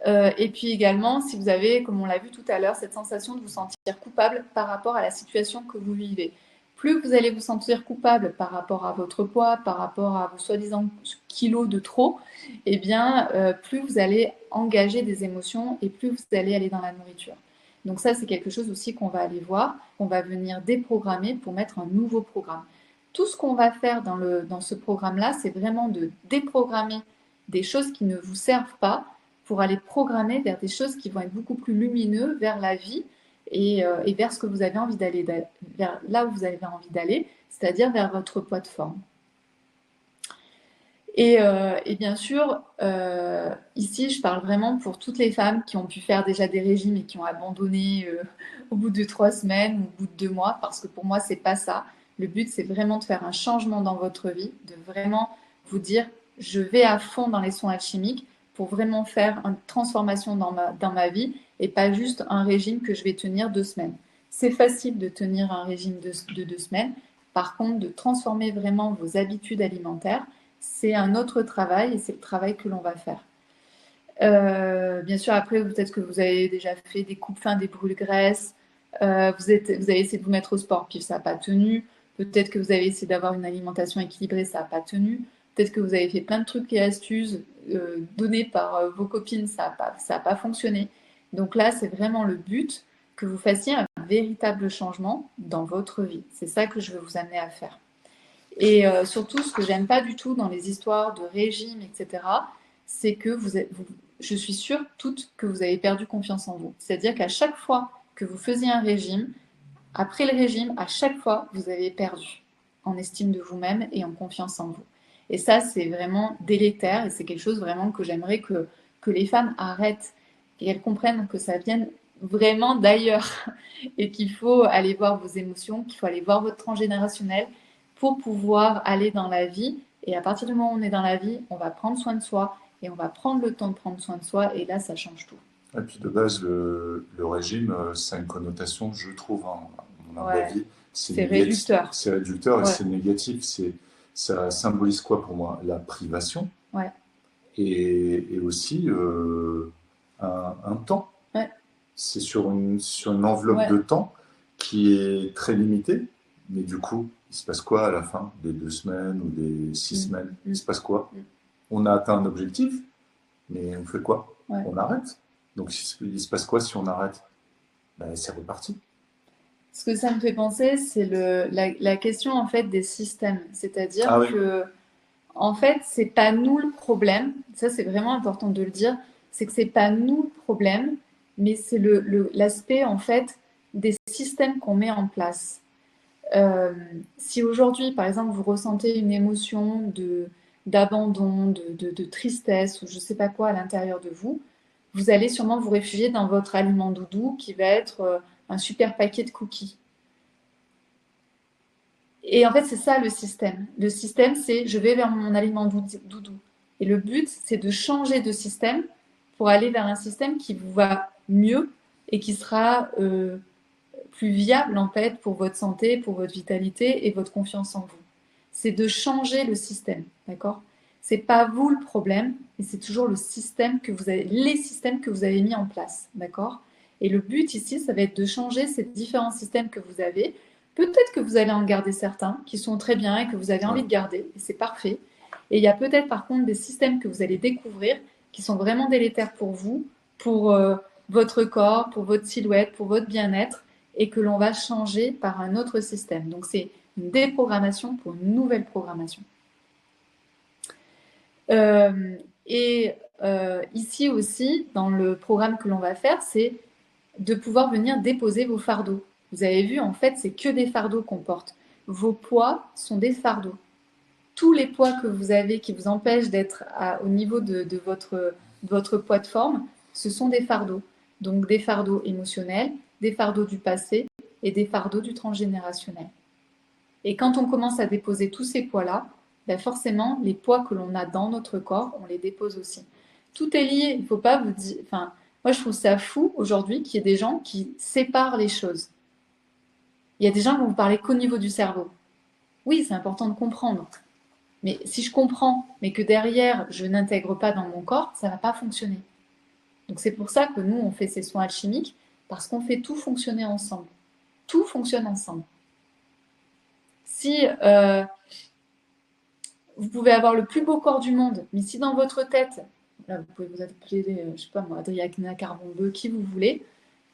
Et puis également, si vous avez, comme on l'a vu tout à l'heure, cette sensation de vous sentir coupable par rapport à la situation que vous vivez. Plus vous allez vous sentir coupable par rapport à votre poids, par rapport à vos soi-disant kilos de trop, eh bien, plus vous allez engager des émotions et plus vous allez aller dans la nourriture. Donc ça, c'est quelque chose aussi qu'on va aller voir, qu'on va venir déprogrammer pour mettre un nouveau programme. Tout ce qu'on va faire dans ce programme-là, c'est vraiment de déprogrammer des choses qui ne vous servent pas pour aller programmer vers des choses qui vont être beaucoup plus lumineuses, vers la vie et vers ce que vous avez envie d'aller, vers là où vous avez envie d'aller, c'est-à-dire vers votre poids de forme. Et bien sûr, ici, je parle vraiment pour toutes les femmes qui ont pu faire déjà des régimes et qui ont abandonné au bout de 3 semaines ou au bout de 2 mois, parce que pour moi, c'est pas ça. Le but, c'est vraiment de faire un changement dans votre vie, de vraiment vous dire, je vais à fond dans les soins alchimiques pour vraiment faire une transformation dans ma vie et pas juste un régime que je vais tenir 2 semaines. C'est facile de tenir un régime de 2 semaines. Par contre, de transformer vraiment vos habitudes alimentaires, c'est un autre travail et c'est le travail que l'on va faire. Bien sûr, après, peut-être que vous avez déjà fait des coupes fins, des brûle-graisses, vous avez essayé de vous mettre au sport, puis ça n'a pas tenu. Peut-être que vous avez essayé d'avoir une alimentation équilibrée, ça n'a pas tenu. Peut-être que vous avez fait plein de trucs et astuces donnés par vos copines, ça n'a pas fonctionné. Donc là, c'est vraiment le but que vous fassiez un véritable changement dans votre vie. C'est ça que je veux vous amener à faire. Et surtout, ce que j'aime pas du tout dans les histoires de régime, etc., c'est que je suis sûre toutes que vous avez perdu confiance en vous. C'est-à-dire qu'à chaque fois que vous faisiez un régime, après le régime, à chaque fois, vous avez perdu en estime de vous-même et en confiance en vous. Et ça, c'est vraiment délétère et c'est quelque chose vraiment que j'aimerais que les femmes arrêtent et qu'elles comprennent que ça vienne vraiment d'ailleurs et qu'il faut aller voir vos émotions, qu'il faut aller voir votre transgénérationnel pour pouvoir aller dans la vie. Et à partir du moment où on est dans la vie, on va prendre soin de soi et on va prendre le temps de prendre soin de soi et là, ça change tout. Et puis de base, le régime, ça a une connotation, je trouve, à mon humble avis, c'est réducteur. C'est réducteur et c'est négatif. Ça symbolise quoi pour moi? La privation et aussi un temps. C'est sur une enveloppe de temps qui est très limitée, mais du coup, il se passe quoi à la fin des 2 semaines ou des 6 semaines? Il se passe quoi? On a atteint un objectif, mais on fait quoi? On arrête. Donc, il se passe quoi si on arrête? Ben, c'est reparti. Ce que ça me fait penser, c'est la question en fait des systèmes. C'est-à-dire que, en fait, c'est pas nous le problème. Ça, c'est vraiment important de le dire. C'est que c'est pas nous le problème, mais c'est l'aspect en fait des systèmes qu'on met en place. Si aujourd'hui, par exemple, vous ressentez une émotion d'abandon, de tristesse ou je sais pas quoi à l'intérieur de vous, vous allez sûrement vous réfugier dans votre aliment doudou qui va être un super paquet de cookies. Et en fait, c'est ça le système. Le système, c'est je vais vers mon aliment doudou. Et le but, c'est de changer de système pour aller vers un système qui vous va mieux et qui sera plus viable en fait pour votre santé, pour votre vitalité et votre confiance en vous. C'est de changer le système, d'accord? C'est pas vous le problème, mais c'est toujours les systèmes que vous avez mis en place, d'accord? Et le but ici, ça va être de changer ces différents systèmes que vous avez. Peut-être que vous allez en garder certains qui sont très bien et que vous avez envie de garder, et c'est parfait. Et il y a peut-être par contre des systèmes que vous allez découvrir qui sont vraiment délétères pour vous, pour votre corps, pour votre silhouette, pour votre bien-être, et que l'on va changer par un autre système. Donc c'est une déprogrammation pour une nouvelle programmation. Ici aussi, dans le programme que l'on va faire, c'est de pouvoir venir déposer vos fardeaux. Vous avez vu, en fait, c'est que des fardeaux qu'on porte. Vos poids sont des fardeaux. tous les poids que vous avez qui vous empêchent d'être au niveau de votre poids de forme, ce sont des fardeaux. Donc des fardeaux émotionnels, des fardeaux du passé et des fardeaux du transgénérationnel. Et quand on commence à déposer tous ces poids-là, ben forcément, les poids que l'on a dans notre corps, on les dépose aussi. Tout est lié. Il ne faut pas vous dire... Enfin, moi, je trouve ça fou aujourd'hui qu'il y ait des gens qui séparent les choses. Il y a des gens qui vont vous parler qu'au niveau du cerveau. Oui, c'est important de comprendre. Mais si je comprends, mais que derrière, je n'intègre pas dans mon corps, ça ne va pas fonctionner. Donc c'est pour ça que nous, on fait ces soins alchimiques, parce qu'on fait tout fonctionner ensemble. Tout fonctionne ensemble. Si vous pouvez avoir le plus beau corps du monde, mais si dans votre tête, là, vous pouvez vous appeler, je sais pas moi, Adriana Carbonbeu, qui vous voulez,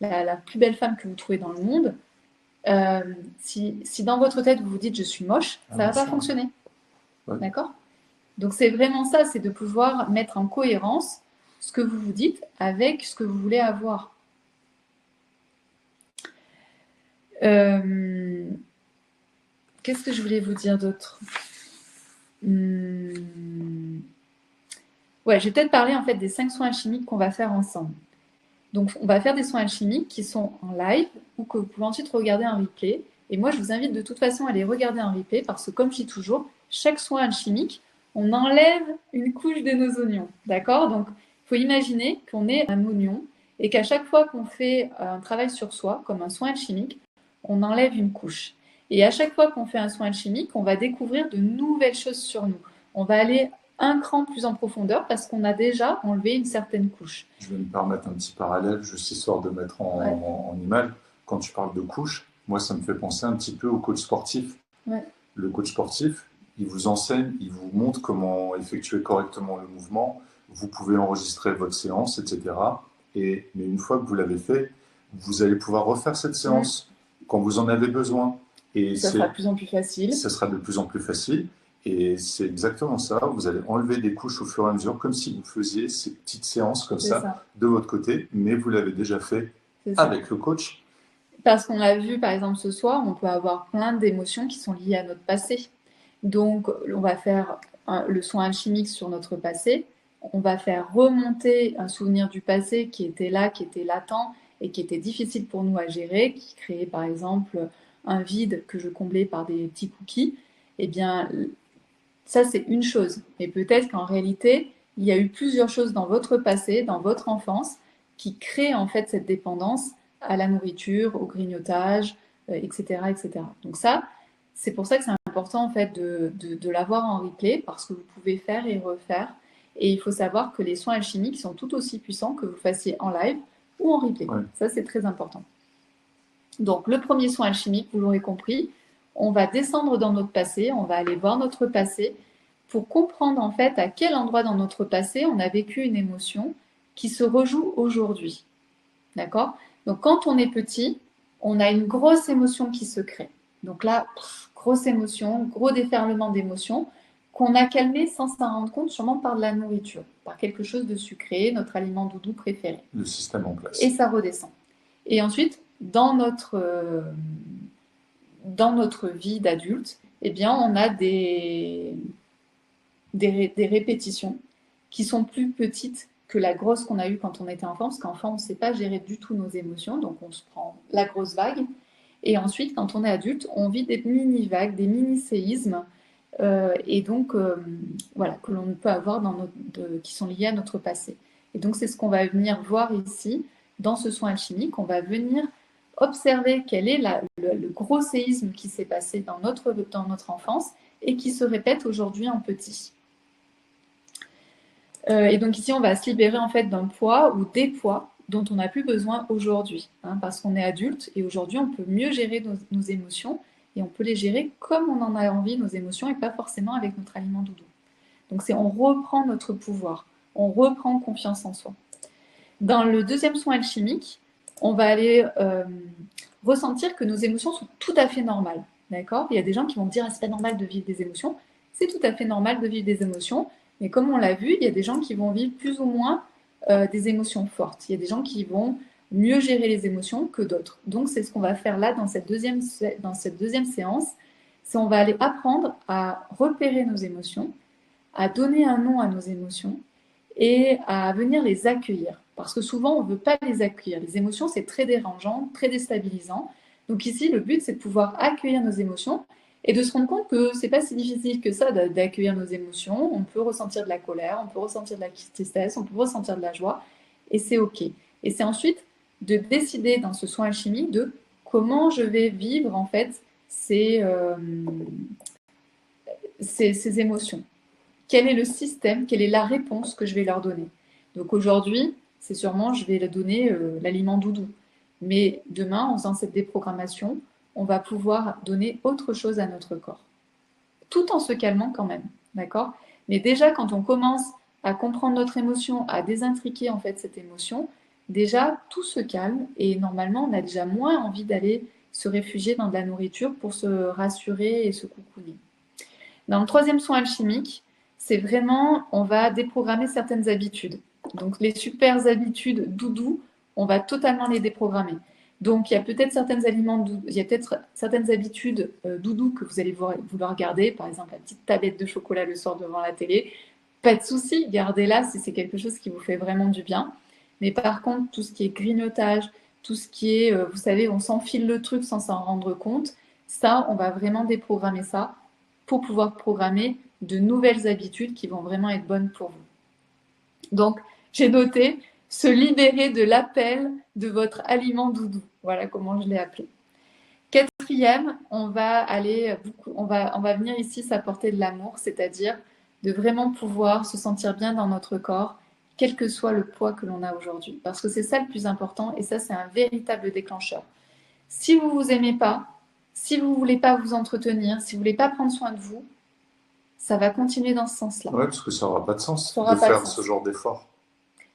la plus belle femme que vous trouvez dans le monde, si dans votre tête vous vous dites je suis moche, ça ne va pas fonctionner. Ouais. D'accord ? Donc c'est vraiment ça, c'est de pouvoir mettre en cohérence ce que vous vous dites avec ce que vous voulez avoir. Qu'est-ce que je voulais vous dire d'autre ? Ouais, je vais peut-être parler en fait des 5 soins alchimiques qu'on va faire ensemble. Donc on va faire des soins alchimiques qui sont en live ou que vous pouvez ensuite regarder en replay. Et moi, je vous invite de toute façon à les regarder en replay parce que comme je dis toujours, chaque soin alchimique, on enlève une couche de nos oignons. D'accord ? Donc, il faut imaginer qu'on est un oignon et qu'à chaque fois qu'on fait un travail sur soi, comme un soin alchimique, on enlève une couche. Et à chaque fois qu'on fait un soin alchimique, on va découvrir de nouvelles choses sur nous. On va aller un cran plus en profondeur parce qu'on a déjà enlevé une certaine couche. Je vais me permettre un petit parallèle, juste histoire de mettre en image. Quand tu parles de couche, moi, ça me fait penser un petit peu au coach sportif. Ouais. Le coach sportif, il vous enseigne, il vous montre comment effectuer correctement le mouvement. Vous pouvez enregistrer votre séance, etc. Mais une fois que vous l'avez fait, vous allez pouvoir refaire cette séance quand vous en avez besoin. Et ça sera de plus en plus facile. Ça sera de plus en plus facile. Et c'est exactement ça. Vous allez enlever des couches au fur et à mesure, comme si vous faisiez ces petites séances comme ça de votre côté, mais vous l'avez déjà fait avec le coach. Parce qu'on l'a vu, par exemple, ce soir, on peut avoir plein d'émotions qui sont liées à notre passé. Donc, on va faire le soin alchimique sur notre passé. On va faire remonter un souvenir du passé qui était là, qui était latent et qui était difficile pour nous à gérer, qui créait, par exemple, un vide que je comblais par des petits cookies. Eh bien, ça, c'est une chose. Mais peut-être qu'en réalité, il y a eu plusieurs choses dans votre passé, dans votre enfance, qui créent en fait cette dépendance à la nourriture, au grignotage, etc., etc. Donc ça, c'est pour ça que c'est important en fait de l'avoir en replay parce que vous pouvez faire et refaire. Et il faut savoir que les soins alchimiques sont tout aussi puissants que vous fassiez en live ou en replay. Ouais. Ça, c'est très important. Donc, le premier soin alchimique, vous l'aurez compris, on va descendre dans notre passé, on va aller voir notre passé pour comprendre en fait à quel endroit dans notre passé on a vécu une émotion qui se rejoue aujourd'hui. D'accord ? Donc, quand on est petit, on a une grosse émotion qui se crée. Donc là, grosse émotion, gros déferlement d'émotions qu'on a calmé sans s'en rendre compte, sûrement par de la nourriture, par quelque chose de sucré, notre aliment doudou préféré. Le système en place. Et ça redescend. Et ensuite, dans notre vie d'adulte, eh bien, on a des répétitions qui sont plus petites que la grosse qu'on a eue quand on était enfant, parce qu'enfant, on ne sait pas gérer du tout nos émotions, donc on se prend la grosse vague. Et ensuite, quand on est adulte, on vit des mini-vagues, des mini-séismes, et donc, voilà, que l'on peut avoir qui sont liés à notre passé. Et donc, c'est ce qu'on va venir voir ici, dans ce soin alchimique. On va venir observer quel est le gros séisme qui s'est passé dans notre enfance et qui se répète aujourd'hui en petit. Et donc ici, on va se libérer en fait d'un poids ou des poids dont on n'a plus besoin aujourd'hui, parce qu'on est adulte et aujourd'hui, on peut mieux gérer nos émotions et on peut les gérer comme on en a envie, nos émotions, et pas forcément avec notre aliment doudou. Donc on reprend notre pouvoir, on reprend confiance en soi. Dans le deuxième soin alchimique, on va aller ressentir que nos émotions sont tout à fait normales. D'accord ? Il y a des gens qui vont dire « c'est pas normal de vivre des émotions ». C'est tout à fait normal de vivre des émotions. Mais comme on l'a vu, il y a des gens qui vont vivre plus ou moins des émotions fortes. Il y a des gens qui vont mieux gérer les émotions que d'autres. Donc, c'est ce qu'on va faire là dans cette deuxième séance. c'est on va aller apprendre à repérer nos émotions, à donner un nom à nos émotions et à venir les accueillir. Parce que souvent, on ne veut pas les accueillir. Les émotions, c'est très dérangeant, très déstabilisant. Donc ici, le but, c'est de pouvoir accueillir nos émotions et de se rendre compte que c'est pas si difficile que ça d'accueillir nos émotions. On peut ressentir de la colère, on peut ressentir de la tristesse, on peut ressentir de la joie, et c'est OK. Et c'est ensuite de décider dans ce soin alchimique de comment je vais vivre en fait ces émotions. Quel est le système, quelle est la réponse que je vais leur donner. Donc aujourd'hui, c'est sûrement, je vais leur donner l'aliment doudou. Mais demain, en faisant cette déprogrammation, on va pouvoir donner autre chose à notre corps. Tout en se calmant quand même, d'accord? Mais déjà, quand on commence à comprendre notre émotion, à désintriquer en fait cette émotion, déjà, tout se calme et normalement, on a déjà moins envie d'aller se réfugier dans de la nourriture pour se rassurer et se coucouner. Dans le troisième soin alchimique, c'est vraiment, on va déprogrammer certaines habitudes. Donc les super habitudes doudou, on va totalement les déprogrammer. Donc il y a peut-être certains aliments, il y a peut-être certaines habitudes doudou que vous allez vouloir garder, par exemple la petite tablette de chocolat le soir devant la télé. Pas de souci, gardez-la si c'est quelque chose qui vous fait vraiment du bien. Mais par contre, tout ce qui est grignotage, tout ce qui est, vous savez, on s'enfile le truc sans s'en rendre compte, ça, on va vraiment déprogrammer ça pour pouvoir programmer de nouvelles habitudes qui vont vraiment être bonnes pour vous. Donc, j'ai noté se libérer de l'appel de votre aliment doudou. Voilà comment je l'ai appelé. Quatrième, on va venir ici s'apporter de l'amour, c'est-à-dire de vraiment pouvoir se sentir bien dans notre corps, quel que soit le poids que l'on a aujourd'hui. Parce que c'est ça le plus important et ça, c'est un véritable déclencheur. Si vous ne vous aimez pas, si vous ne voulez pas vous entretenir, si vous ne voulez pas prendre soin de vous, ça va continuer dans ce sens-là. Oui, parce que ça n'aura pas de sens de faire ce genre d'effort.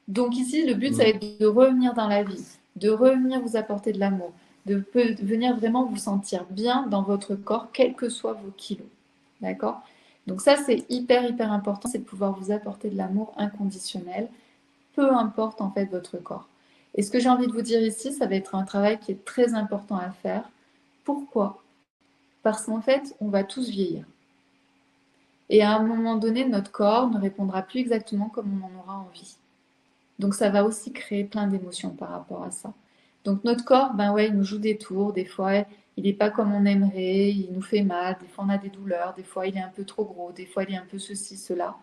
Donc ici, le but, ça va être de revenir dans la vie, de revenir vous apporter de l'amour, de venir vraiment vous sentir bien dans votre corps, quels que soient vos kilos. D'accord? Donc ça, c'est hyper, hyper important, c'est de pouvoir vous apporter de l'amour inconditionnel, peu importe en fait votre corps. Et ce que j'ai envie de vous dire ici, ça va être un travail qui est très important à faire. Pourquoi? Parce qu'en fait, on va tous vieillir. Et à un moment donné, notre corps ne répondra plus exactement comme on en aura envie. Donc ça va aussi créer plein d'émotions par rapport à ça. Donc notre corps, ben ouais, il nous joue des tours, des fois il n'est pas comme on aimerait, il nous fait mal, des fois on a des douleurs, des fois il est un peu trop gros, des fois il est un peu ceci, cela.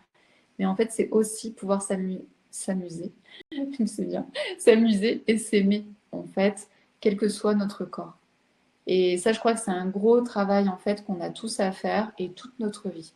Mais en fait, c'est aussi pouvoir s'amuser, c'est bien, s'amuser et s'aimer, en fait, quel que soit notre corps. Et ça, je crois que c'est un gros travail, en fait, qu'on a tous à faire et toute notre vie.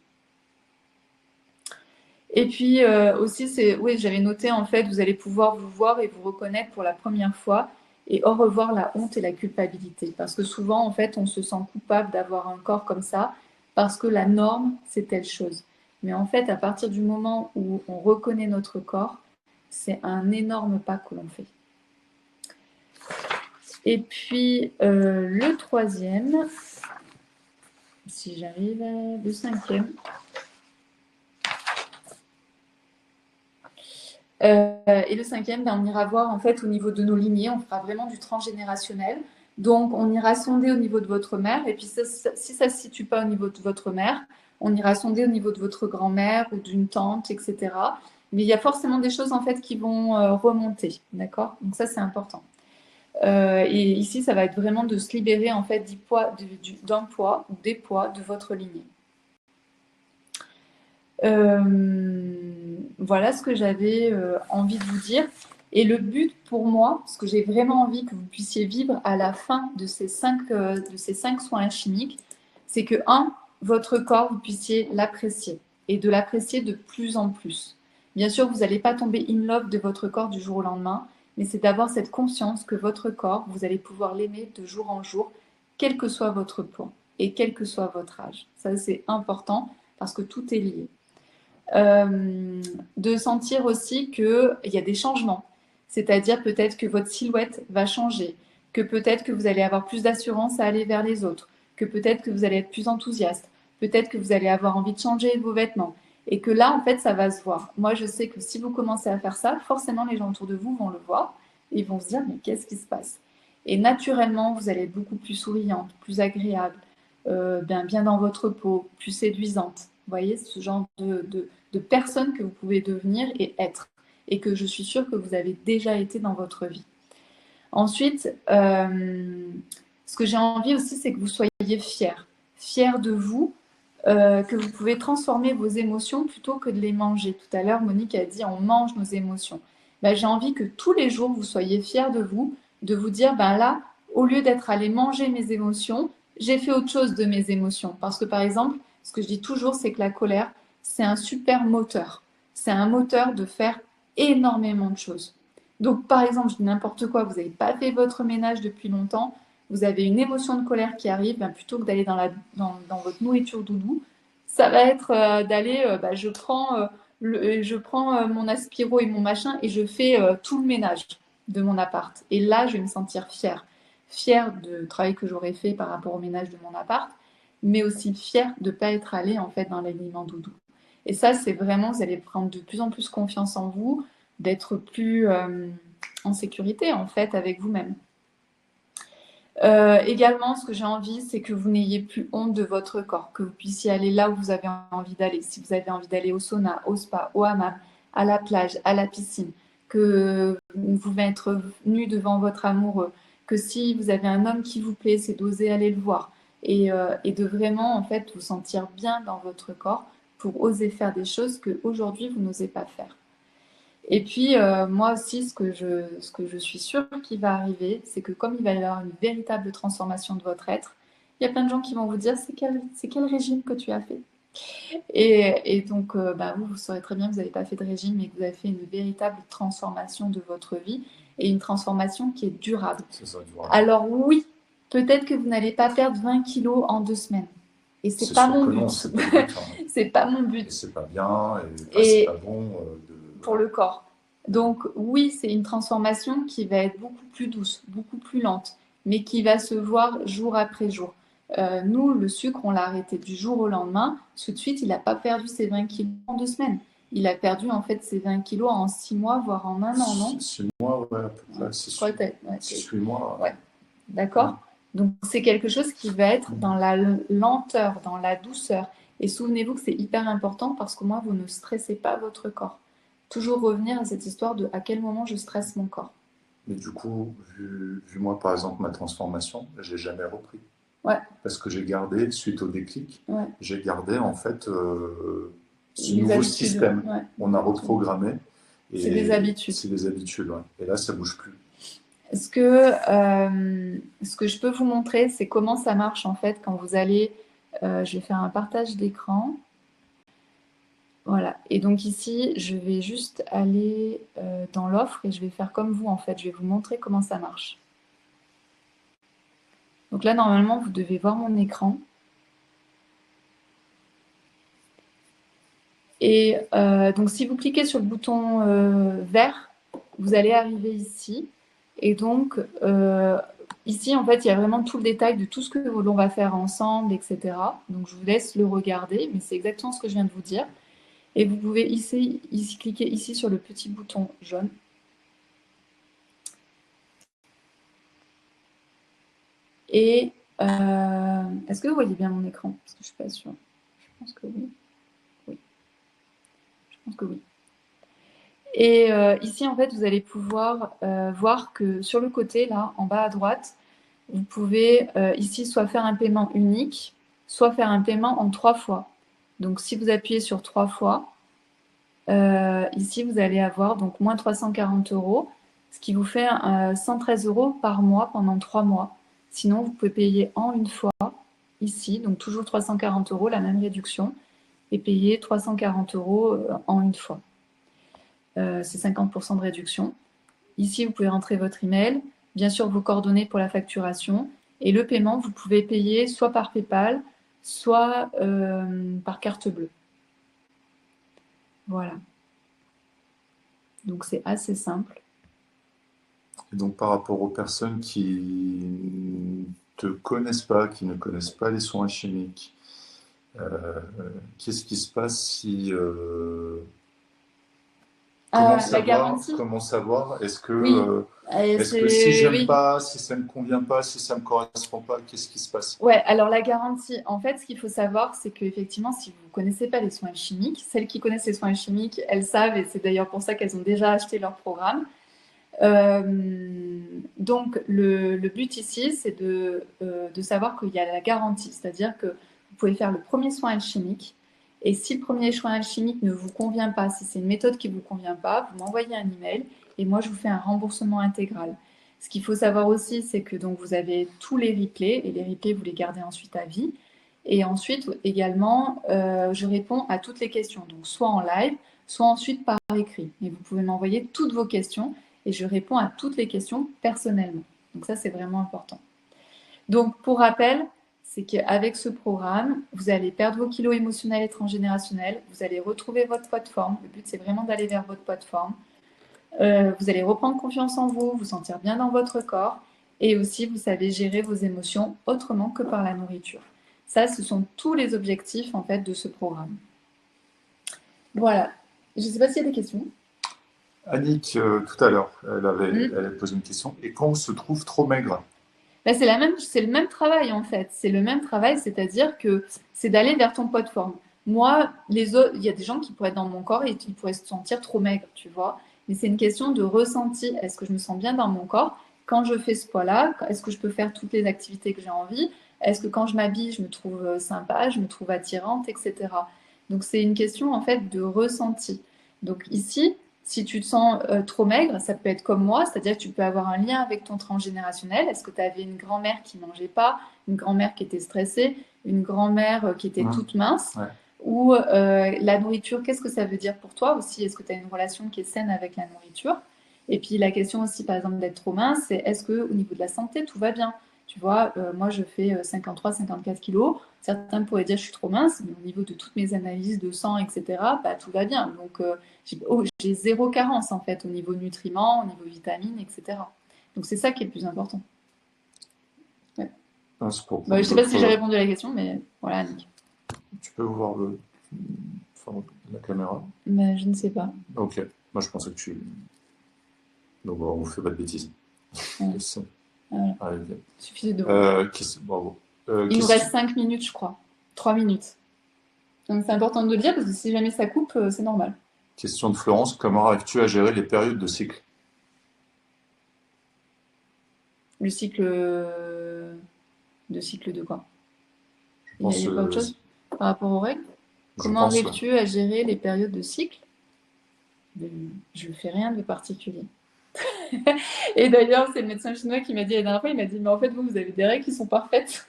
Et puis aussi, oui, j'avais noté en fait, vous allez pouvoir vous voir et vous reconnaître pour la première fois et au revoir la honte et la culpabilité. Parce que souvent, en fait, on se sent coupable d'avoir un corps comme ça parce que la norme, c'est telle chose. Mais en fait, à partir du moment où on reconnaît notre corps, c'est un énorme pas que l'on fait. Et puis, le troisième, si j'arrive, le cinquième. Et le cinquième, ben, on ira voir en fait au niveau de nos lignées, on fera vraiment du transgénérationnel. Donc, on ira sonder au niveau de votre mère. Et puis, si ça ne se situe pas au niveau de votre mère, on ira sonder au niveau de votre grand-mère ou d'une tante, etc. Mais il y a forcément des choses en fait qui vont remonter, d'accord? Donc ça, c'est important. Et ici, ça va être vraiment de se libérer en fait d'un poids ou des poids de votre lignée. Voilà ce que j'avais envie de vous dire. Et le but pour moi, parce que j'ai vraiment envie que vous puissiez vivre à la fin de ces 5 soins alchimiques, c'est que, votre corps, vous puissiez l'apprécier et de l'apprécier de plus en plus. Bien sûr, vous n'allez pas tomber in love de votre corps du jour au lendemain, mais c'est d'avoir cette conscience que votre corps, vous allez pouvoir l'aimer de jour en jour, quel que soit votre poids et quel que soit votre âge. Ça, c'est important parce que tout est lié. De sentir aussi qu'il y a des changements. C'est-à-dire peut-être que votre silhouette va changer, que peut-être que vous allez avoir plus d'assurance à aller vers les autres, que peut-être que vous allez être plus enthousiaste, peut-être que vous allez avoir envie de changer vos vêtements. Et que là, en fait, ça va se voir. Moi, je sais que si vous commencez à faire ça, forcément, les gens autour de vous vont le voir et ils vont se dire, mais qu'est-ce qui se passe? Et naturellement, vous allez être beaucoup plus souriante, plus agréable, bien dans votre peau, plus séduisante. Vous voyez, ce genre de personne que vous pouvez devenir et être, et que je suis sûre que vous avez déjà été dans votre vie. Ensuite, ce que j'ai envie aussi, c'est que vous soyez fiers de vous, que vous pouvez transformer vos émotions plutôt que de les manger. Tout à l'heure, Monique a dit on mange nos émotions. Ben, j'ai envie que tous les jours, vous soyez fiers de vous dire, ben là, au lieu d'être allé manger mes émotions, j'ai fait autre chose de mes émotions. Parce que par exemple, ce que je dis toujours, c'est que la colère, c'est un super moteur. C'est un moteur de faire énormément de choses. Donc, par exemple, je dis n'importe quoi, vous n'avez pas fait votre ménage depuis longtemps, vous avez une émotion de colère qui arrive, ben, plutôt que d'aller dans votre nourriture doudou, ça va être d'aller, je prends mon aspiro et mon machin et je fais tout le ménage de mon appart. Et là, je vais me sentir fière. Fière du travail que j'aurais fait par rapport au ménage de mon appart, mais aussi fière de ne pas être allée en fait dans l'aliment doudou. Et ça, c'est vraiment, vous allez prendre de plus en plus confiance en vous, d'être plus en sécurité en fait avec vous-même. Également, ce que j'ai envie, c'est que vous n'ayez plus honte de votre corps, que vous puissiez aller là où vous avez envie d'aller. Si vous avez envie d'aller au sauna, au spa, au hammam, à la plage, à la piscine, que vous pouvez être nu devant votre amoureux, que si vous avez un homme qui vous plaît, c'est d'oser aller le voir et de vraiment en fait vous sentir bien dans votre corps pour oser faire des choses que aujourd'hui vous n'osez pas faire. Et puis, moi aussi, ce que je suis sûre qui va arriver, c'est que comme il va y avoir une véritable transformation de votre être, il y a plein de gens qui vont vous dire, c'est quel régime que tu as fait? Et donc, bah, vous saurez très bien que vous n'avez pas fait de régime, mais que vous avez fait une véritable transformation de votre vie et une transformation qui est durable. C'est ça, durable. Alors oui, peut-être que vous n'allez pas perdre 20 kilos en 2 semaines. Et c'est pas mon but. C'est pas le but. Hein. C'est pas mon but. C'est pas bien et c'est pas bon pour le corps. Donc oui, c'est une transformation qui va être beaucoup plus douce, beaucoup plus lente, mais qui va se voir jour après jour. Nous, le sucre, on l'a arrêté du jour au lendemain. Tout de suite, il n'a pas perdu ses 20 kilos en 2 semaines. Il a perdu en fait ses 20 kilos en 6 mois, voire en 1 an, non? 6 mois, ouais, à peu près. 6-8 mois. Ouais. D'accord. Ouais. Donc c'est quelque chose qui va être dans la lenteur, dans la douceur. Et souvenez-vous que c'est hyper important parce qu'au moins vous ne stressez pas votre corps. Toujours revenir à cette histoire de à quel moment je stresse mon corps. Mais du coup, vu moi par exemple ma transformation, j'ai jamais repris. Ouais. Parce que j'ai gardé, suite au déclic, ouais. j'ai gardé en fait ce nouveau système. Ouais. On a reprogrammé. C'est des habitudes. C'est des habitudes, ouais. Et là, ça bouge plus. Ce que je peux vous montrer, c'est comment ça marche en fait quand vous allez. Je vais faire un partage d'écran. Voilà. Et donc ici, je vais juste aller dans l'offre et je vais faire comme vous en fait. Je vais vous montrer comment ça marche. Donc là, normalement, vous devez voir mon écran. Et donc si vous cliquez sur le bouton vert, vous allez arriver ici. Et donc, ici, en fait, il y a vraiment tout le détail de tout ce que l'on va faire ensemble, etc. Donc, je vous laisse le regarder, mais c'est exactement ce que je viens de vous dire. Et vous pouvez ici cliquer ici sur le petit bouton jaune. Et est-ce que vous voyez bien mon écran? Parce que je ne suis pas sûre. Je pense que oui. Oui. Je pense que oui. Et ici, en fait, vous allez pouvoir voir que sur le côté, là, en bas à droite, vous pouvez ici soit faire un paiement unique, soit faire un paiement en 3 fois. Donc, si vous appuyez sur 3 fois, ici, vous allez avoir donc moins 340 €, ce qui vous fait 113 € par mois pendant 3 mois. Sinon, vous pouvez payer en une fois, ici, donc toujours 340 €, la même réduction, et payer 340 € en une fois. C'est 50% de réduction. Ici, vous pouvez rentrer votre email, bien sûr vos coordonnées pour la facturation, et le paiement, vous pouvez payer soit par PayPal, soit par carte bleue. Voilà. Donc c'est assez simple. Et donc par rapport aux personnes qui ne te connaissent pas, qui ne connaissent pas les soins chimiques, qu'est-ce qui se passe si La garantie, comment savoir, oui. est-ce que si j'aime Oui. pas, si ça me convient pas, si ça me correspond pas, qu'est-ce qui se passe? Ouais, alors la garantie, en fait, ce qu'il faut savoir, c'est qu'effectivement, si vous ne connaissez pas les soins chimiques, celles qui connaissent les soins chimiques, elles savent, et c'est d'ailleurs pour ça qu'elles ont déjà acheté leur programme. Donc, le but ici, c'est de savoir qu'il y a la garantie, c'est-à-dire que vous pouvez faire le premier soin alchimique, et si le premier soin alchimique ne vous convient pas, si c'est une méthode qui ne vous convient pas, vous m'envoyez un email, et moi, je vous fais un remboursement intégral. Ce qu'il faut savoir aussi, c'est que donc, vous avez tous les replays, et les replays, vous les gardez ensuite à vie. Et ensuite, également, je réponds à toutes les questions, donc soit en live, soit ensuite par écrit. Et vous pouvez m'envoyer toutes vos questions et je réponds à toutes les questions personnellement. Donc ça, c'est vraiment important. Donc, pour rappel, c'est qu'avec ce programme, vous allez perdre vos kilos émotionnels et transgénérationnels, vous allez retrouver votre poids de forme. Le but, c'est vraiment d'aller vers votre poids de forme. Vous allez reprendre confiance en vous, vous sentir bien dans votre corps et aussi, vous savez gérer vos émotions autrement que par la nourriture. Ça, ce sont tous les objectifs en fait de ce programme. Voilà. Je ne sais pas s'il y a des questions. Annick, tout à l'heure, elle avait posé une question. Et quand on se trouve trop maigre? Ben, c'est le même travail en fait. C'est le même travail, c'est-à-dire que c'est d'aller vers ton poids de forme. Moi, les autres, il y a des gens qui pourraient être dans mon corps et qui pourraient se sentir trop maigres, tu vois. Mais c'est une question de ressenti. Est-ce que je me sens bien dans mon corps quand je fais ce poids-là? Est-ce que je peux faire toutes les activités que j'ai envie? Est-ce que quand je m'habille, je me trouve sympa, je me trouve attirante, etc. Donc c'est une question en fait de ressenti. Donc ici, si tu te sens trop maigre, ça peut être comme moi, c'est-à-dire que tu peux avoir un lien avec ton transgénérationnel. Est-ce que tu avais une grand-mère qui mangeait pas, une grand-mère qui était stressée, une grand-mère qui était toute mince? Ouais. Ou la nourriture, qu'est-ce que ça veut dire pour toi aussi? Est-ce que tu as une relation qui est saine avec la nourriture? Et puis la question aussi, par exemple, d'être trop mince, c'est est-ce qu'au niveau de la santé, tout va bien? Tu vois, moi, je fais 53-54 kilos. Certains pourraient dire que je suis trop mince, mais au niveau de toutes mes analyses de sang, etc., bah, tout va bien. Donc, j'ai zéro carence, en fait, au niveau nutriments, au niveau vitamines, etc. Donc, c'est ça qui est le plus important. Ouais. Non, Je ne sais pas si j'ai répondu à la question, mais voilà, Annick. Tu peux voir la caméra? Mais je ne sais pas. Ok, moi je pensais que tu... Donc on ne fait pas de bêtises. Ouais. Voilà. Allez, Il suffisait de voir. Bravo. Il nous reste 5 minutes, je crois. 3 minutes. Donc c'est important de le dire parce que si jamais ça coupe, c'est normal. Question de Florence, comment arrives-tu à gérer les périodes de cycle? Le cycle de quoi? Il n'y a pas autre chose par rapport aux règles? Comment arrives-tu à gérer les périodes de cycle? Je ne fais rien de particulier. Et d'ailleurs, c'est le médecin chinois qui m'a dit la dernière fois, il m'a dit, mais en fait, vous avez des règles qui sont parfaites.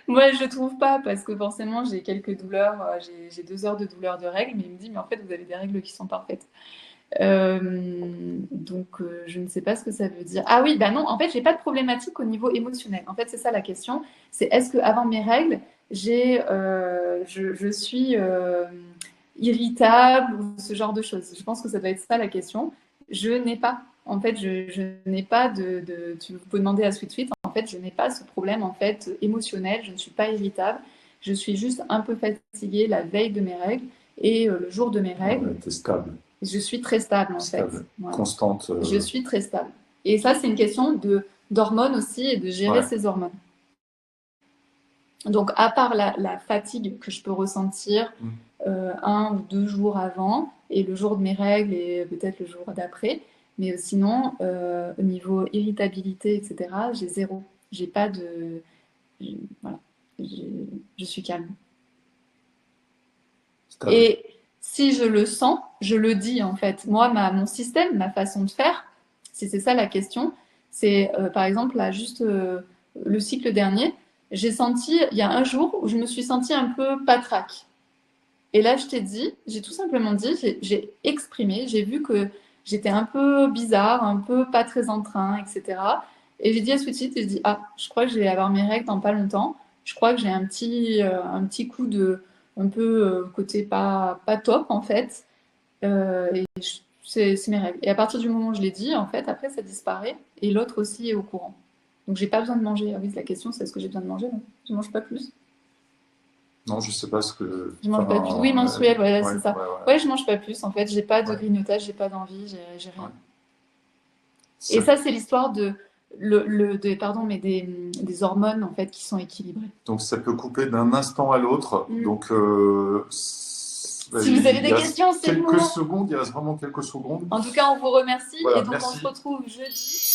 Moi, je ne trouve pas, parce que forcément, j'ai quelques douleurs, j'ai 2 heures de douleur de règles, mais il me dit, mais en fait, vous avez des règles qui sont parfaites. Donc, je ne sais pas ce que ça veut dire. Ah oui, bah non, en fait, j'ai pas de problématique au niveau émotionnel. En fait, c'est ça la question. C'est est-ce que avant mes règles, je suis irritable ou ce genre de choses. Je pense que ça doit être ça la question. Je n'ai pas. En fait, je n'ai pas tu peux demander à Sweet Sweet. En fait, je n'ai pas ce problème en fait émotionnel. Je ne suis pas irritable. Je suis juste un peu fatiguée la veille de mes règles et le jour de mes règles. T'es stable. Je suis très stable en fait. Voilà. Constante. Je suis très stable. Et ça, c'est une question d'hormones aussi et de gérer ces hormones. Donc, à part la fatigue que je peux ressentir 1 ou 2 jours avant et le jour de mes règles et peut-être le jour d'après, mais sinon, au niveau irritabilité, etc., j'ai zéro. J'ai pas de. Voilà. Je suis calme. Stable. Et si je le sens, je le dis en fait. Moi, mon système, ma façon de faire, si c'est ça la question, c'est par exemple là, juste le cycle dernier, j'ai senti, il y a un jour où je me suis sentie un peu patraque. Et là, je t'ai dit, j'ai tout simplement dit, j'ai exprimé, j'ai vu que j'étais un peu bizarre, un peu pas très en train, etc. Et j'ai dit à Sweetie, je dis, ah, je crois que je vais avoir mes règles dans pas longtemps. Je crois que j'ai un petit coup de, un peu côté pas top en fait. Et c'est mes règles. Et à partir du moment où je l'ai dit, en fait, après ça disparaît et l'autre aussi est au courant. Donc j'ai pas besoin de manger. Ah oui, la question c'est est-ce que j'ai besoin de manger? Non, je mange pas plus. Non, je sais pas ce que. Je mange pas plus. Enfin, Oui, menstruel, voilà, ouais, c'est ça. ouais, Ouais, je mange pas plus. En fait, j'ai pas de ouais, grignotage, j'ai pas d'envie, j'ai ouais. rien. Et Ça- ça, c'est l'histoire de, pardon, mais des hormones en fait qui sont équilibrées. donc ça peut couper d'un instant à l'autre. Mm. Donc Si vous avez il des reste questions, c'est le quelques moment. secondes, il reste vraiment quelques secondes. En tout cas, on vous remercie et Voilà, donc on se merci. retrouve jeudi.